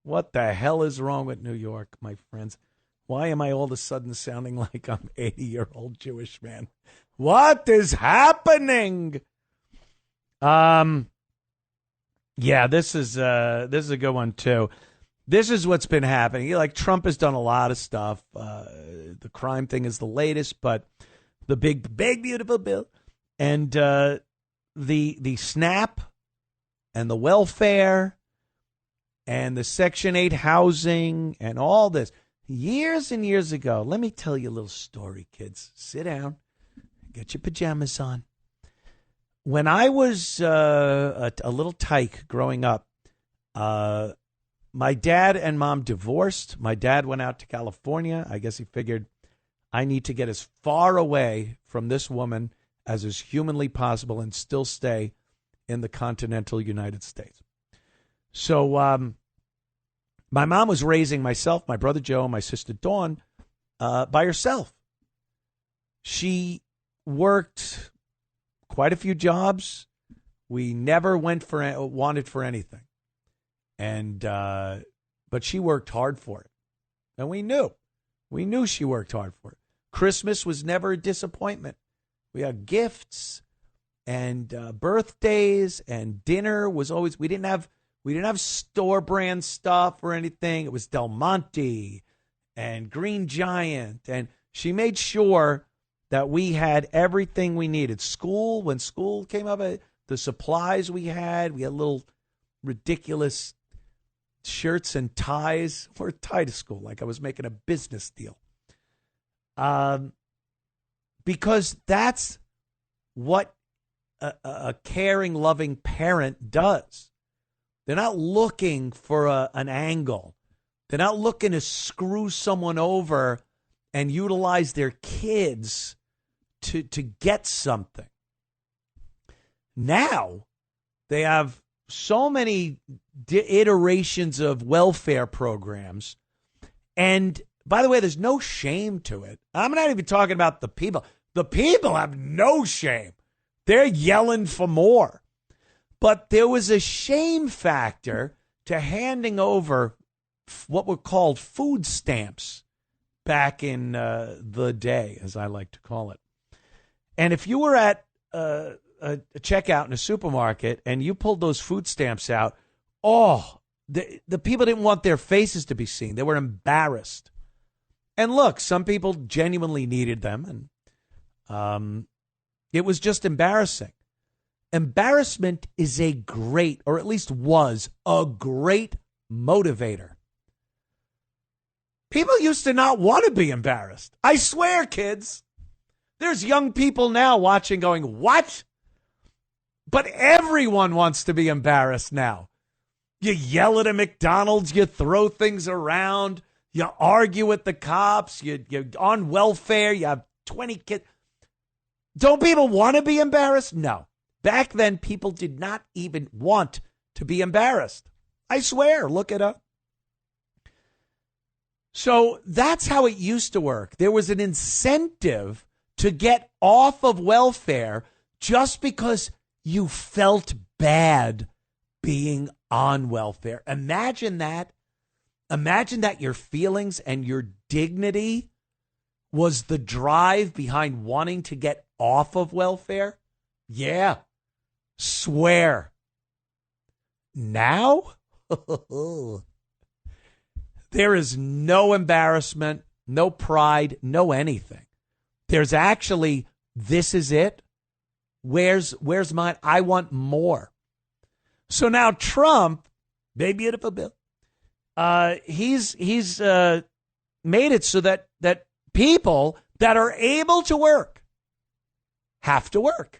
What the hell is wrong with New York, my friends? Why am I all of a sudden sounding like I'm 80-year-old Jewish man? What is happening? Yeah, this is a good one too. This is what's been happening. Like Trump has done a lot of stuff. The crime thing is the latest, but the big beautiful bill and the SNAP and the welfare and the Section 8 housing and all this. Years and years ago, let me tell you a little story, kids. Sit down, get your pajamas on. When I was a little tyke growing up, my dad and mom divorced. My dad went out to California. I guess he figured I need to get as far away from this woman as is humanly possible and still stay in the continental United States. So my mom was raising myself, my brother Joe, and my sister Dawn by herself. She worked quite a few jobs. We never wanted for anything. And but she worked hard for it. And we knew she worked hard for it. Christmas was never a disappointment. We had gifts and birthdays, and dinner was always, we didn't have store brand stuff or anything. It was Del Monte and Green Giant. And she made sure that we had everything we needed. When school came up, the supplies we had little ridiculous shirts and ties. We're tied to school like I was making a business deal. Because that's what a caring, loving parent does. They're not looking for an angle. They're not looking to screw someone over and utilize their kids to get something. Now, they have so many iterations of welfare programs. And by the way, there's no shame to it. I'm not even talking about the people. The people have no shame. They're yelling for more. But there was a shame factor to handing over what were called food stamps back in the day, as I like to call it. And if you were at a checkout in a supermarket and you pulled those food stamps out, the people didn't want their faces to be seen. They were embarrassed. And look, some people genuinely needed them, and it was just embarrassing. Embarrassment is a great, or at least was, a great motivator. People used to not want to be embarrassed. I swear, kids. There's young people now watching going, what? But everyone wants to be embarrassed now. You yell at a McDonald's, you throw things around, you argue with the cops, you're on welfare, you have 20 kids. Don't people want to be embarrassed? No. Back then, people did not even want to be embarrassed. I swear, look it up. So that's how it used to work. There was an incentive to get off of welfare just because you felt bad being on welfare. Imagine that. Imagine that your feelings and your dignity was the drive behind wanting to get off of welfare. Yeah. Swear. Now, there is no embarrassment, no pride, no anything. There's actually, this is it. Where's mine? I want more. So now Trump, big beautiful Bill, he's made it so that people that are able to work have to work.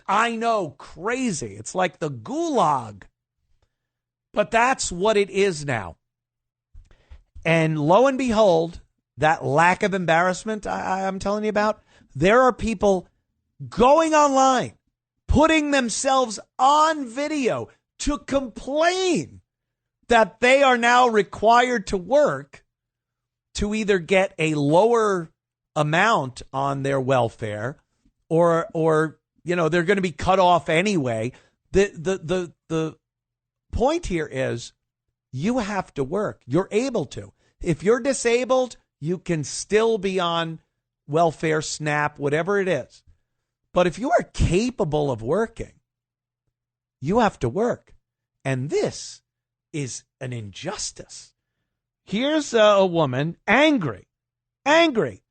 I know, crazy. It's like the gulag. But that's what it is now. And lo and behold, that lack of embarrassment I'm telling you about, there are people going online, putting themselves on video to complain that they are now required to work to either get a lower amount on their welfare or they're going to be cut off anyway. The point here is you have to work. You're able to. If you're disabled, you can still be on welfare, SNAP, whatever it is. But if you are capable of working, you have to work. And this is an injustice. Here's a woman angry, and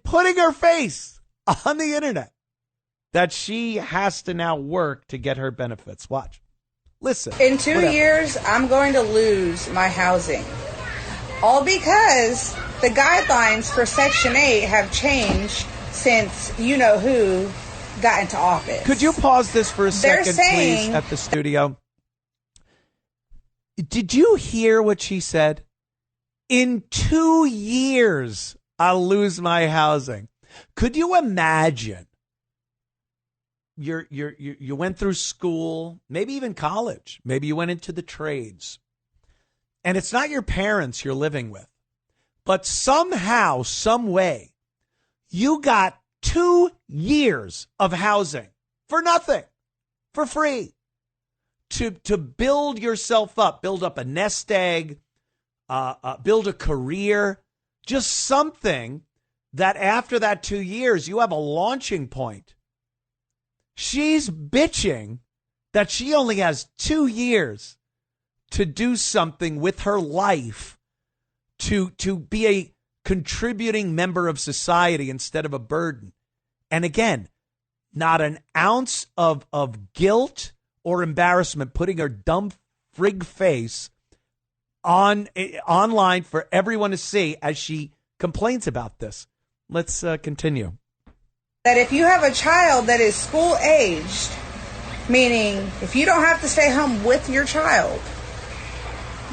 putting her face on the internet that she has to now work to get her benefits. Watch. Listen. In 2 years, I'm going to lose my housing. All because the guidelines for Section 8 have changed since you-know-who got into office. Could you pause this for a second, please, at the studio? Did you hear what she said? In 2 years, I'll lose my housing. Could you imagine? You went through school, maybe even college. Maybe you went into the trades. And it's not your parents you're living with. But somehow, some way, you got 2 years of housing for nothing, for free, to build yourself up, build up a nest egg, build a career, just something that after that 2 years, you have a launching point. She's bitching that she only has 2 years to do something with her life to be a contributing member of society instead of a burden. And again, not an ounce of guilt or embarrassment putting her dumb frig face online for everyone to see as she complains about this. Let's continue. That if you have a child that is school aged, meaning if you don't have to stay home with your child,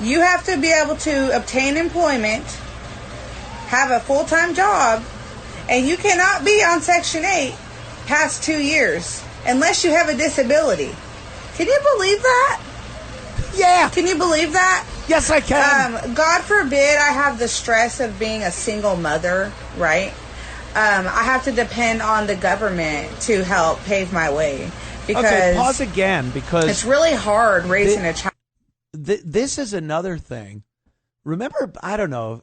you have to be able to obtain employment, have a full-time job, and you cannot be on Section 8 past 2 years unless you have a disability. Can you believe that? Yeah. Can you believe that? Yes, I can. God forbid I have the stress of being a single mother, right? I have to depend on the government to help pave my way. Because okay, pause again, because it's really hard raising a child. This is another thing. Remember, I don't know,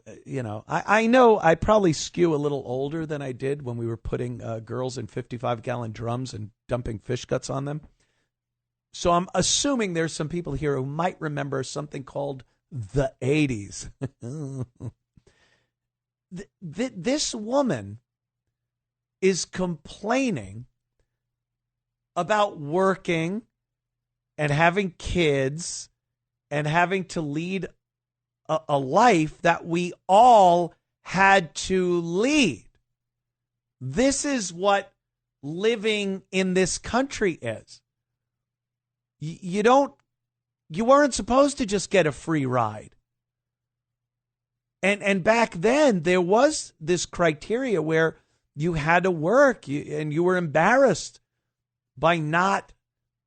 I know I probably skew a little older than I did when we were putting girls in 55-gallon drums and dumping fish guts on them. So I'm assuming there's some people here who might remember something called the 80s. This woman is complaining about working and having kids and having to lead a life that we all had to lead. This is what living in this country is. You weren't supposed to just get a free ride. And back then there was this criteria where you had to work and you were embarrassed by not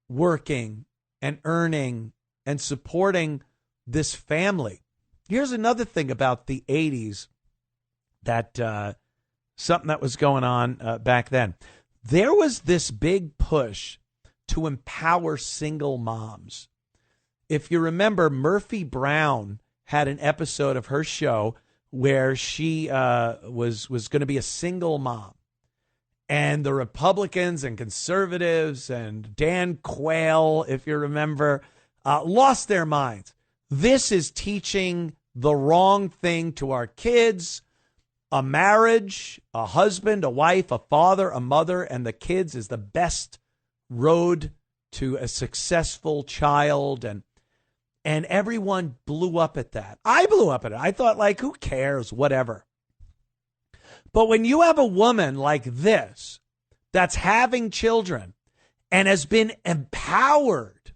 working and earning and supporting this family. Here's another thing about the 80s that something that was going on back then. There was this big push to empower single moms. If you remember, Murphy Brown had an episode of her show where she was going to be a single mom. And the Republicans and conservatives and Dan Quayle, if you remember, lost their minds. This is teaching the wrong thing to our kids. A marriage, a husband, a wife, a father, a mother, and the kids is the best road to a successful child. And everyone blew up at that. I blew up at it. I thought, like, who cares? Whatever. But when you have a woman like this that's having children and has been empowered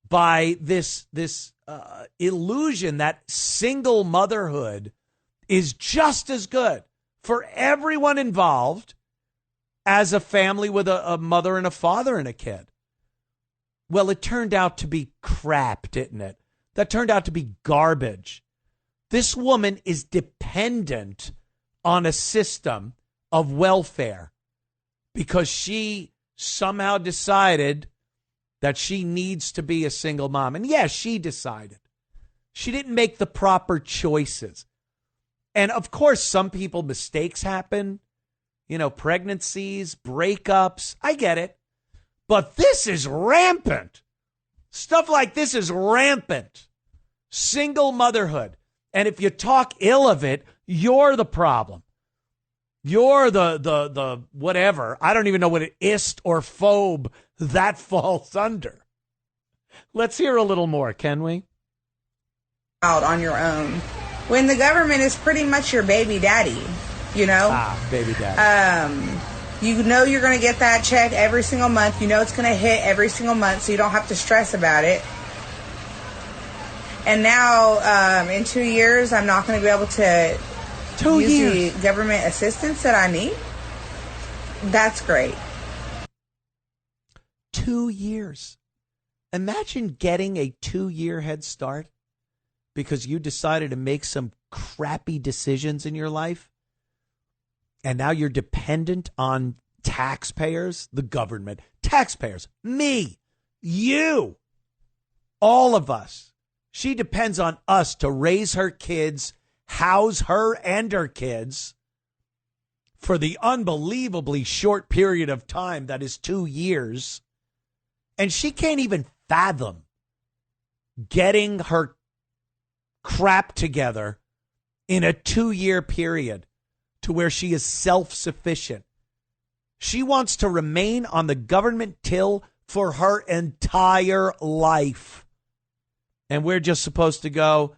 by this illusion that single motherhood is just as good for everyone involved as a family with a mother and a father and a kid. Well, it turned out to be crap, didn't it? That turned out to be garbage. This woman is dependent on a system of welfare because she somehow decided that she needs to be a single mom. And yes, she decided. She didn't make the proper choices. And of course, some people, mistakes happen. Pregnancies, breakups. I get it. But this is rampant. Stuff like this is rampant. Single motherhood. And if you talk ill of it, you're the problem. You're the whatever. I don't even know what it ist or phobe that falls under. Let's hear a little more, can we? Out on your own. When the government is pretty much your baby daddy, baby daddy. You're going to get that check every single month. It's going to hit every single month, so you don't have to stress about it. And now, in 2 years, I'm not going to be able to use the government assistance that I need. That's great. 2 years. Imagine getting a 2-year head start because you decided to make some crappy decisions in your life. And now you're dependent on taxpayers, the government, taxpayers, me, you, all of us. She depends on us to raise her kids, house her and her kids for the unbelievably short period of time that is 2 years. And she can't even fathom getting her crap together in a 2-year period to where she is self-sufficient. She wants to remain on the government till for her entire life. And we're just supposed to go,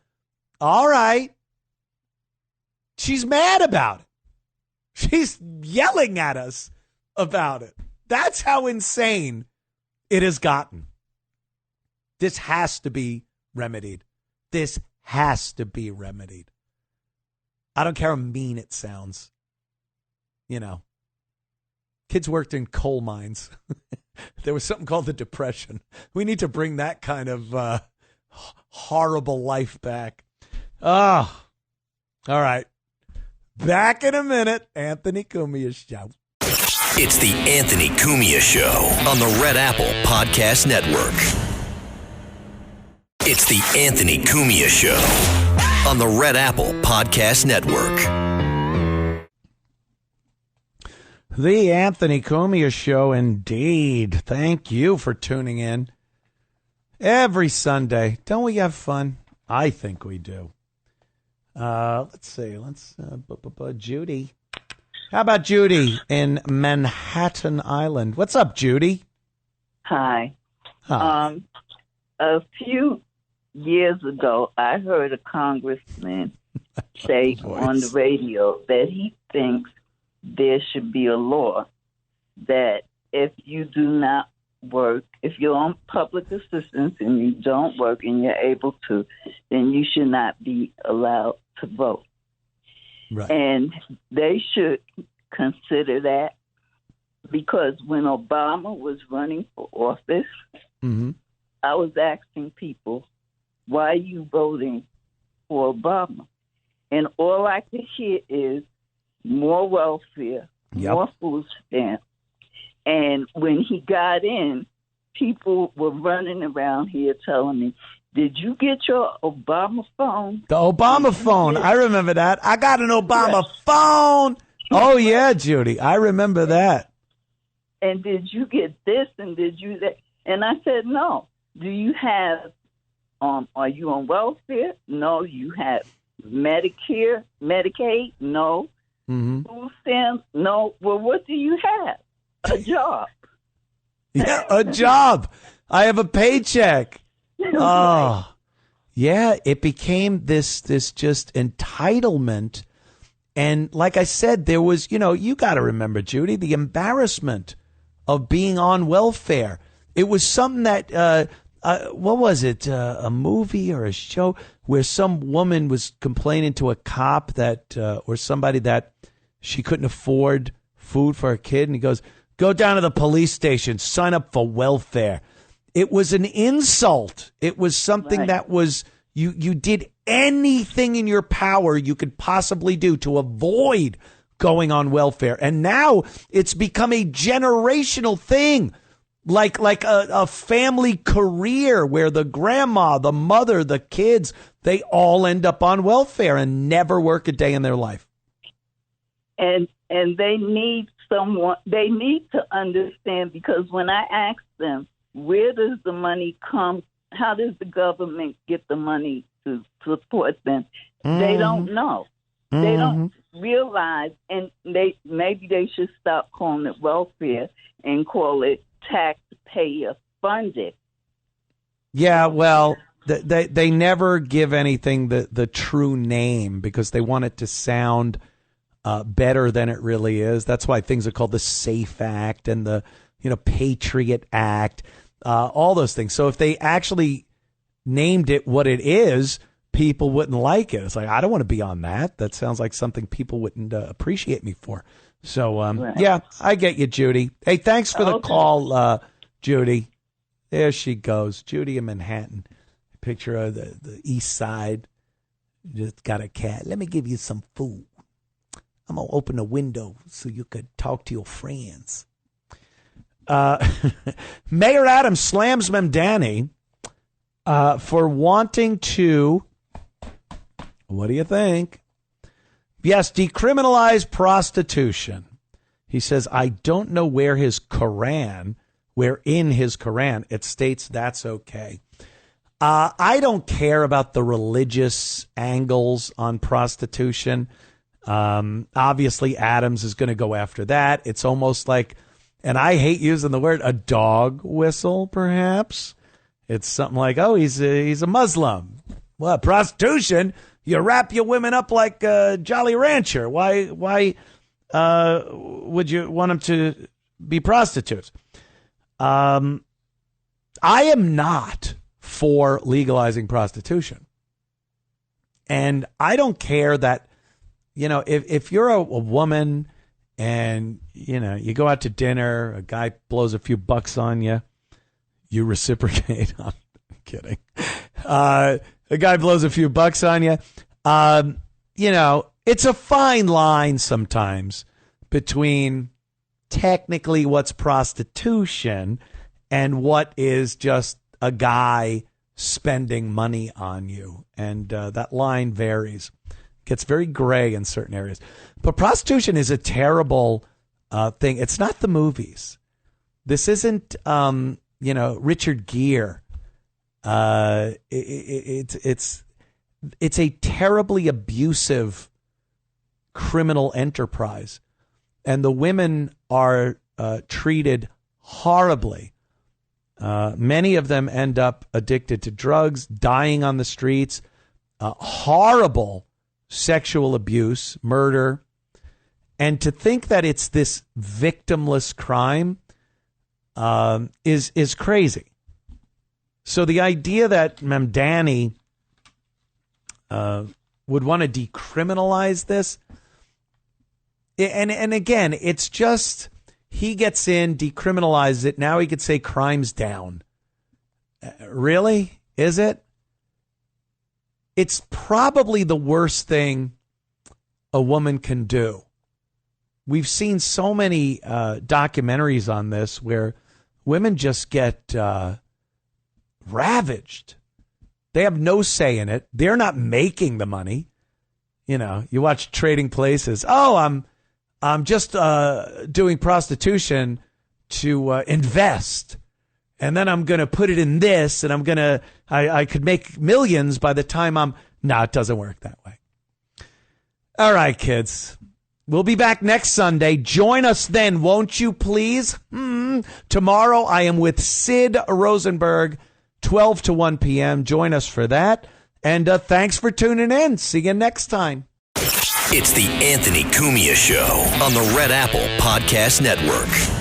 all right. She's mad about it. She's yelling at us about it. That's how insane it has gotten. This has to be remedied. This has to be remedied. I don't care how mean it sounds. Kids worked in coal mines. There was something called the Depression. We need to bring that kind of horrible life back. Oh, all right. Back in a minute. Anthony Cumia Show. It's the Anthony Cumia Show on the Red Apple Podcast Network. It's the Anthony Cumia Show on the Red Apple Podcast Network. The Anthony Cumia Show, indeed. Thank you for tuning in every Sunday. Don't we have fun? I think we do. Let's see. Judy. How about Judy in Manhattan Island? What's up, Judy? Hi. Huh. A few years ago, I heard a congressman say on the radio that he thinks there should be a law that if you do not work, if you're on public assistance and you don't work and you're able to, then you should not be allowed to vote. Right. And they should consider that because when Obama was running for office, I was asking people, why are you voting for Obama? And all I could hear is more welfare, more food stamps. And when he got in, people were running around here telling me, did you get your Obama phone? The Obama phone. I remember that. I got an Obama phone. Oh, yeah, Judy. I remember that. And did you get this and did you that? And I said, no. Do you have, are you on welfare? No. You have Medicare, Medicaid? No. Food stamps? No. Well, what do you have? A job. Yeah, a job. I have a paycheck. Oh, yeah. It became this just entitlement. And like I said, there was, you got to remember, Judy, the embarrassment of being on welfare. It was something that, what was it? A movie or a show where some woman was complaining to a cop that, or somebody that she couldn't afford food for her kid. And he goes, go down to the police station, sign up for welfare. It was an insult. It was something that was, you did anything in your power you could possibly do to avoid going on welfare. And now it's become a generational thing, like a family career where the grandma, the mother, the kids, they all end up on welfare and never work a day in their life. And they need someone, they need to understand, because when I ask them, where does the money come? How does the government get the money to support them? They don't know. They don't realize, and maybe they should stop calling it welfare and call it taxpayer funded. Yeah, well, they never give anything the true name because they want it to sound better than it really is. That's why things are called the SAFE Act and the Patriot Act, all those things. So if they actually named it what it is, people wouldn't like it. It's like, I don't want to be on that. That sounds like something people wouldn't appreciate me for. So, yeah, I get you, Judy. Hey, thanks for the call, Judy. There she goes. Judy in Manhattan. Picture of the east side. Just got a cat. Let me give you some food. I'm going to open the window so you could talk to your friends. Mayor Adams slams Mamdani for wanting to, what do you think? Yes, decriminalize prostitution. He says, I don't know where in his Quran it states that's okay. I don't care about the religious angles on prostitution. Obviously, Adams is going to go after that. It's almost like, and I hate using the word, a dog whistle, perhaps. It's something like, oh, he's a Muslim. Well, prostitution, you wrap your women up like a Jolly Rancher. Why would you want them to be prostitutes? I am not for legalizing prostitution. And I don't care that, if you're a woman and, you go out to dinner, a guy blows a few bucks on you, you reciprocate. I'm kidding. A guy blows a few bucks on you. It's a fine line sometimes between technically what's prostitution and what is just a guy spending money on you. And that line varies. Gets very gray in certain areas. But prostitution is a terrible thing. It's not the movies. This isn't, Richard Gere. It's a terribly abusive criminal enterprise. And the women are treated horribly. Many of them end up addicted to drugs, dying on the streets, horrible sexual abuse, murder. And to think that it's this victimless crime is crazy. So the idea that Mamdani would want to decriminalize this, and again, it's just he gets in, decriminalizes it. Now he could say crime's down. Really? Is it? It's probably the worst thing a woman can do. We've seen so many documentaries on this where women just get ravaged. They have no say in it. They're not making the money. You watch Trading Places. Oh, I'm just doing prostitution to invest. And then I'm going to put it in this, and I could make millions by the time no, it doesn't work that way. All right, kids. We'll be back next Sunday. Join us then, won't you, please? Tomorrow I am with Sid Rosenberg, 12 to 1 p.m. Join us for that. And thanks for tuning in. See you next time. It's the Anthony Cumia Show on the Red Apple Podcast Network.